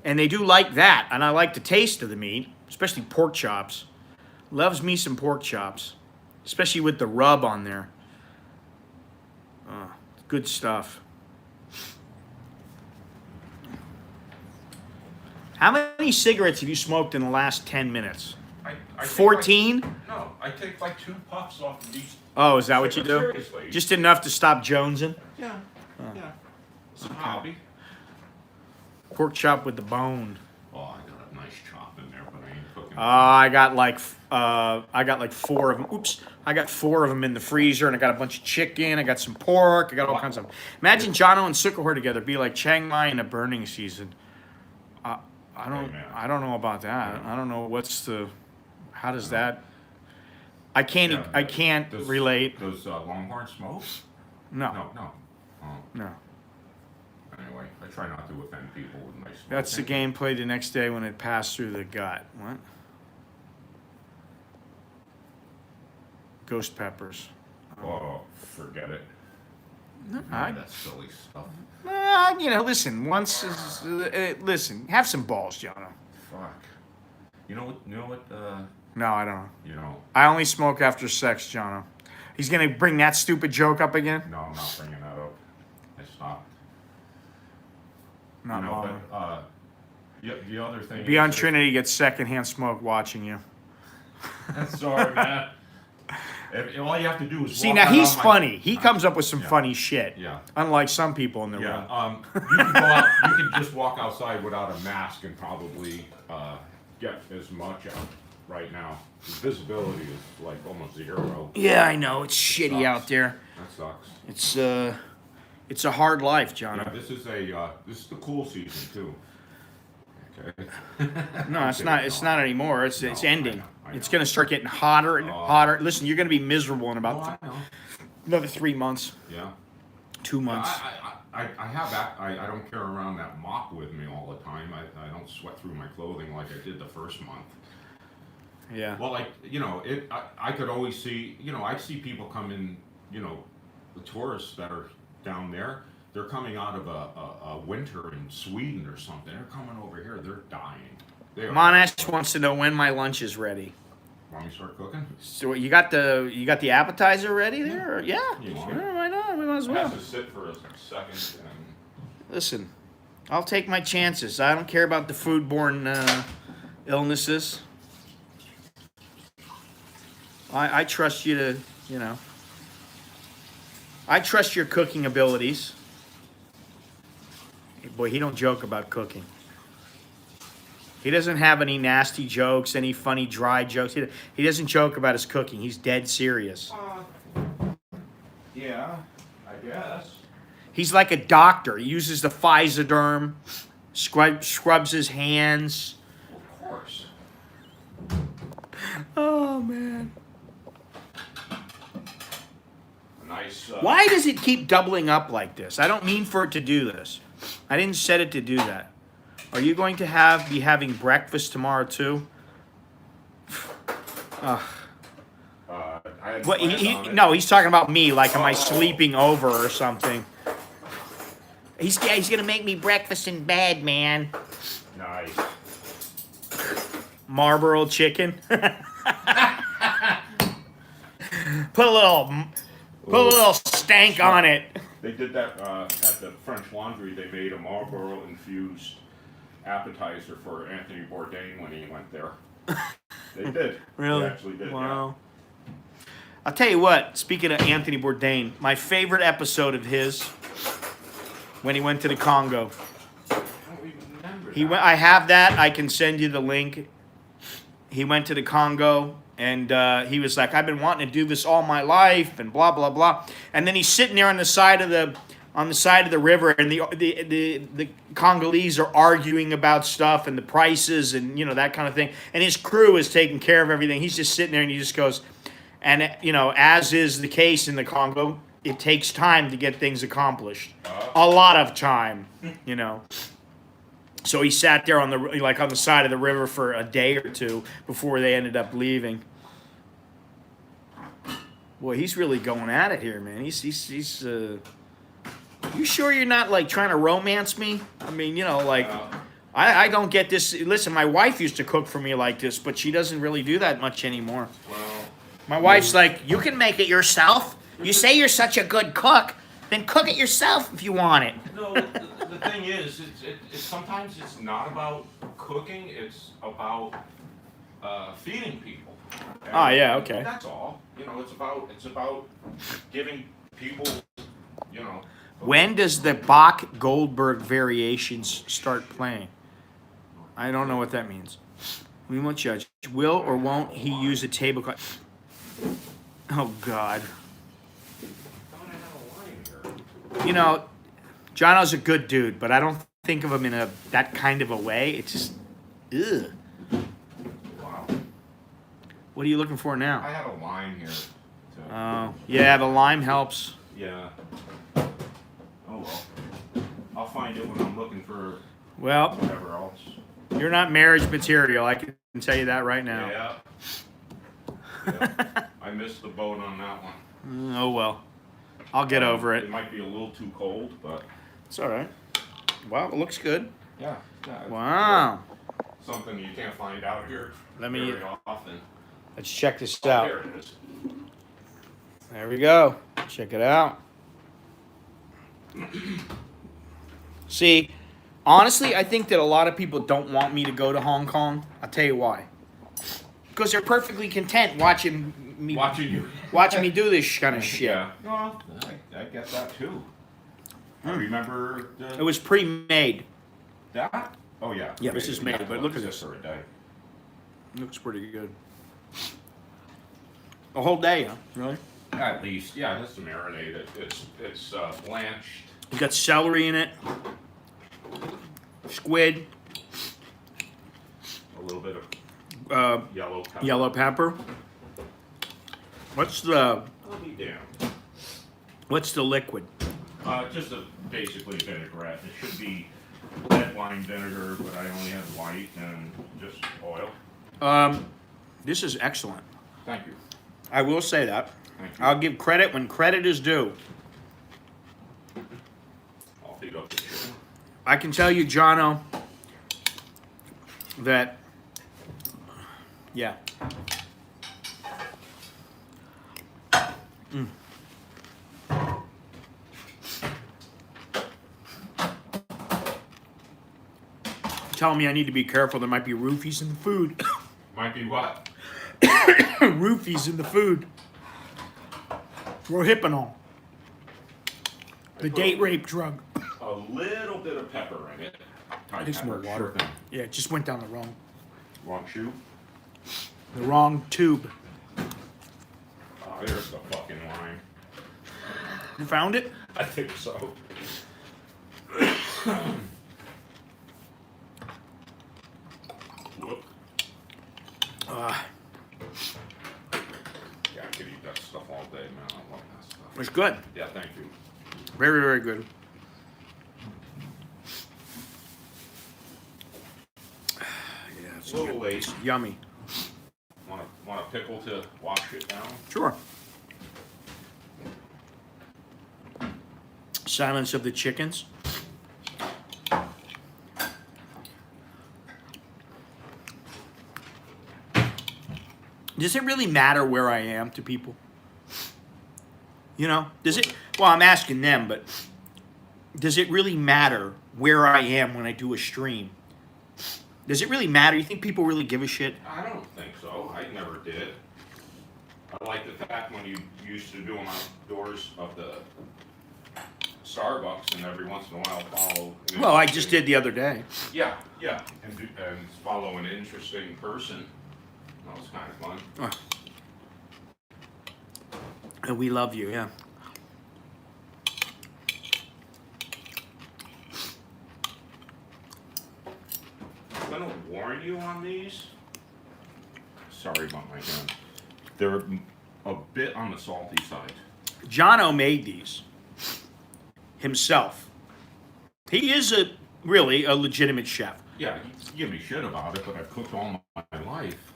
And they do like that. And I like the taste of the meat, especially pork chops. Loves me some pork chops, especially with the rub on there. Good stuff. How many cigarettes have you smoked in the last 10 minutes? I take 14? No, I take like 2 puffs off of these. Oh, is that what you do? Seriously. Just enough to stop jonesing? Yeah. Yeah. It's a hobby. Pork chop with the bone. Oh, I got a nice chop in there, but I ain't cooking. I got like 4 of them. Oops. I got 4 of them in the freezer, and I got a bunch of chicken. I got some pork. I got all kinds of. Imagine Johno and Sukahor together. Be like Chiang Rai in a burning season. I don't know about that. I don't know how does that. I can't relate. Does Longhorn smoke? No. No. Oh. No. Anyway, I try not to offend people with my smoking. That's the game played the next day when it passed through the gut. What? Ghost peppers. Oh, forget it. That's silly stuff. Listen. Listen. Have some balls, Johno. Fuck. You know what? No, I don't. You know. I only smoke after sex, Johno. He's gonna bring that stupid joke up again. No, I'm not bringing that up. I stopped. Not bothering. But the other thing. Beyond Trinity gets secondhand smoke watching you. Sorry, man. All you have to do is See, walk now out he's on my- funny. He comes up with some funny shit. Yeah. Unlike some people in the room. Yeah. You can go out. You can just walk outside without a mask and probably get as much out right now. The visibility is like almost 0. Yeah, I know. It's shitty Sucks. out there. That sucks. It's a hard life, John. Yeah, this is the cool season too. Okay. No, it's not. It's not anymore. It's ending. I know. It's gonna start getting hotter and hotter. Listen, you're gonna be miserable in Oh, about I know. another 3 months, Yeah. 2 months. I have that. I don't carry around that mop with me all the time. I don't sweat through my clothing like I did the first month. Yeah. Well, I could always see, I'd see people come in, the tourists that are down there, they're coming out of a winter in Sweden or something. They're coming over here, they're dying. Monash wants to know when my lunch is ready. Want me to start cooking? So you got the appetizer ready there? Or, yeah. You want Sure, it? why not? We might as I well. have to sit for a second. Listen, I'll take my chances. I don't care about the foodborne illnesses. I trust you to, I trust your cooking abilities. Boy, he don't joke about cooking. He doesn't have any nasty jokes, any funny dry jokes. He doesn't joke about his cooking. He's dead serious. Yeah, I guess. He's like a doctor. He uses the Physoderm, scrubs his hands. Of course. Oh, man. Nice. Why does it keep doubling up like this? I don't mean for it to do this. I didn't set it to do that. Are you going to be having breakfast tomorrow too? Ugh. I had What? plans on it. No, he's talking about me. Like, am I Oh. sleeping over or something? He's gonna make me breakfast in bed, man. Nice. Marlboro chicken. Put a little stank on it. They did that at the French Laundry. They made a Marlboro infused appetizer for Anthony Bourdain when he went there. They did. Really? They actually did. Wow. I'll tell you what. Speaking of Anthony Bourdain, my favorite episode of his when he went to the Congo. Yeah. I don't even remember. He went. I have that. I can send you the link. He went to the Congo, and he was like, "I've been wanting to do this all my life," and blah blah blah. And then he's sitting there on the side of the river, and the Congolese are arguing about stuff and the prices and that kind of thing. And his crew is taking care of everything. He's just sitting there, and he just goes, and as is the case in the Congo, it takes time to get things accomplished. A lot of time, So he sat there on the side of the river for a day or two before they ended up leaving. Boy, he's really going at it here, man. He's you sure you're not like trying to romance me? I mean, I don't get this. Listen, my wife used to cook for me like this, but she doesn't really do that much anymore. Well, My wife's like, you can make it yourself. You say you're such a good cook, then cook it yourself if you want it. no. The thing is, it's sometimes it's not about cooking. It's about feeding people. And Oh, yeah, okay. That's all. It's about giving people. When does the Bach Goldberg variations start playing? I don't know what that means. We won't judge. Will or won't he use a tablecloth? Oh, God. Johno's a good dude, but I don't think of him in that kind of a way. It's just, ugh. Wow. What are you looking for I now? had a line here. Oh, yeah, the lime helps. Yeah. Oh well. I'll find it when I'm looking for Well, whatever else. you're not marriage material. I can tell you that right now. Yeah. I missed the boat on that one. Oh, well. I'll get over it. It might be a little too cold, but It's all right. Wow, it looks good. yeah. Wow. Something you can't find out here Very often. Let's check this Oh, out. there it is. There we go. Check it out. See, honestly, I think that a lot of people don't want me to go to Hong Kong. I'll tell you why. Because they're perfectly content watching me do this kind of shit. Yeah. Well, I get that too. I remember It was pre-made. that. Oh yeah. Yeah, this is made, but look at this. For a day. Looks pretty good. A whole day, huh? Really? At least, yeah. It has to marinate it. It's blanched. You got celery in it. Squid. A little bit of yellow pepper. Yellow pepper. What's the I'll be damned. liquid? Just basically vinaigrette. It should be red wine vinegar, but I only have white and just oil. This is excellent. Thank you. I will say that. Thank you. I'll give credit when credit is due. I'll feed up the chicken. I can tell you, Johno, that, yeah. Telling me I need to be careful. There might be roofies in the food. Might be what? Roofies in the food. Rohypnol. The date rape drug. A little bit of pepper in it. Thai Need some more pepper, water. sure thing. Yeah, it just went down Wrong shoe. the wrong tube. Oh, there's the fucking line. You found it? I think so. Whoop. Yeah, I could eat that stuff all day, man. I love that stuff. It's good. Yeah, thank you. Very, very good. Yeah, It's a little late. yummy. Want to pickle to wash it down? Sure. Silence of the chickens. Does it really matter where I am to people? You know, does it? Well, I'm asking them, but does it really matter where I am when I do a stream? Does it really matter? You think people really give a shit? I don't think so. I never did. I like the fact when you used to do them outdoors of the Starbucks, and every once in a while follow. Well, I just did the other day. Yeah, yeah, and follow an interesting person. That was kind of fun. And we love you, yeah. I'm gonna warn you on these. Sorry about my hands. They're a bit on the salty side. Johno made these himself. He is really a legitimate chef. Yeah, you give me shit about it, but I've cooked all my life.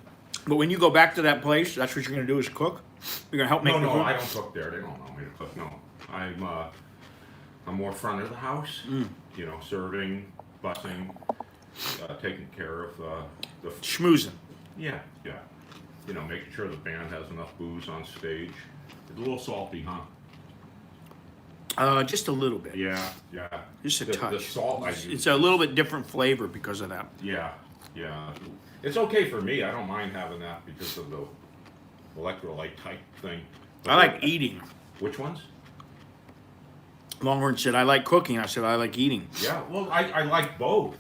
But when you go back to that place, that's what you're going to do is cook? You're going to help make the food? No, I don't cook there. They don't know me to cook. No, I'm more front of the house. You know, serving, busing, taking care of the Schmoozing. Yeah. You know, making sure the band has enough booze on stage. It's a little salty, huh? Just a little bit. Yeah. Just a touch. The salt. It's a little bit different flavor because of that. Yeah. It's okay for me. I don't mind having that because of the electrolyte type thing. But I like eating. Which ones? Longhorn said, I like cooking. I said, I like eating. Yeah, well, I like both.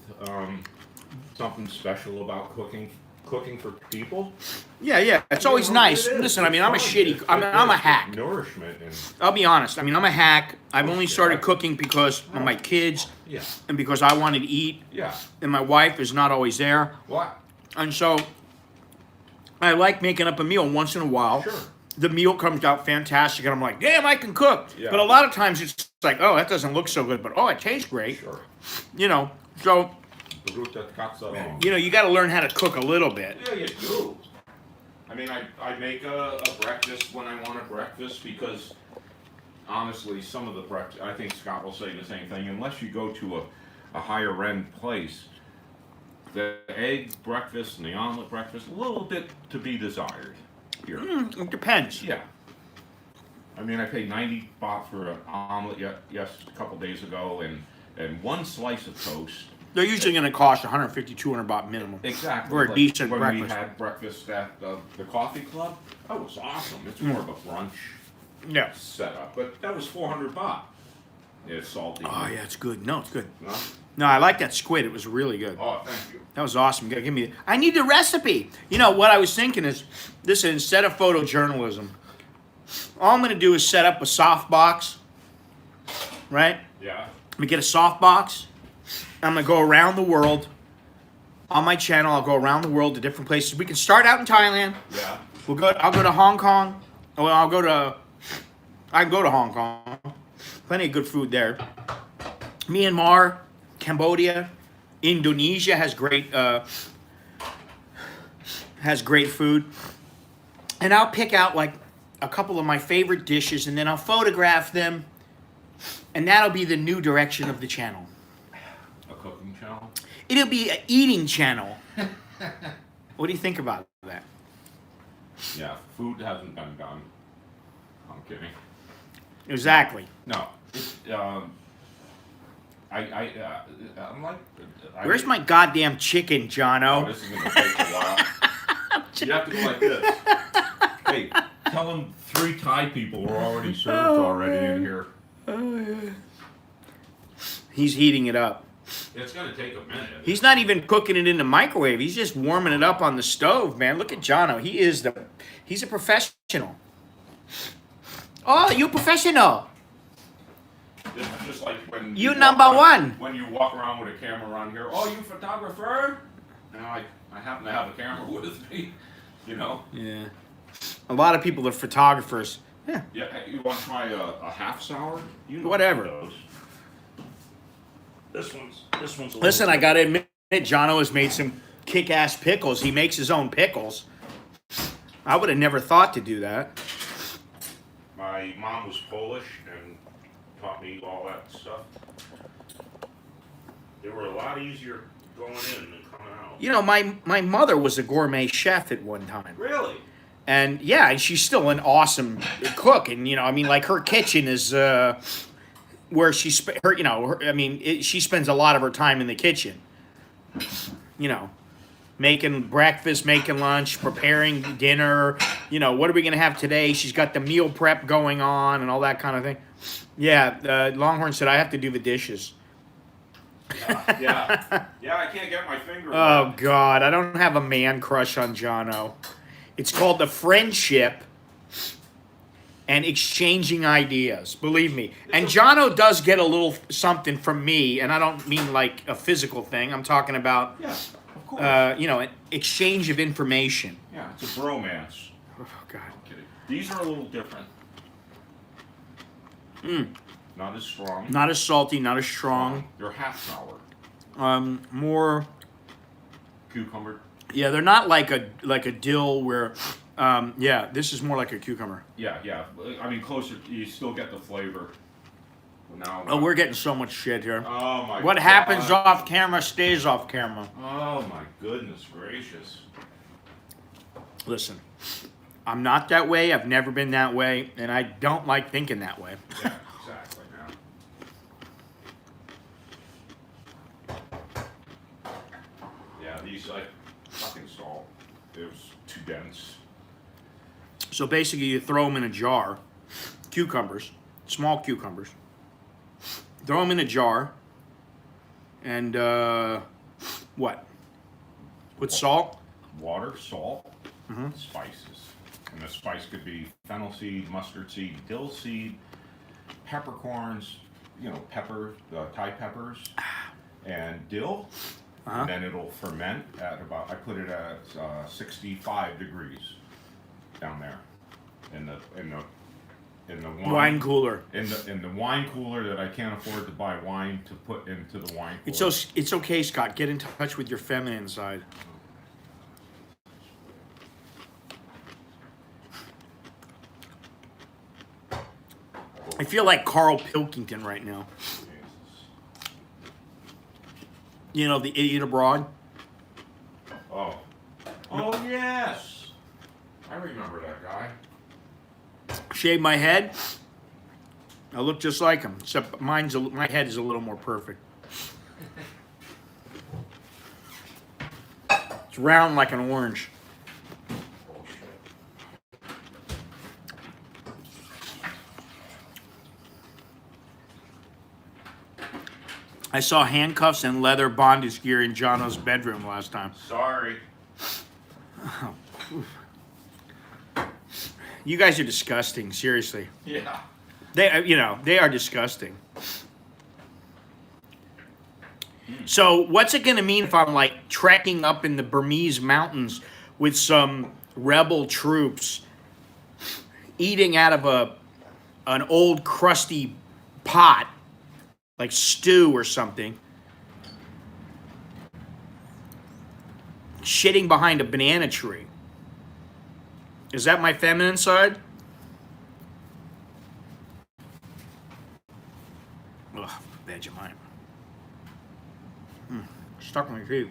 Something special about cooking for people. Yeah. It's always nice. Listen, I mean, I'm a shitty. I'm a hack. Nourishment and. I'll be honest. I mean, I'm a hack. I've only started cooking because of my kids. Yeah. And because I wanted to eat. Yeah. And my wife is not always there. What? And so I like making up a meal once in a while. Sure. The meal comes out fantastic, and I'm like, damn, I can cook. Yeah. But a lot of times it's like, oh, that doesn't look so good, but oh, it tastes great. Sure. You know, so, Burrito cazzarone. you know, you got to learn how to cook a little bit. Yeah, you do. I mean, I make a breakfast when I want a breakfast because, honestly, some of the breakfast, I think Scott will say the same thing, unless you go to a higher end place, the egg breakfast and the omelet breakfast, a little bit to be desired here. It depends. Yeah. I mean, I paid 90 baht for an omelet a couple days ago, and one slice of toast. They're usually going to cost 150, 200 baht minimum. Exactly. For a decent when breakfast. we had breakfast at the coffee club, that was awesome. It's more of a brunch setup, but that was 400 baht. It's salty. Oh, yeah, it's good. No, it's good. No? No, I like that squid. It was really good. Oh, thank you. That was awesome. You gotta give me. I need the recipe. You know what I was thinking is, this instead of photojournalism, all I'm gonna do is set up a softbox. Right? Yeah. I'm gonna get a softbox. I'm gonna go around the world. On my channel, I'll go around the world to different places. We can start out in Thailand. Yeah. I'll go to Hong Kong. Well, I can go to Hong Kong. Plenty of good food there. Myanmar, Cambodia, Indonesia has great food. And I'll pick out like a couple of my favorite dishes and then I'll photograph them. And that'll be the new direction of the channel. A cooking channel? It'll be an eating channel. What do you think about that? Yeah, food hasn't been done. I'm kidding. Exactly. No. I'm like. Where's my goddamn chicken, Johno? Oh, this is gonna take a while. You have to go like this. Hey, tell them 3 Thai people were already served in here. Oh, yeah. He's heating it up. It's gonna take a minute. He's not even cooking it in the microwave. He's just warming it up on the stove, man. Look at Johno. He's a professional. Oh, you professional. This is just like when you number one. When you walk around with a camera around here, oh, you photographer? And I happen to have a camera with me, you know? Yeah. A lot of people are photographers. Yeah. Yeah, you want to try a half sour? You know whatever. Those. This one's a Listen, little I gotta admit, Johno has made some kick-ass pickles. He makes his own pickles. I would have never thought to do that. My mom was Polish and taught me all that stuff. They were a lot easier going in than coming out. You know, my mother was a gourmet chef at one time. Really? And yeah, and she's still an awesome cook. And you know, I mean, like her kitchen is where she she spends a lot of her time in the kitchen. You know, making breakfast, making lunch, preparing dinner. You know, what are we gonna have today? She's got the meal prep going on and all that kind of thing. Yeah, Longhorn said I have to do the dishes. Yeah, I can't get my finger. Oh God, I don't have a man crush on Johno. It's called the friendship and exchanging ideas. Believe me. And Johno does get a little something from me, and I don't mean like a physical thing. I'm talking about, Yeah, of course. you know, an exchange of information. Yeah, it's a bromance. Oh God. Kidding. These are a little different. Not as strong. Not as salty, not as strong. They're half sour. More. Cucumber. Yeah, they're not like a dill where. Yeah, this is more like a cucumber. Yeah. I mean, closer. You still get the flavor. Now. Oh, we're getting so much shit here. Oh my. What God. happens off camera stays off camera. Oh my goodness gracious. Listen, I'm not that way. I've never been that way, and I don't like thinking that way. Yeah, exactly. Yeah, these I fucking salt. It was too dense. So basically, you throw them in a jar, cucumbers, small cucumbers. Throw them in a jar, and what? Put salt. Water, salt, spices. And the spice could be fennel seed, mustard seed, dill seed, peppercorns, pepper, Thai peppers, and dill. And then it'll ferment at about, I put it at 65 degrees down there in the Wine cooler. in the wine cooler that I can't afford to buy wine to put into the wine cooler. It's okay, Scott. Get in touch with your feminine side. I feel like Carl Pilkington right now. You know, the Idiot Abroad? Oh yes, I remember that guy. Shave my head. I look just like him, except my head is a little more perfect. It's round like an orange. I saw handcuffs and leather bondage gear in Johno's bedroom last time. Sorry. You guys are disgusting, seriously. Yeah. They are disgusting. So what's it going to mean if I'm like trekking up in the Burmese mountains with some rebel troops eating out of an old crusty pot, like stew or something, shitting behind a banana tree? Is that my feminine side? Ugh, Vegemite. Stuck in my teeth.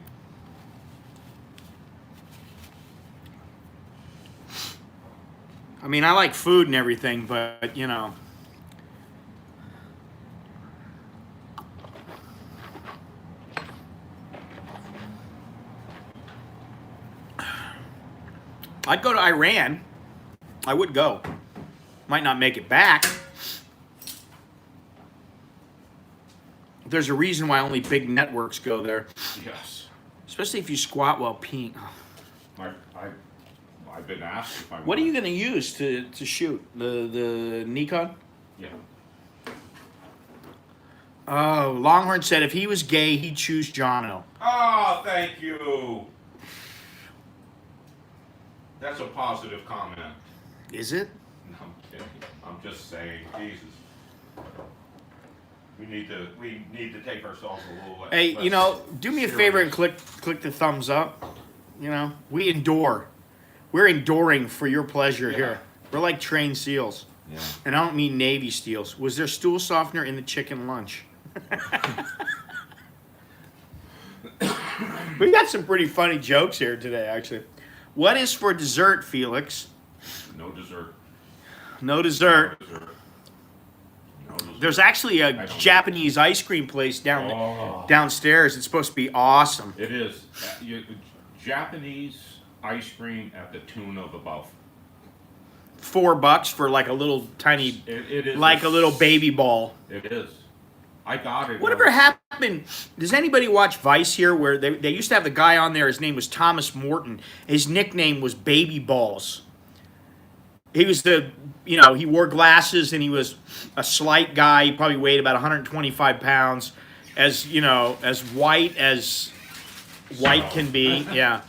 I mean, I like food and everything, but I'd go to Iran. I would go. Might not make it back. There's a reason why only big networks go there. Yes. Especially if you squat while peeing. I've been asked if I. What are you going to use to shoot? The Nikon? Yeah. Oh, Longhorn said if he was gay, he'd choose Johno. Oh, thank you. That's a positive comment. Is it? No, I'm kidding. I'm just saying, Jesus. We need to take ourselves a little less. Hey, do me a favor and click the thumbs up. We endure. We're enduring for your pleasure Yeah. here. We're like trained seals. Yeah. And I don't mean Navy SEALs. Was there stool softener in the chicken lunch? We got some pretty funny jokes here today, actually. What is for dessert, Felix? No dessert. No dessert. No dessert. No dessert. There's actually a Japanese ice cream place downstairs. It's supposed to be awesome. It is. Japanese ice cream at the tune of about $4 for like a little tiny, it is like a little baby ball. It is. I got it. Whatever happened? Does anybody watch Vice here? Where they used to have the guy on there. His name was Thomas Morton. His nickname was Baby Balls. He was he wore glasses and he was a slight guy. He probably weighed about 125 pounds. As white as white can be. Yeah.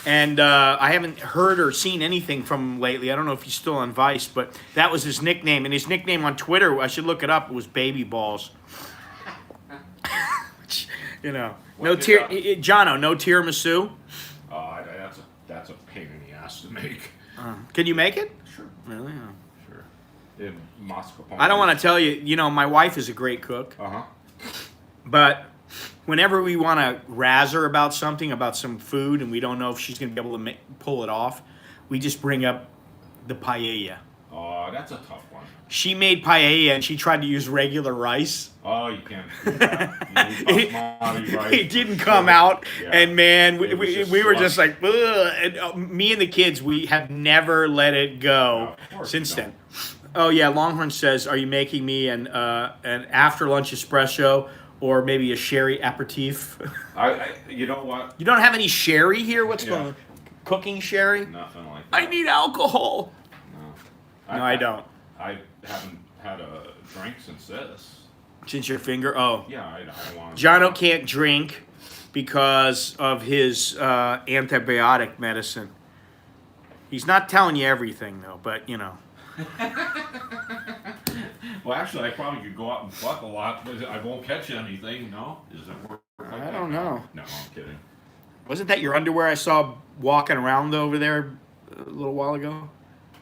And I haven't heard or seen anything from him lately. I don't know if he's still on Vice, but that was his nickname. And his nickname on Twitter, I should look it up, it was Baby Balls. No Johno, no tiramisu. That's a pain in the ass to make. Can you make it? Sure. Really? Yeah. Sure. In mascarpone. I don't want to tell you. My wife is a great cook. But whenever we want to razz her about something, about some food, and we don't know if she's going to be able to pull it off, we just bring up the paella. Oh, that's a tough one. She made paella and she tried to use regular rice. Oh, you can't do that. It didn't come out, Yeah. and man, we were slush. just like, ugh. And me and the kids, we have never let it go since then. Oh yeah, Longhorn says, "Are you making me an after lunch espresso or maybe a sherry aperitif?" You know what? You don't have any sherry here? What's Yeah. going on? Cooking sherry? Nothing like that. I need alcohol. No, No, I don't. I haven't had a drink since this. Since your finger? Oh. Yeah, I want. Johno can't drink because of his antibiotic medicine. He's not telling you everything, though, but, Well, actually, I probably could go out and fuck a lot, but I won't catch anything, no? Is it work like I that? don't know. No, I'm kidding. Wasn't that your underwear I saw walking around over there a little while ago?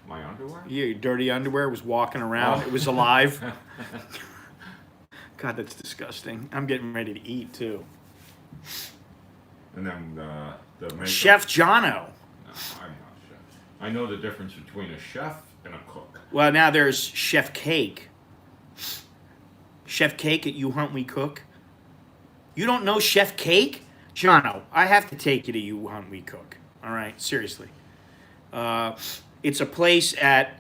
My underwear? Yeah, your dirty underwear was walking around. Oh. It was alive. God, that's disgusting. I'm getting ready to eat, too. And then the makeup. Chef Johno. No, I'm not a chef. I know the difference between a chef and a cook. Well, now there's Chef Cake. Chef Cake at You Hunt We Cook. You don't know Chef Cake? Johno, I have to take you to You Hunt We Cook. All right, seriously. It's a place at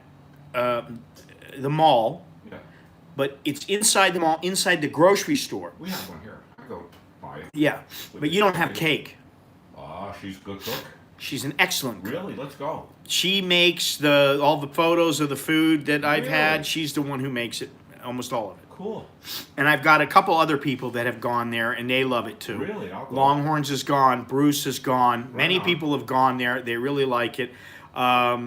the mall, Yeah. but it's inside the mall, inside the grocery store. We have one here. I go buy it. Yeah, but you don't have cake. Ah, she's a good cook. She's an excellent cook. Really? Let's go. She makes all the photos of the food that I've Really? had. She's the one who makes it, almost all of it. Cool. And I've got a couple other people that have gone there, and they love it too. Really? I'll go. Longhorns is gone. Bruce is gone. Right Many on. people have gone there. They really like it. There are,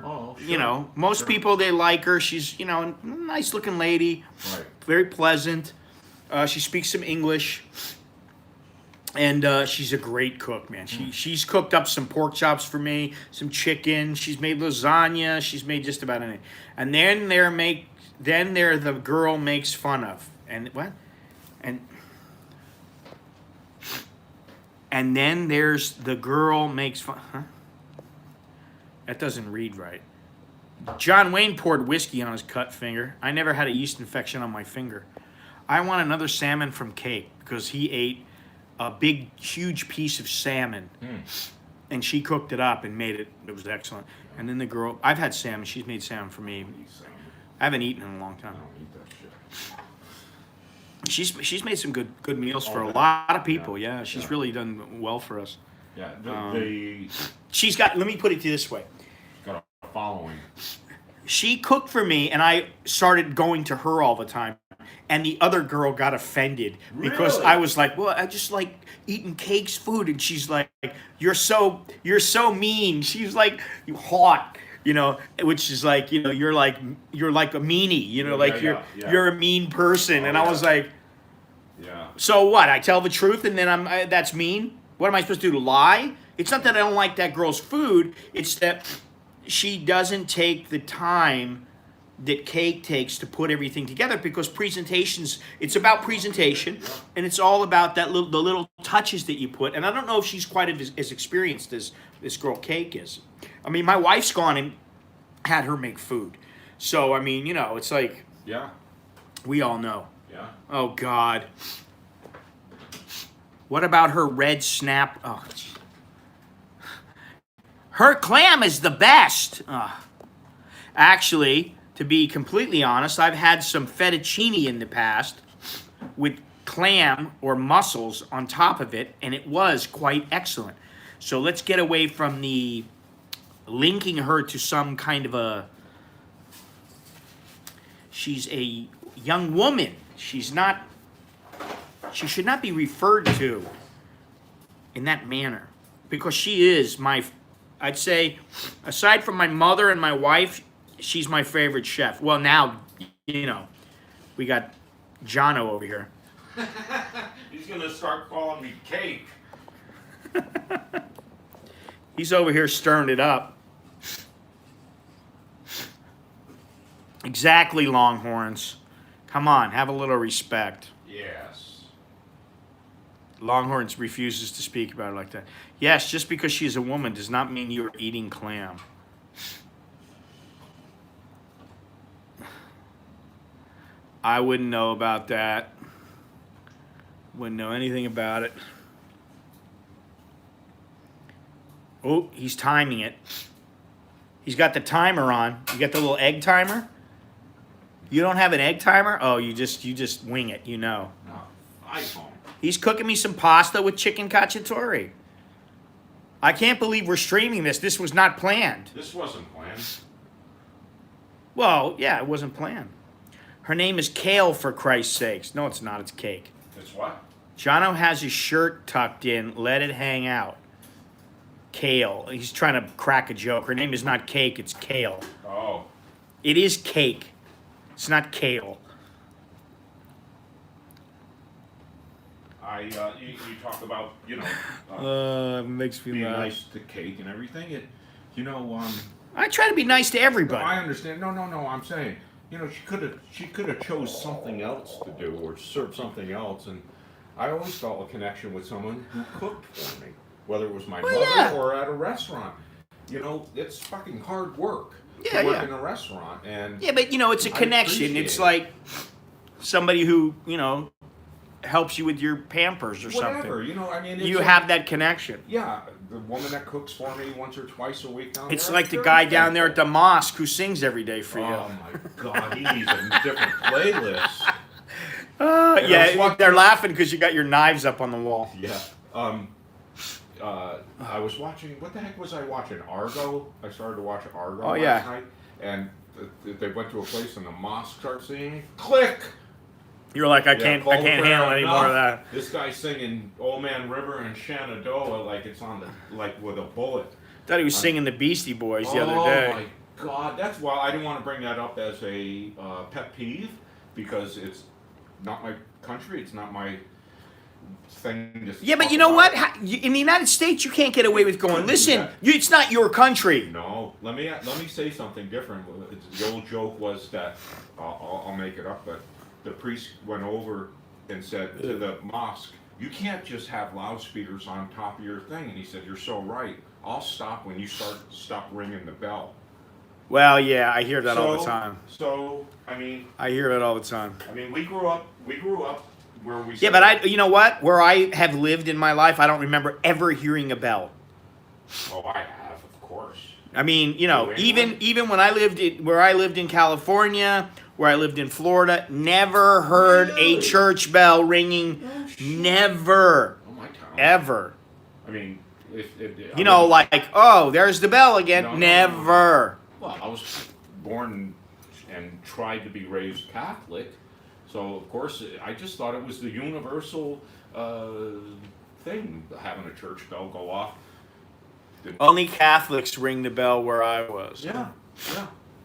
Oh, sure. most Sure. people, they like her. She's, a nice looking lady, Right. very pleasant. She speaks some English. And she's a great cook, man. She's cooked up some pork chops for me, some chicken. She's made lasagna. She's made just about anything. And then the girl makes fun of. And what? And then there's the girl makes fun. Huh? That doesn't read right. John Wayne poured whiskey on his cut finger. I never had a yeast infection on my finger. I want another salmon from Cake because he ate a big, huge piece of salmon, and she cooked it up and made it. It was excellent. And then the girl, I've had salmon. She's made salmon for me. I haven't eaten in a long I time. don't eat that shit. She's made some good meals for a lot of people. Yeah, she's Yeah. really done well for us. Yeah, She's got. Let me put it this way. got a following. She cooked for me, and I started going to her all the time. And the other girl got offended because Really? I was like, "Well, I just like eating Cake's food," and she's like, "You're so mean." She's like, "You hot," which is like, you're like a meanie, Yeah. you're a mean person, and I was like, Yeah. "So what? I tell the truth, and then that's mean. What am I supposed to do? Lie?" It's not that I don't like that girl's food. It's that she doesn't take the time that cake takes to put everything together, because presentations, it's about presentation, and it's all about the little touches that you put. And I don't know if she's quite as experienced as this girl Cake is. I mean, my wife's gone and had her make food. So, I mean, it's like, Yeah. we all know. Yeah. Oh, God. What about her red snap? Oh, gee. Her clam is the best. Actually, to be completely honest, I've had some fettuccine in the past with clam or mussels on top of it, and it was quite excellent. So let's get away from the linking her to some kind of a... She's a young woman. She's not... She should not be referred to in that manner, because she is I'd say, aside from my mother and my wife, she's my favorite chef. Well, now, we got Johno over here. He's gonna start calling me Cake. He's over here stirring it up. Exactly, Longhorns. Come on, have a little respect. Yes. Longhorns refuses to speak about it like that. Yes, just because she's a woman does not mean you're eating clam. I wouldn't know about that. Wouldn't know anything about it. Oh, he's timing it. He's got the timer on. You got the little egg timer? You don't have an egg timer? Oh, you just wing it, No, iPhone. He's cooking me some pasta with chicken cacciatore. I can't believe we're streaming this. This was not planned. This wasn't planned. Well, yeah, it wasn't planned. Her name is Kale, for Christ's sakes. No, it's not. It's Cake. It's what? Jono has his shirt tucked in. Let it hang out. Kale. He's trying to crack a joke. Her name is not Cake. It's Kale. Oh. It is Cake. It's not Kale. You talk about, Makes me being laugh. nice to Cake and everything. I try to be nice to everybody. I understand. No. I'm saying, she could have chose something else to do or served something else, and I always felt a connection with someone who cooked for me, whether it was my mother or at a restaurant. It's fucking hard work to work in a restaurant, and yeah, but it's a connection. It's like somebody who helps you with your Pampers or whatever. something. You have that connection. Yeah, the woman that cooks for me once or twice a week down there. It's like the guy down there at the mosque who sings every day for you. Oh my God, he needs a different playlist. Yeah, they're laughing because you got your knives up on the wall. Yeah. I was watching. What the heck was I watching? Argo. I started to watch Argo last night, and they went to a place and the mosque started singing. Click. You're like, I can't handle any more of that. This guy's singing "Old Man River" and "Shenandoah" like it's on with a bullet. Thought he was singing the Beastie Boys the other day. Oh my God, that's why I didn't want to bring that up as a pet peeve, because it's not my country. It's not my thing. Yeah, but you know what? In the United States, you can't get away with going, listen, it's not your country. No, let me say something different. The old joke was that I'll make it up, but the priest went over and said to the mosque, "You can't just have loudspeakers on top of your thing." And he said, "You're so right. I'll stop when you stop ringing the bell." Well, yeah, I hear that all the time. So I hear it all the time. we grew up where we. Yeah, but you know what? Where I have lived in my life, I don't remember ever hearing a bell. Oh, I have, of course. I mean, even when I lived in California, where I lived in Florida, never heard a church bell ringing. Never. Oh my God. Ever. I mean, there's the bell again. Never. Well, I was born and tried to be raised Catholic, so of course I just thought it was the universal thing, having a church bell go off. Only Catholics ring the bell where I was. Yeah,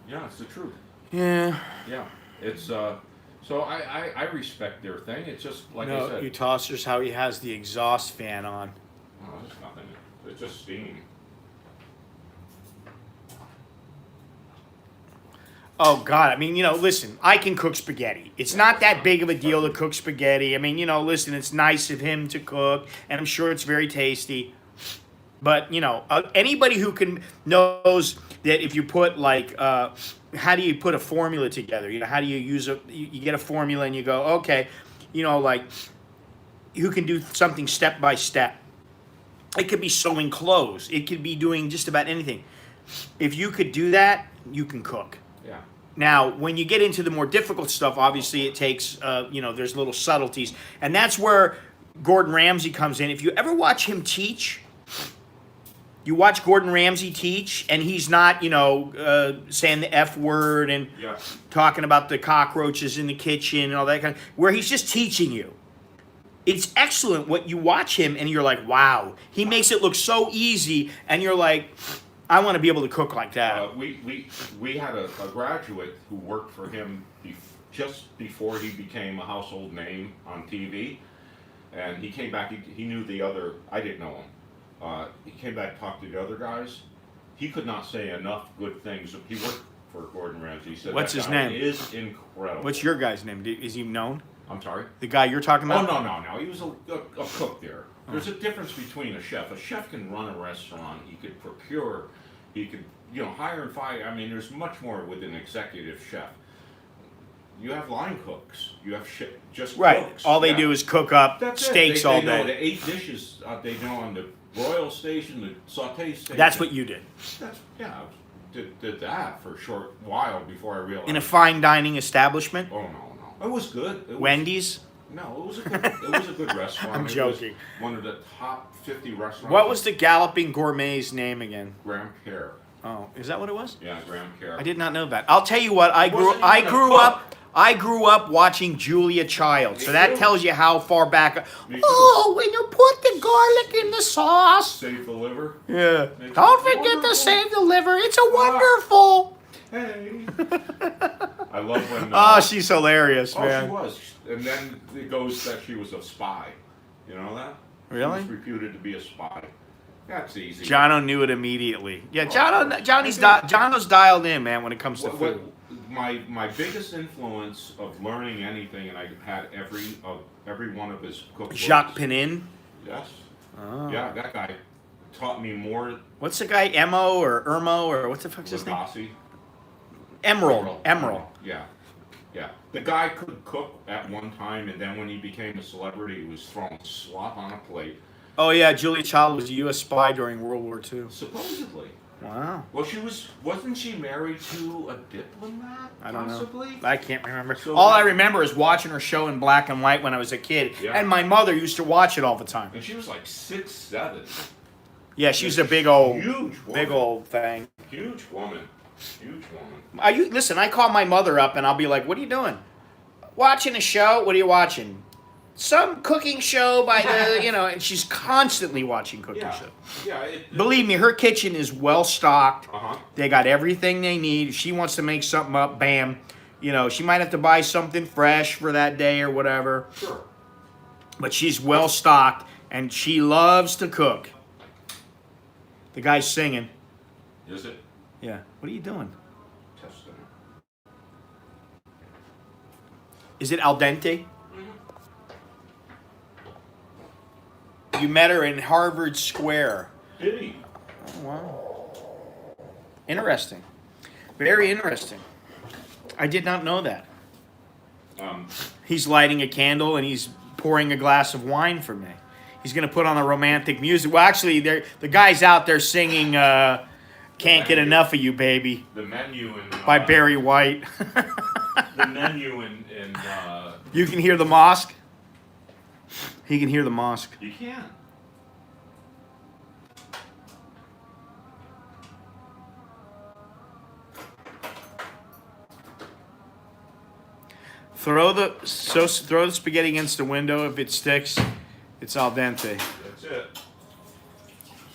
it's the truth. Yeah. Yeah, it's so I respect their thing. It's just like I said. You tossers, how he has the exhaust fan on. Oh, there's nothing. It's just steam. Oh God! I mean, listen. I can cook spaghetti. It's not that big of a deal to cook spaghetti. I mean, listen. It's nice of him to cook, and I'm sure it's very tasty. But anybody who knows that if you put like, how do you put a formula together? How do you use you get a formula and you go, okay, like, who can do something step by step? It could be sewing clothes. It could be doing just about anything. If you could do that, you can cook. Yeah. Now, when you get into the more difficult stuff, obviously it takes, there's little subtleties. And that's where Gordon Ramsay comes in. If you ever watch him teach, you watch Gordon Ramsay teach, and he's not, saying the F word and talking about the cockroaches in the kitchen and all that kind of, where he's just teaching you. It's excellent what you watch him, and you're like, wow. He makes it look so easy, and you're like, I want to be able to cook like that. We had a graduate who worked for him just before he became a household name on TV, and he came back. He knew the other. I didn't know him. He came back and talked to the other guys. He could not say enough good things. He worked for Gordon Ramsay. He said, what's his name? Is incredible. What's your guy's name? Is he known? I'm sorry? The guy you're talking about? Oh, no. He was a cook there. There's a difference between a chef. A chef can run a restaurant. He could procure. He could, hire and fire. I mean, there's much more with an executive chef. You have line cooks. You have just cooks. All they do is cook up steaks all day. They know the 8 dishes they know on the broil station, the saute station. That's what you did. I did that for a short while before I realized. In a fine dining establishment? Oh, no. It was good. Wendy's? No, it was a good restaurant. I'm joking. It was one of the top 50 restaurants. What was the Galloping Gourmet's name again? Graham Kerr. Oh, is that what it was? Yeah, Graham Kerr. I did not know that. I'll tell you what, I grew up watching Julia Child, so that tells you how far back. Oh, when you put the garlic in the sauce. Save the liver. Yeah. Don't forget to save the liver. It's a wonderful. Hey. I love when. Oh, she's hilarious, man. She was. And then it goes that she was a spy. You know that? Really? She was reputed to be a spy. That's easy. Johno knew it immediately. Yeah, Johnno's dialed in, man, when it comes to food. My biggest influence of learning anything, and I had every one of his cookbooks. Jacques Pinin? Yes. Oh. Yeah, that guy taught me more. What's the guy? Emo or Ermo or what the fuck's his name? Emerald. Yeah. The guy could cook at one time, and then when he became a celebrity, he was throwing slop on a plate. Oh yeah, Julia Child was a U.S. spy during World War II. Supposedly. Wow. Well, wasn't she married to a diplomat? I don't possibly? know. I can't remember. So all I remember is watching her show in black and white when I was a kid, and my mother used to watch it all the time. And she was like 6'7". Yeah, she was a big old thing. Huge woman. Listen, I call my mother up and I'll be like, "What are you doing? Watching a show? What are you watching? Some cooking show by the, and she's constantly watching cooking shows. Yeah. Believe me, her kitchen is well stocked. Uh-huh. They got everything they need. If she wants to make something up, bam. She might have to buy something fresh for that day or whatever. Sure. But she's well stocked and she loves to cook. The guy's singing. Is it? Yeah. What are you doing? Testing. Is it al dente? You met her in Harvard Square. Did he? Oh, wow. Interesting. Very interesting. I did not know that. He's lighting a candle and he's pouring a glass of wine for me. He's going to put on the romantic music. Well, actually, the guy's out there singing Can't Get Enough of You, Baby. The menu by Barry White. The menu in You can hear the mosque? He can hear the mosque. You can. Throw the spaghetti against the window. If it sticks, it's al dente. That's it.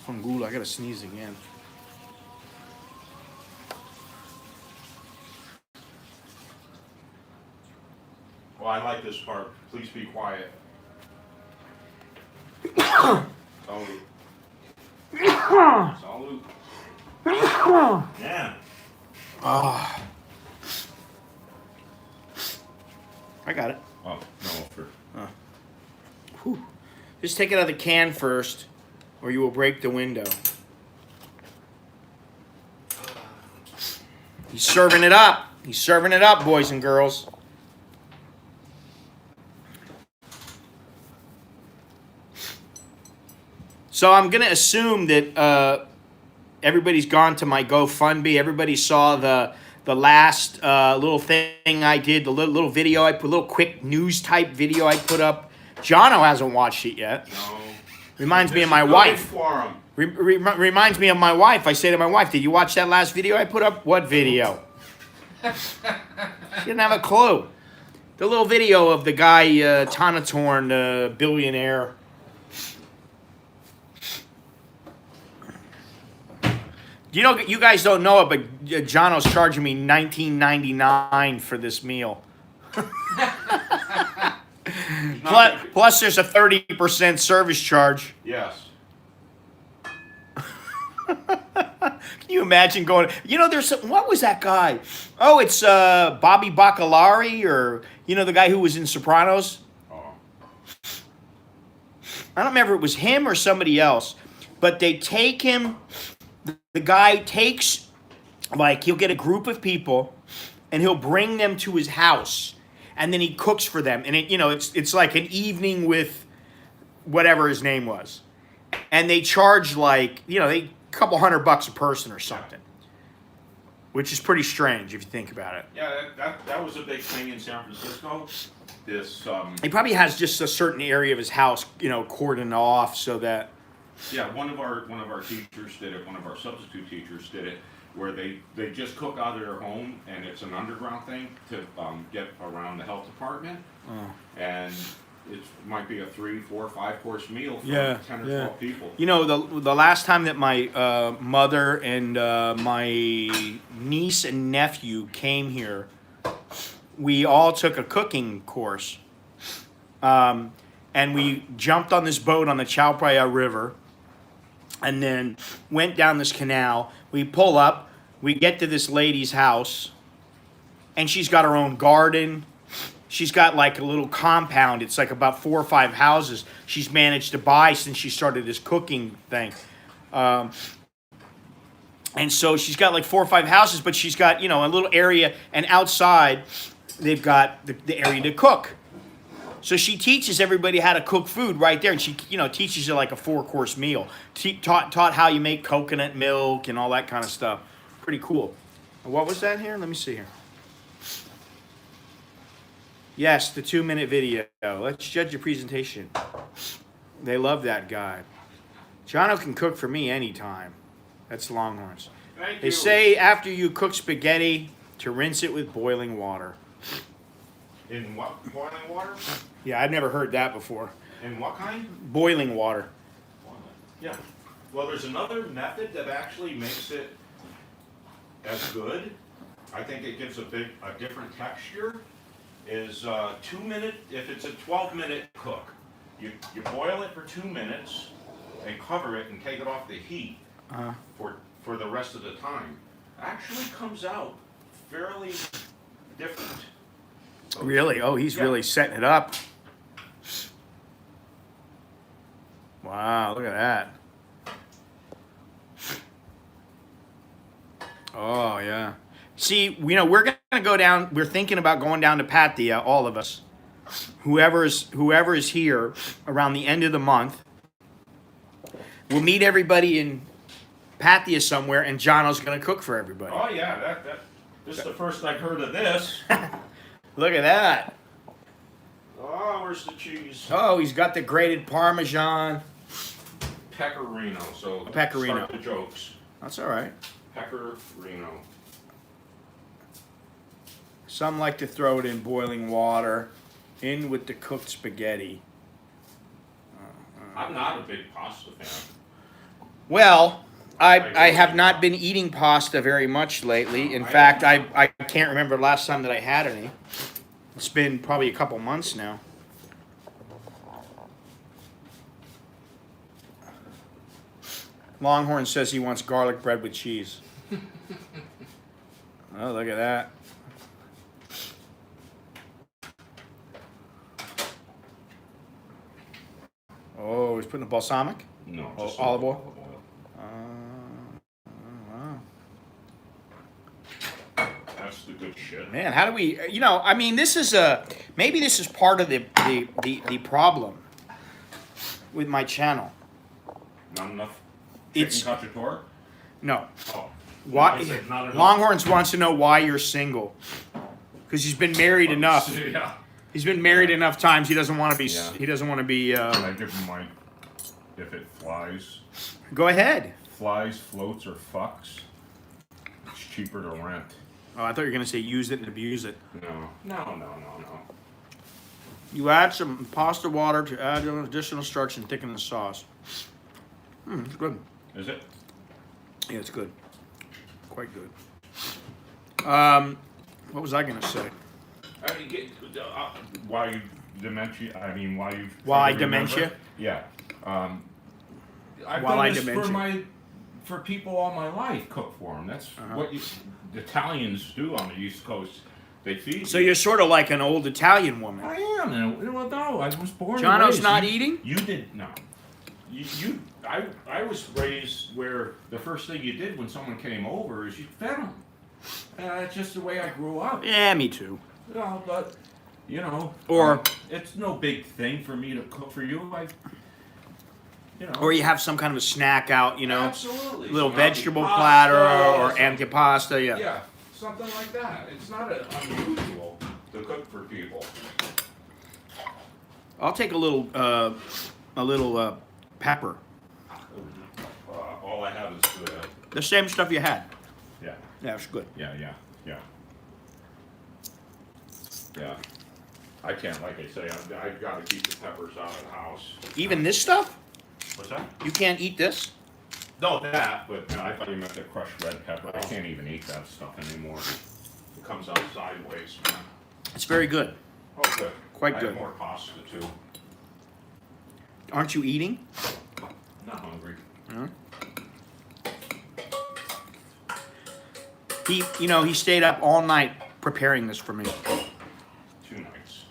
Fungula, I gotta sneeze again. Well, I like this part. Please be quiet. Oh. Salute. Yeah. Ah. I got it. Oh, no, for Whew. Just take it out of the can first, or you will break the window. He's serving it up. He's serving it up, boys and girls. So I'm going to assume that everybody's gone to my GoFundMe. Everybody saw the last little thing I did, the little video I put, little quick news type video I put up. Johno hasn't watched it yet. no. Reminds me of my Good wife. for 'em. Reminds me of my wife. I say to my wife, "Did you watch that last video I put up?" "What video?" She didn't have a clue. The little video of the guy, Tonatorn, billionaire. You know, you guys don't know it, but Johno's charging me $19.99 for this meal. Plus, there's a 30% service charge. Yes. Can you imagine going? You know, there's some, what was that guy? Oh, it's Bobby Bacalari, or you know, the guy who was in Sopranos. Oh. I don't remember if it was him or somebody else, but they take him. The guy takes, like, he'll get a group of people, and he'll bring them to his house, and then he cooks for them, and it, you know, it's like an evening with whatever his name was, and they charge like, you know, a couple $100 a person or something, which is pretty strange if you think about it. Yeah, that was a big thing in San Francisco. This He probably has just a certain area of his house, you know, cordoned off so that. yeah, one of our teachers did it. One of our substitute teachers did it, where they just cook out of their home, and it's an underground thing to get around the health department, and it might be a 3, 4, 5-course meal for 10 or 12 people. You know, the last time that my mother and my niece and nephew came here, we all took a cooking course, and we jumped on this boat on the Chao Phraya River, and then went down this canal. We pull up, we get to this lady's house, and she's got her own garden. She's got like a little compound. It's like about 4 or 5 houses she's managed to buy since she started this cooking thing. And so she's got like 4 or 5 houses, but she's got, you know, a little area, and outside they've got the area to cook. So she teaches everybody how to cook food right there, and she, you know, teaches you like a 4-course meal. Taught how you make coconut milk and all that kind of stuff. Pretty cool. What was that here? Let me see here. Yes, the 2-minute video. Let's judge your presentation. They love that guy. Johno can cook for me anytime. That's Longhorns. Thank They you. say after you cook spaghetti to rinse it with boiling water. In what? Boiling water? Yeah, I've never heard that before. In what kind? Boiling water. Yeah. Well, there's another method that actually makes it as good. I think it gives a different texture. Is 2 minute. If it's a 12-minute cook, you boil it for 2 minutes and cover it and take it off the heat for the rest of the time. Actually comes out fairly different. So, Really? Oh, he's really setting it up. Wow, look at that. Oh, yeah. See, you know, we're going to go down, we're thinking about going down to Pattaya, all of us. Whoever is here around the end of the month. We'll meet everybody in Pattaya somewhere, and Johno's going to cook for everybody. Oh yeah, this is the first I've heard of this. Look at that. Oh, where's the cheese? Oh, he's got the grated Parmesan. Pecorino. So Pecorino. Start the jokes. That's all right. Pecorino. Some like to throw it in boiling water, in with the cooked spaghetti. I'm not a big pasta fan. Well, I have not been eating pasta very much lately. In fact, I can't remember the last time that I had any. It's been probably a couple months now. Longhorn says he wants garlic bread with cheese. Oh, look at that. Oh, he's putting the balsamic? No, Oh, just olive oil? Wow. That's the good shit. Man, how do we, I mean, this is maybe this is part of the problem with my channel. Not enough It's- chicken cacciatore? No. Oh. Why, I said not enough. Longhorns wants to know why you're single. Because he's been married enough. Yeah. He's been married enough times. He doesn't want to be. Yeah. He doesn't want to be. Can I give him my, if it flies, Go ahead. floats, or fucks, it's cheaper to rent. Oh, I thought you were gonna say use it and abuse it. No. You add some pasta water to add an additional starch and thicken the sauce. It's good. Is it? Yeah, it's good. Quite good. What was I gonna say? Why you dementia? I mean, why you? Why remember? dementia? Yeah. I've Why done this dementia? for people all my life. Cook for them. That's what the Italians do on the East Coast. They feed. So you. you're sort of like an old Italian woman. I am. And, well, no, I was born. and Jono's raised. not You- eating? You did no. I was raised where the first thing you did when someone came over is you fed them. That's just the way I grew up. Yeah, me too. No, but Or- it's no big thing for me to cook for you. Or you have some kind of a snack out, absolutely little Some vegetable antipasta platter or some- antipasta. Yeah. yeah, something like that. It's not unusual to cook for people. I'll take a little pepper. All I have is The same stuff you had. Yeah. Yeah, it's good. Yeah. I can't, like I say, I've got to keep the peppers out of the house. Even this stuff? What's that? You can't eat this? No, that, but I thought you meant the crushed red pepper. I can't even eat that stuff anymore. it comes out sideways. It's very good. Oh, good. Quite I good. have more pasta too. Aren't you eating? Not hungry. He stayed up all night preparing this for me. 2 nights.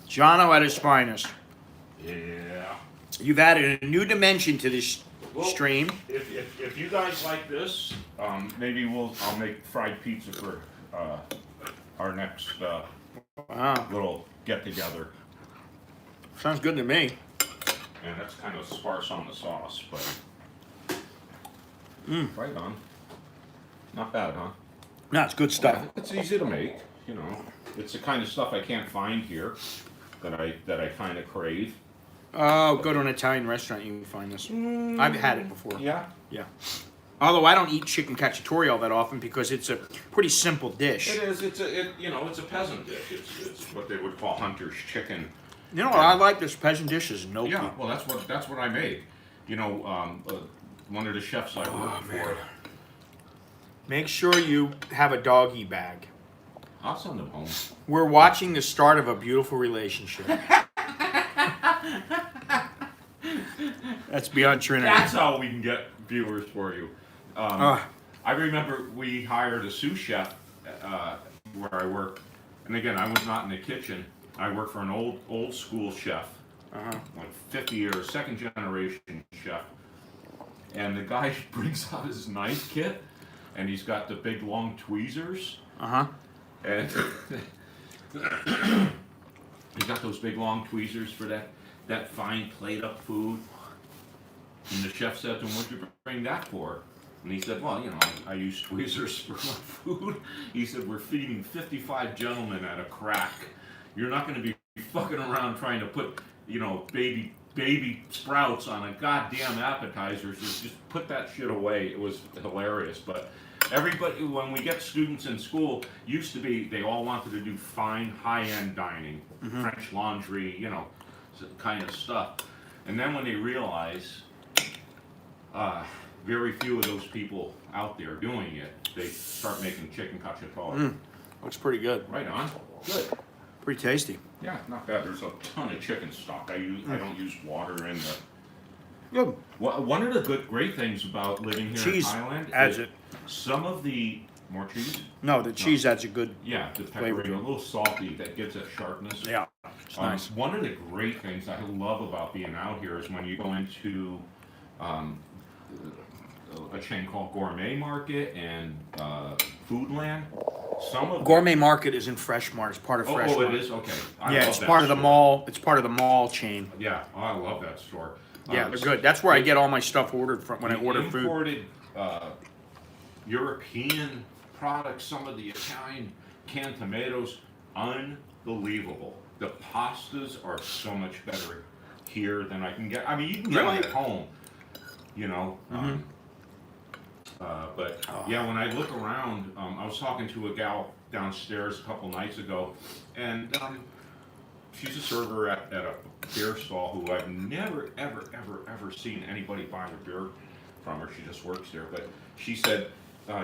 Johno at his finest. Yeah. You've added a new dimension to this Well, stream. If you guys like this, Maybe I'll make fried pizza for our next Wow. little get together. Sounds good to me. and that's kind of sparse on the sauce, but Right on. Not bad, huh? No, it's good stuff. it's easy to make. It's the kind of stuff I can't find here that I kind of crave. Oh, go to an Italian restaurant, you can find this. I've had it before. Yeah. Yeah. Although I don't eat chicken cacciatore all that often because it's a pretty simple dish. It is. It's a peasant dish. It's what they would call hunter's chicken. You know what I like this peasant dish is gnocchi. Yeah. Well, that's what I made. One of the chefs I worked for. Make sure you have a doggy bag. I'll send them home. We're watching the start of a beautiful relationship. That's beyond Trinity. That's how we can get viewers for you. I remember we hired a sous chef where I work, and again, I was not in the kitchen. I worked for an old school chef, like 50 years, second generation chef. And the guy brings out his knife kit, and he's got the big long tweezers. And he's got those big long tweezers for that fine plate up food. And the chef said to him, "What'd you bring that for?" And he said, "Well, I use tweezers for my food." He said, "We're feeding 55 gentlemen at a crack. You're not going to be fucking around trying to put, baby sprouts on a goddamn appetizer. So just put that shit away." It was hilarious, but everybody, when we get students in school, used to be, they all wanted to do fine, high-end dining, French laundry, kind of stuff. And then when they realize very few of those people out there doing it, they start making chicken cacciatore. Looks pretty good. Right on. Good. Pretty tasty. Yeah, not bad. There's a ton of chicken stock. I don't use water in the. Good. One of the great things about living here Cheese in Thailand adds is it. some of the more cheese. No, the cheese adds a good. Yeah, the Flavor peppery, to a it. little salty that gives it sharpness. Yeah, it's nice. One of the great things I love about being out here is when you go into a chain called Gourmet Market and Foodland. Some of Gourmet Market is in Fresh Mart. It's part of Fresh oh, Mart. it is okay. I Yeah, love it's that part of the store. mall. It's part of the mall chain. Yeah, oh, I love that store. Yeah, they're good. That's where I get all my stuff ordered from when I order food. Imported European products, some of the Italian canned tomatoes, unbelievable. The pastas are so much better here than I can get. I mean, you can get them Really? at home, you know. But yeah, when I look around, I was talking to a gal downstairs a couple nights ago, and she's a server at a beer stall who I've never, ever seen anybody buying a beer from her. She just works there. But she said,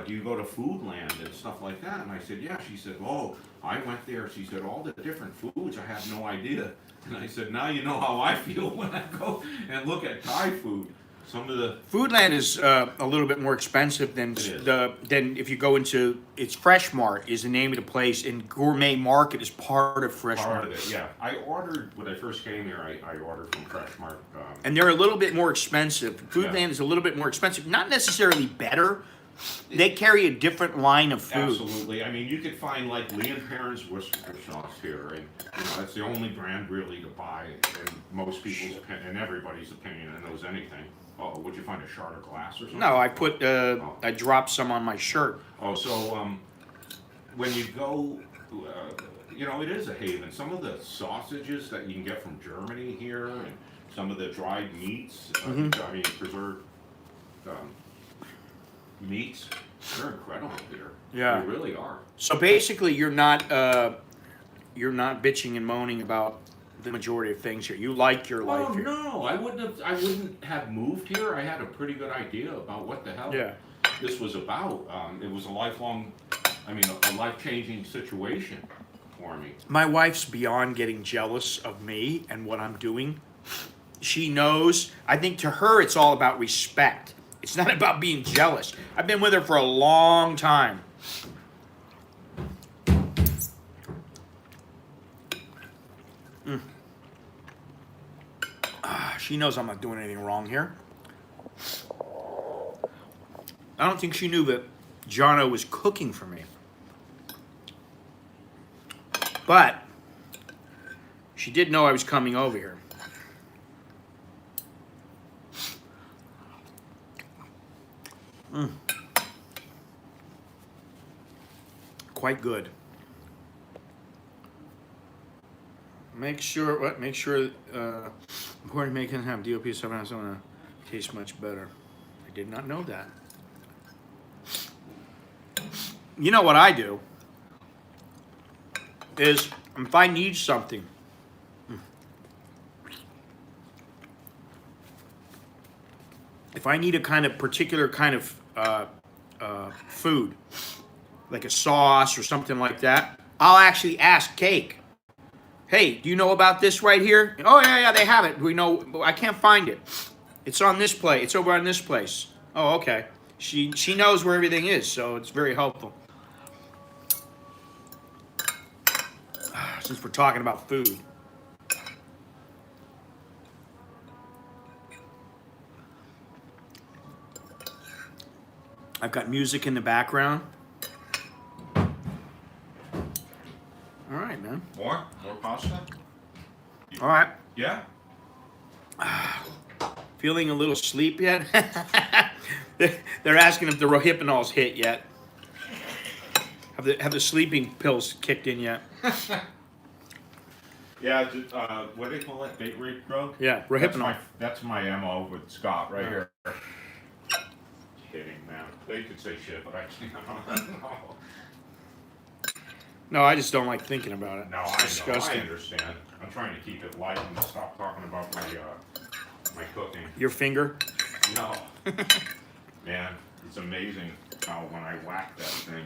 do you go to Foodland and stuff like that? And I said, yeah. She said, oh, I went there. She said, all the different foods, I had no idea. And I said, now you know how I feel when I go and look at Thai food. Some of the Foodland is a little bit more expensive than is. than if you go into it's Fresh Mart is the name of the place, and Gourmet Market is part of Fresh part Mart. of it, yeah. I ordered, when I first came here, I ordered from Fresh Mart. And they're a little bit more expensive. Foodland Yeah. is a little bit more expensive, not necessarily better. They carry a different line of food. Absolutely. I mean, you could find like Lee and Perrin's Worcestershire sauce here, and you know, that's the only brand really to buy in most people's opinion, and everybody's opinion that knows anything. Oh, would you find a shard of glass or something? No, I put I dropped some on my shirt. Oh, so when you go, you know, it is a haven. Some of the sausages that you can get from Germany here, and some of the dried meats, I mean, preserved meats, they're incredible here. Yeah. They really are. So basically, you're not bitching and moaning about the majority of things here. You like your life Oh here. no, I wouldn't have moved here. I had a pretty good idea about what the hell Yeah. this was about. It was a lifelong, I mean, a life-changing situation for me. My wife's beyond getting jealous of me and what I'm doing. She knows. I think to her, it's all about respect. It's not about being jealous. I've been with her for a long time. She knows I'm not doing anything wrong here. I don't think she knew that Johno was cooking for me. But she did know I was coming over here. Quite good. Make sure important making have DOP 7 to taste much better. I did not know that. You know what I do is if I need something, if I need a kind of particular kind of food, like a sauce or something like that, I'll actually ask Cake. Hey, do you know about this right here? Oh yeah, they have it. We know. I can't find it. It's on this place. It's over on this place. Oh, okay. She knows where everything is, so it's very helpful. Since we're talking about food. I've got music in the background. All right, man. More pasta? All right. Yeah. Feeling a little sleep yet? They're asking if the Rohypnol's hit yet. Have the sleeping pills kicked in yet? Yeah, what do they call that? Date rape drug? Yeah, Rohypnol. That's my MO with Scott right here. Kidding, man. They could say shit, but I can't. No, I just don't like thinking about it. No, It's I know. disgusting. I understand. I'm trying to keep it light and stop talking about my cooking. Your finger? No. Man, it's amazing how when I whack that thing.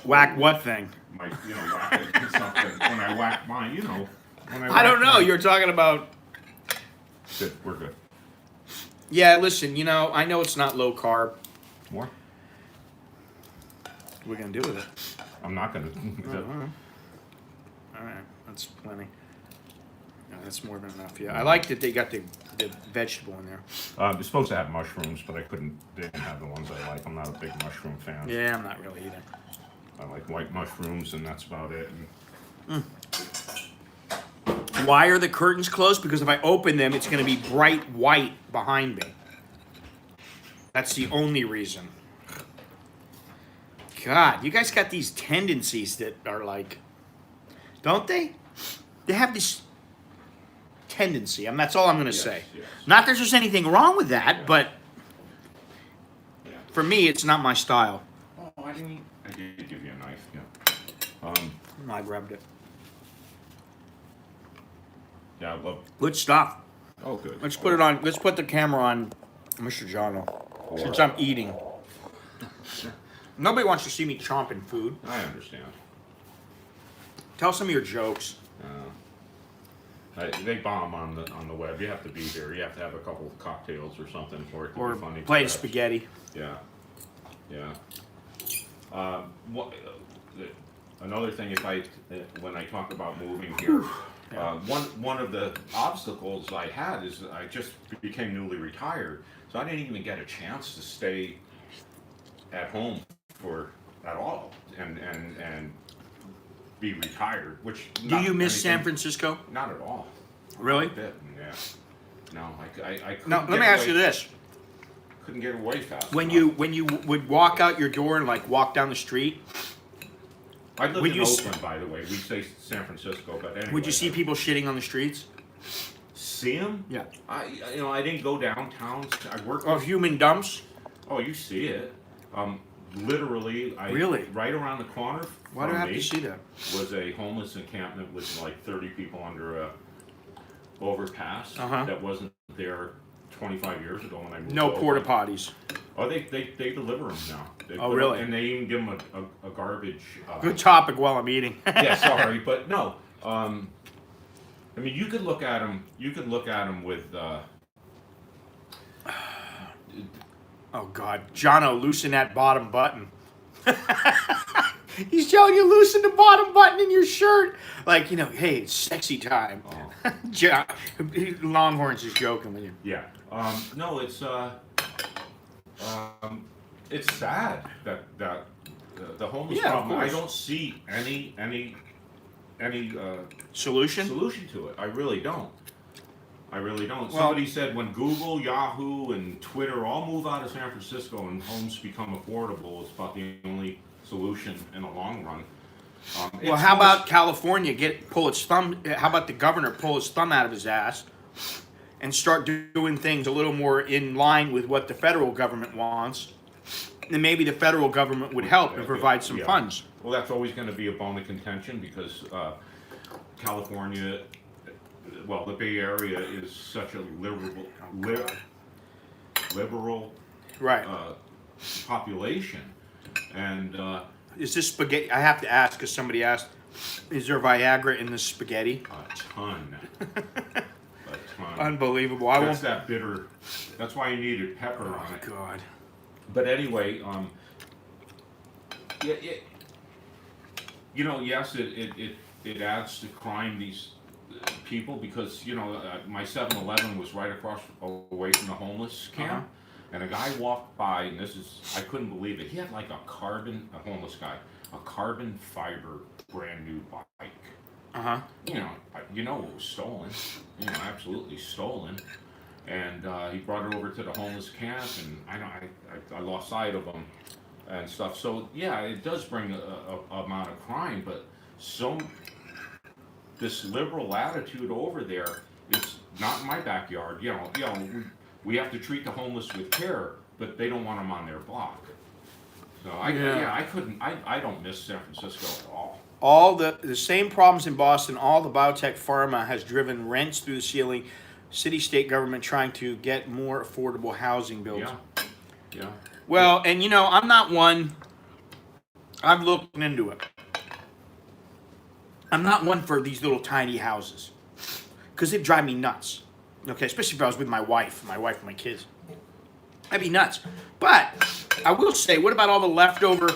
Whack what thing? I whack it against something when I whack mine. When I don't know. You're talking about. Good. We're good. Yeah, listen. I know it's not low carb. More? What are we gonna do with it? I'm not gonna. All right, that's plenty. Yeah, that's more than enough. Yeah, I like that they got the vegetable in there. They're supposed to have mushrooms, but they didn't have the ones I like. I'm not a big mushroom fan. Yeah, I'm not really either. I like white mushrooms, and that's about it. And Why are the curtains closed? Because if I open them, it's going to be bright white behind me. That's the only reason. God, you guys got these tendencies that are like, don't they? They have this tendency. That's all I'm going to say. Yes. Not that there's anything wrong with that, Yeah. but Yeah. for me, it's not my style. Oh, I did give you a knife. Yeah. I grabbed it. Yeah, I love. Good stuff. Oh, good. Let's put it on. Let's put the camera on Mr. Johno. Since I'm eating. Nobody wants to see me chomping food. I understand. Tell some of your jokes. They bomb on the web. You have to be here. You have to have a couple of cocktails or something for it to Or be funny. plate of spaghetti. Yeah, yeah. Another thing, when I talk about moving here, one of the obstacles I had is that I just became newly retired, so I didn't even get a chance to stay at home at all and be retired. Which Do you miss San Francisco? Not at all. Really? A bit, yeah. No, I couldn't. Now, let get me ask away- you this. Couldn't get away fast. When enough. you would walk out your door and like walk down the street, I live would in you s- Oakland, by the way. We say San Francisco, but anyway. would you see people shitting on the streets? See them? Yeah. I didn't go downtown. I worked. Or human dumps? Oh, you see it. Literally, Really? right around the corner Why do I from have me to see that? was a homeless encampment with like 30 people under a overpass Uh-huh. that wasn't there 25 years ago when I moved. No to porta Oakland. potties. Oh, they deliver them now. They Oh, put 'em- really? And they even give them a garbage. Good topic while I'm eating. Yeah, sorry, but no. I mean, you could look at them. You could look at them with. Oh God, Johno, loosen that bottom button. He's telling you loosen the bottom button in your shirt. Like, hey, it's sexy time. Oh. Longhorns is joking with you. Yeah. No, it's sad that the homeless Yeah, of problem. I course. don't see any Solution? solution to it. I really don't. Well- Somebody said when Google, Yahoo, and Twitter all move out of San Francisco and homes become affordable, it's about the only solution in the long run. Well, how about California pull its thumb? How about the governor pull his thumb out of his ass and start doing things a little more in line with what the federal government wants? And maybe the federal government would help and provide some Yeah. funds. Well, that's always going to be a bone of contention because California, well, the Bay Area is such a liberal Right. population, and Is this spaghetti? I have to ask because somebody asked, is there Viagra in this spaghetti? a ton. Unbelievable. That's that bitter. That's why you needed pepper on Oh, it. God. But anyway, yeah, yes, it adds to crime these people because my 7-Eleven was right across away from the homeless camp, and a guy walked by, and I couldn't believe it. He had like a homeless guy, a carbon fiber brand new bike. Uh-huh. It was stolen. Absolutely stolen. And he brought it over to the homeless camp, and I lost sight of him and stuff. So yeah, it does bring a amount of crime, but this liberal attitude over there, it's not in my backyard. We have to treat the homeless with care, but they don't want them on their block. So I don't miss San Francisco at all. All the same problems in Boston, all the biotech pharma has driven rents through the ceiling. City, state government trying to get more affordable housing built. Yeah. Well, and I'm not one. I've looked into it. I'm not one for these little tiny houses because they drive me nuts. Okay, especially if I was with my wife and my kids. That'd be nuts. But I will say, what about all the leftover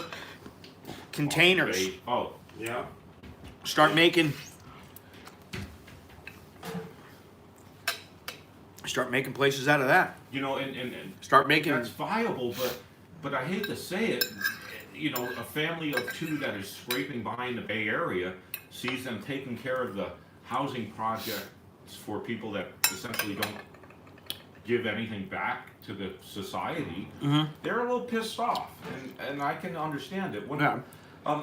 containers? Oh, yeah. Start making places out of that. You know, and Start making. that's viable, but I hate to say it, you know, a family of two that is scraping by in the Bay Area sees them taking care of the housing projects for people that essentially don't give anything back to the society. Mm-hmm. They're a little pissed off, and I can understand it. When, Yeah.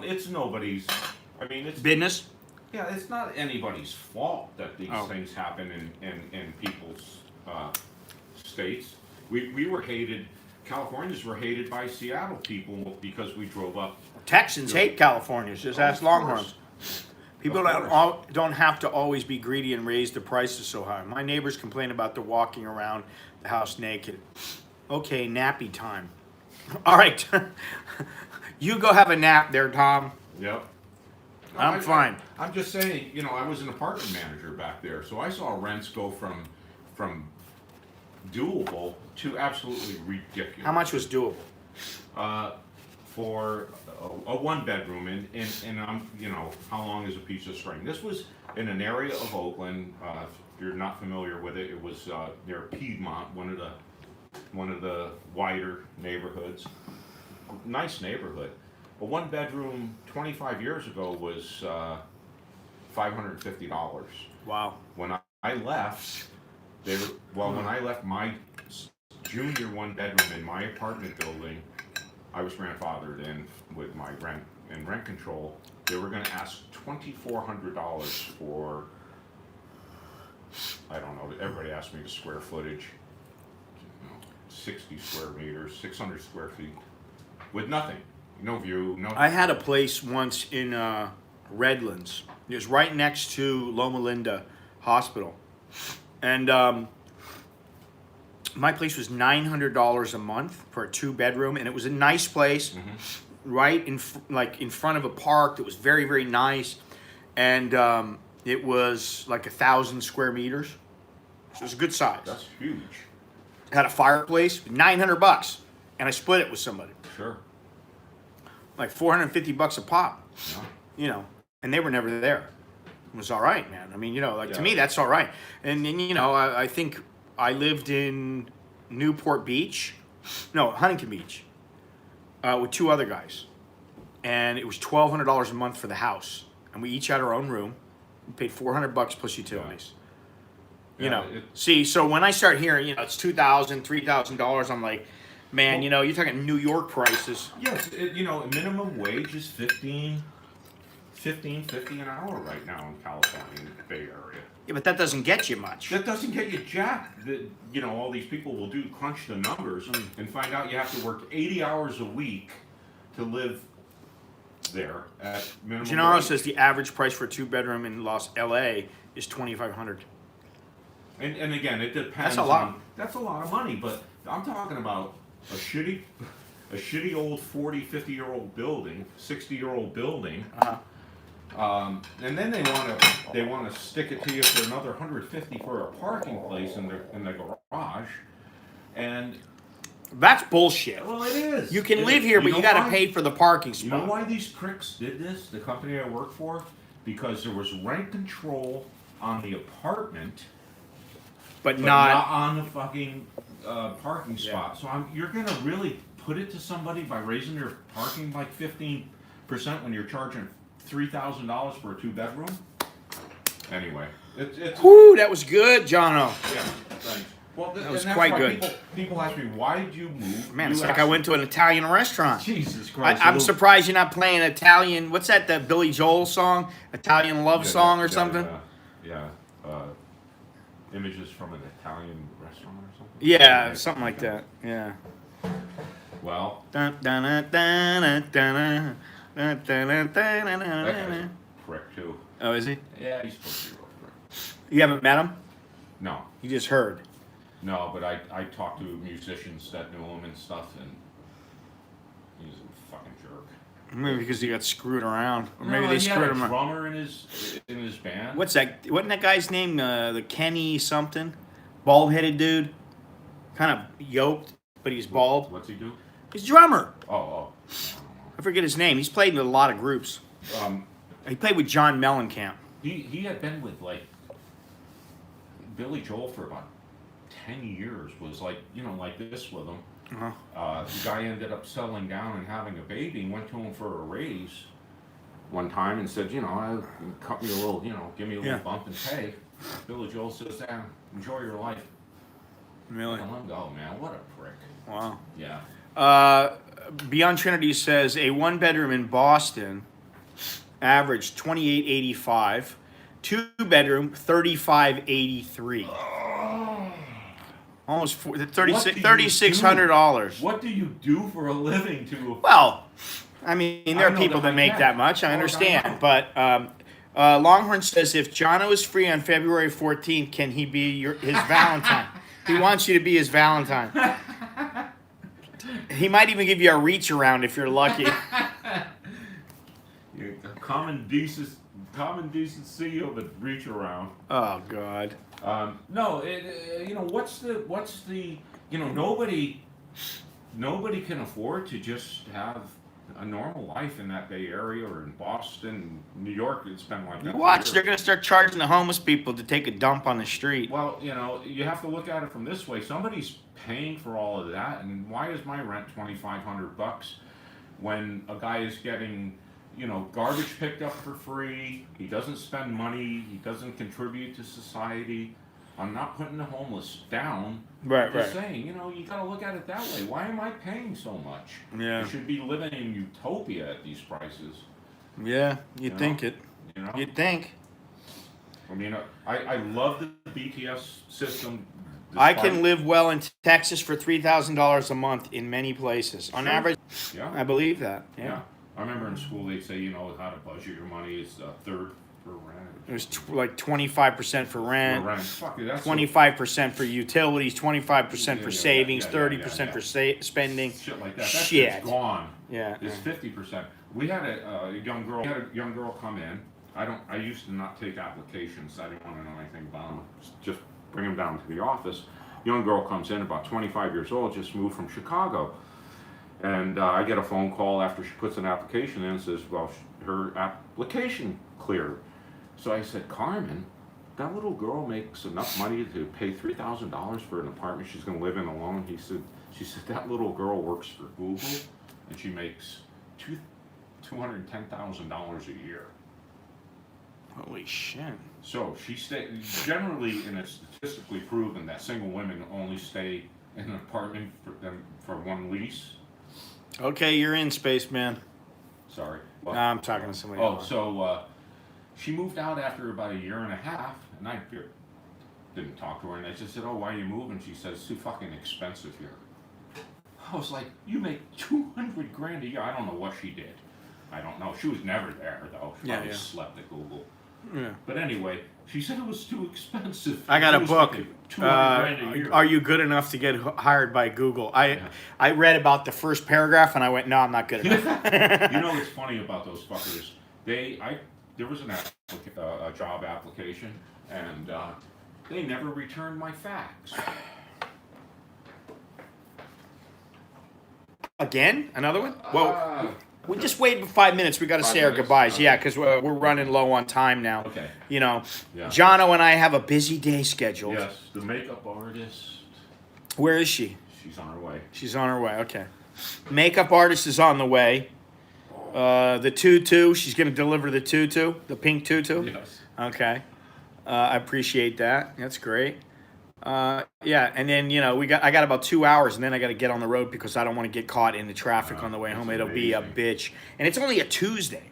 it's nobody's. I mean, it's Business. yeah, it's not anybody's fault that these Oh. things happen in people's states. We were hated. Californians were hated by Seattle people because we drove up. Texans hate Californians. Just ask Of course. Longhorns. People Of course. don't have to always be greedy and raise the prices so high. My neighbors complain about the walking around the house naked. Okay, nappy time. All right, you go have a nap there, Tom. Yep. I'm fine. I'm just saying, you know, I was an apartment manager back there, so I saw rents go from doable to absolutely ridiculous. How much was doable? For a one bedroom, and I'm, you know, how long is a piece of string? This was in an area of Oakland. If you're not familiar with it, it was near Piedmont, one of the wider neighborhoods. Nice neighborhood. A one bedroom 25 years ago was $550. Wow. When I left, when I left my junior one bedroom in my apartment building, I was grandfathered in with my rent control. They were going to ask $2,400 for, I don't know, everybody asked me the square footage, 60 square meters, 600 square feet, with nothing, no view, no. I had a place once in Redlands. It was right next to Loma Linda Hospital, and my place was $900 a month for a 2-bedroom, and it was a nice place, right in front of a park that was very, very nice, and it was like 1,000 square meters. So it was a good size. That's huge. Had a fireplace, $900, and I split it with somebody, Sure. like $450 a pop. Yeah. You know, and they were never there. It was all right, man. I mean, you know, like to Yeah. me, that's all right. And then, you know, I think I lived in Newport Beach, no, Huntington Beach, with 2 other guys, and it was $1,200 a month for the house, and we each had our own room. We paid $400 plus utilities. You Yeah, know, see, so when I start hearing, you know, it's $2,000, $3,000, I'm like, man, you know, you're talking New York prices. Yes, you know, minimum wage is $15.50 an hour right now in California, in the Bay Area. Yeah, but that doesn't get you much. That doesn't get you jack. You know, all these people will crunch the numbers and find out you have to work 80 hours a week to live there at minimum Johno wage. says the average price for a 2-bedroom in LA is $2,500. And again, it depends. That's a lot. That's a lot of money, but I'm talking about a shitty old 40, 50-year-old building, 60-year-old building. And then they want to stick it to you for another $150 for a parking place in the garage, and That's bullshit. well, it is. You can live here, but you know got to why? pay for the parking You know spot. why these pricks did this? The company I work for, because there was rent control on the apartment, But but not. not on the fucking parking spot. So you're gonna really put it to somebody by raising their parking like 15% when you're charging $3,000 for a 2-bedroom? Anyway, it's Whoo, that was good, Johno. yeah. Thanks. Well, That was and that's quite why good. People ask me, why did you move? Man, You it's like asked I me- went to an Italian restaurant. Jesus Christ. I'm surprised you're not playing Italian. What's that? The Billy Joel song, Italian love song or something? Yeah. Images from an Italian restaurant or something. Yeah, something like that. Yeah. Well, Dun, dun, dun, dun, dun, dun, dun, dun, dun, dun, dun, that guy's dun. a prick too. Oh, is he? Yeah, he's supposed to be a real prick. You haven't met him? No, You just heard. no, but I talked to musicians that knew him and stuff, and he's a fucking jerk. Maybe because he got screwed around, or maybe No, they he had screwed a him. drummer in his band. What's that? Wasn't that guy's name? The Kenny something, bald-headed dude, kind of yoked, but he's bald. What's he do? He's a drummer. Oh. I forget his name. He's played in a lot of groups. He played with John Mellencamp. He had been with like Billy Joel for about 10 years. Was like like this with him. The guy ended up settling down and having a baby. And went to him for a raise one time and said, cut me a little, give me a little bump in pay. Billy Joel says, enjoy your life. Really? Let him go, man. What a prick. Wow. Yeah. Beyond Trinity says a one-bedroom in Boston averaged $28.85, two-bedroom $35.83. Almost $3,600. What do you do for a living to? Well, I mean, there are people that that make that much. I understand, but Longhorn says if Johno is free on February 14th, can he be his Valentine? He wants you to be his Valentine. He might even give you a reach around if you're lucky. Common decency of a reach around. Oh God. No, what's the nobody can afford to just have a normal life in that Bay Area or in Boston, New York. It's been like that. You watch, they're gonna start charging the homeless people to take a dump on the street. Well, you have to look at it from this way. Somebody's paying for all of that, and why is my rent $2,500 when a guy is getting garbage picked up for free? He doesn't spend money. He doesn't contribute to society. I'm not putting the homeless down. Right, I'm just saying, you got to look at it that way. Why am I paying so much? Yeah. I should be living in utopia at these prices. Yeah, you'd think it. You'd think. I mean, I love the BTS system. I can live well in Texas for $3,000 a month in many places. On average, Yeah. I believe that. Yeah. I remember in school they'd say, how to budget your money is a third for rent. It was like 25% for rent, For rent. Fuck it, that's 25% for utilities, 25% for Yeah, savings, yeah, 30% yeah. for spending. shit like that. That Shit. shit's gone. Yeah. It's 50%. We had a young girl come in. I used to not take applications. I didn't want to know anything about them. Just bring them down to the office. Young girl comes in, about 25 years old, just moved from Chicago. And I get a phone call after she puts an application in and says, well, her application cleared. So I said, Carmen, that little girl makes enough money to pay $3,000 for an apartment she's going to live in alone. She said, that little girl works for Google and she makes $210,000 a year. Holy shit. So generally, and it's statistically proven that single women only stay in an apartment for one lease. Okay, you're in, spaceman. Sorry. Nah, I'm talking to somebody Oh, else. so she moved out after about a year and a half, and I didn't talk to her, and I just said, oh, why are you moving? She said, it's too fucking expensive here. I was like, you make $200,000 a year. I don't know what she did. I don't know. She was never there, though. She probably slept at Google. Yeah. But anyway, she said it was too expensive. I got a book. $200,000 a year. Are you good enough to get hired by Google? I read about the first paragraph and I went, no, I'm not good enough. You know what's funny about those fuckers? There was a job application, and they never returned my fax. Again? Another one? Well, we just wait 5 minutes. We got to say our minutes? goodbyes. Okay. Yeah, because we're running low on time now. Okay. Yeah. Yeah. Jono and I have a busy day scheduled. Yes, the makeup artist. Where is she? She's on her way. She's on her way. Okay. Makeup artist is on the way. The tutu. She's going to deliver the tutu, the pink tutu. Yes. Okay. I appreciate that. That's great. Yeah, and then I got about 2 hours, and then I got to get on the road because I don't want to get caught in the traffic on the way home. It'll be a bitch, and it's only a Tuesday.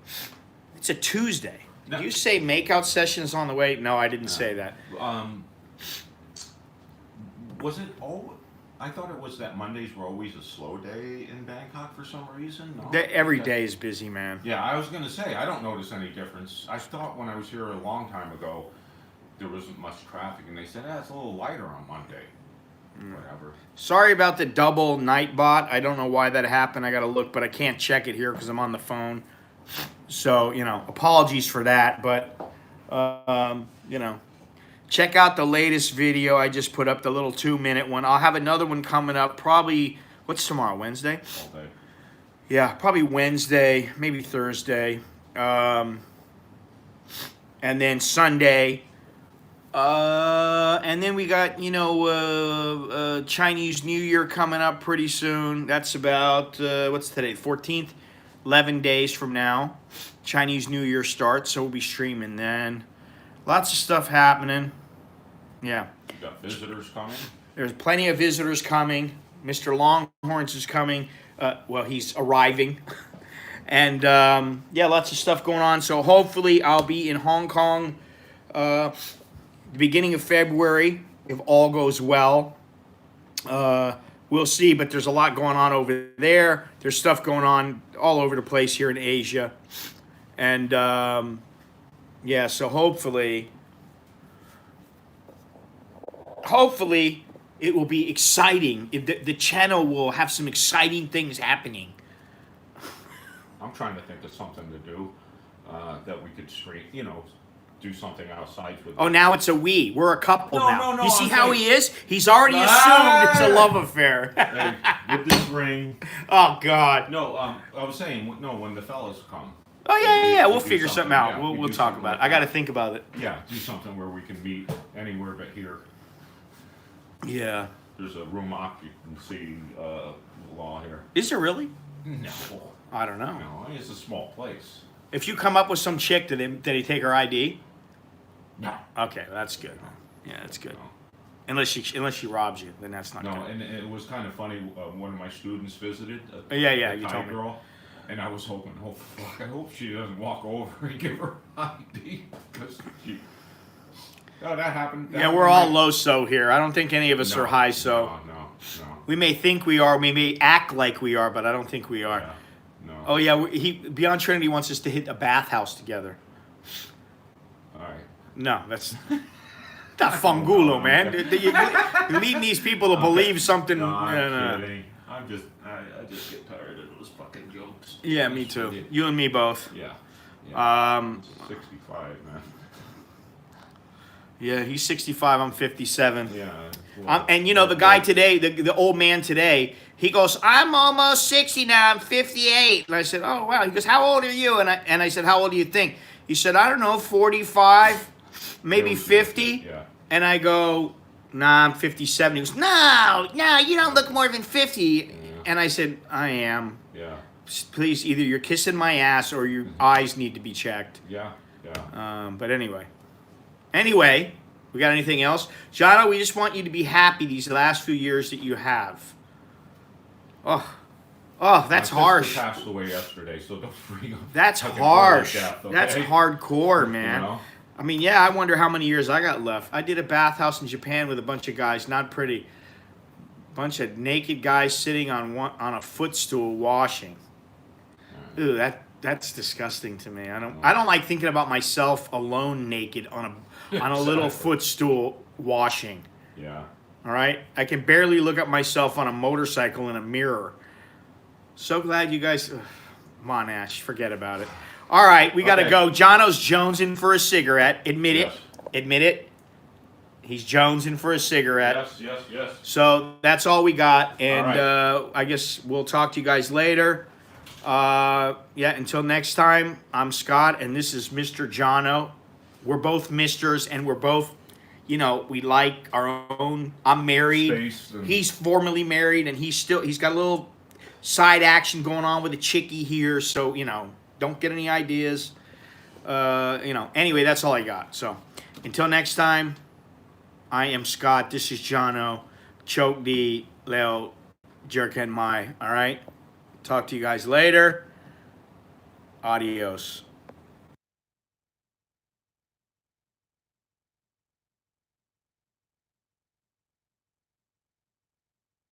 It's a Tuesday. No. Did you say makeout sessions on the way? No, I didn't say that. Was it all? I thought it was that Mondays were always a slow day in Bangkok for some reason. No? Every day is busy, man. Yeah, I was gonna say I don't notice any difference. I thought when I was here a long time ago, there wasn't much traffic, and they said, it's a little lighter on Monday. whatever. Sorry about the double night bot. I don't know why that happened. I got to look, but I can't check it here because I'm on the phone. So, apologies for that. But, check out the latest video I just put up, the little 2-minute one. I'll have another one coming up probably, what's tomorrow, Wednesday? All day. Yeah, probably Wednesday, maybe Thursday. And then Sunday. And then we got, Chinese New Year coming up pretty soon. That's about, what's today, 14th? 11 days from now. Chinese New Year starts, so we'll be streaming then. Lots of stuff happening. Yeah. You got visitors coming? There's plenty of visitors coming. Mr. Longhorns is coming. He's arriving. And, lots of stuff going on. So hopefully I'll be in Hong Kong the beginning of February, if all goes well. We'll see, but there's a lot going on over there. There's stuff going on all over the place here in Asia. And, so hopefully it will be exciting. The channel will have some exciting things happening. I'm trying to think of something to do that we could stream, do something outside with. Oh, now it's a we. We're a couple now. No, you see I'm how saying- he is? He's already assumed it's a love affair. Hey, with this ring. Oh, God. No, I was saying, when the fellas come. Oh, yeah. We'll do figure something out. yeah, We'll do talk something about it. like I got to that. think about it. Yeah, do something where we can meet anywhere but here. Yeah. There's a room occupancy law here. Is there really? No. I don't know. No, it's a small place. If you come up with some chick, did he take her ID? No. Okay, that's good. Yeah, that's good. No. Unless she robs you, then that's not No, good. and it was kind of funny. One of my students visited. Yeah, a you Thai told me. girl, and I was hoping, I hope she doesn't walk over and give her ID because she. Oh, that happened. Yeah, we're all low-so here. I don't think any of us are high-so. No. We may think we are, we may act like we are, but I don't think we are. Yeah, no. Oh yeah, Beyond Trinity wants us to hit a bathhouse together. All right. No, that's not fungulo, man. You're leading these people to believe something. No, I'm No. kidding. I just get tired of those fucking jokes. Yeah, me too. You and me both. Yeah. 65, man. Yeah, he's 65. I'm 57. Yeah. And the guy today, the old man today, he goes, "I'm almost 60 now. I'm 58." And I said, "Oh wow." He goes, "How old are you?" And I said, "How old do you think?" He said, "I don't know, 45, maybe 50." Yeah. And I go, "Nah, I'm 57." He goes, "No, you don't look more than 50." Yeah. And I said, "I am. Yeah. Please, either you're kissing my ass or your eyes need to be checked." Yeah. But anyway, we got anything else? Johno, we just want you to be happy these last few years that you have. Oh, that's My harsh. sister passed away yesterday, so don't bring up. That's fucking harsh. death, okay? That's hardcore, man. You know? I mean, yeah, I wonder how many years I got left. I did a bathhouse in Japan with a bunch of guys, not pretty. Bunch of naked guys sitting on a footstool washing. Ooh, that's disgusting to me. I don't like thinking about myself alone naked on a little footstool washing. Yeah. All right? I can barely look at myself on a motorcycle in a mirror. So glad you guys come on, Ash, forget about it. All right, we got to go. Jono's jonesing for a cigarette. Admit Yes. it. Admit it. He's jonesing for a cigarette. Yes. So that's all we got. And All I guess we'll talk to you guys later. Until next time, I'm Scott, and this is Mr. Johno. We're both misters, and we're both, we like our own. I'm married. Space and- He's formally married, and he's got a little side action going on with a chickie here. So, don't get any ideas. Anyway, that's all I got. So, until next time, I am Scott. This is Johno. Choke D, Leo, Jerken Mai. All right? Talk to you guys later. Adios.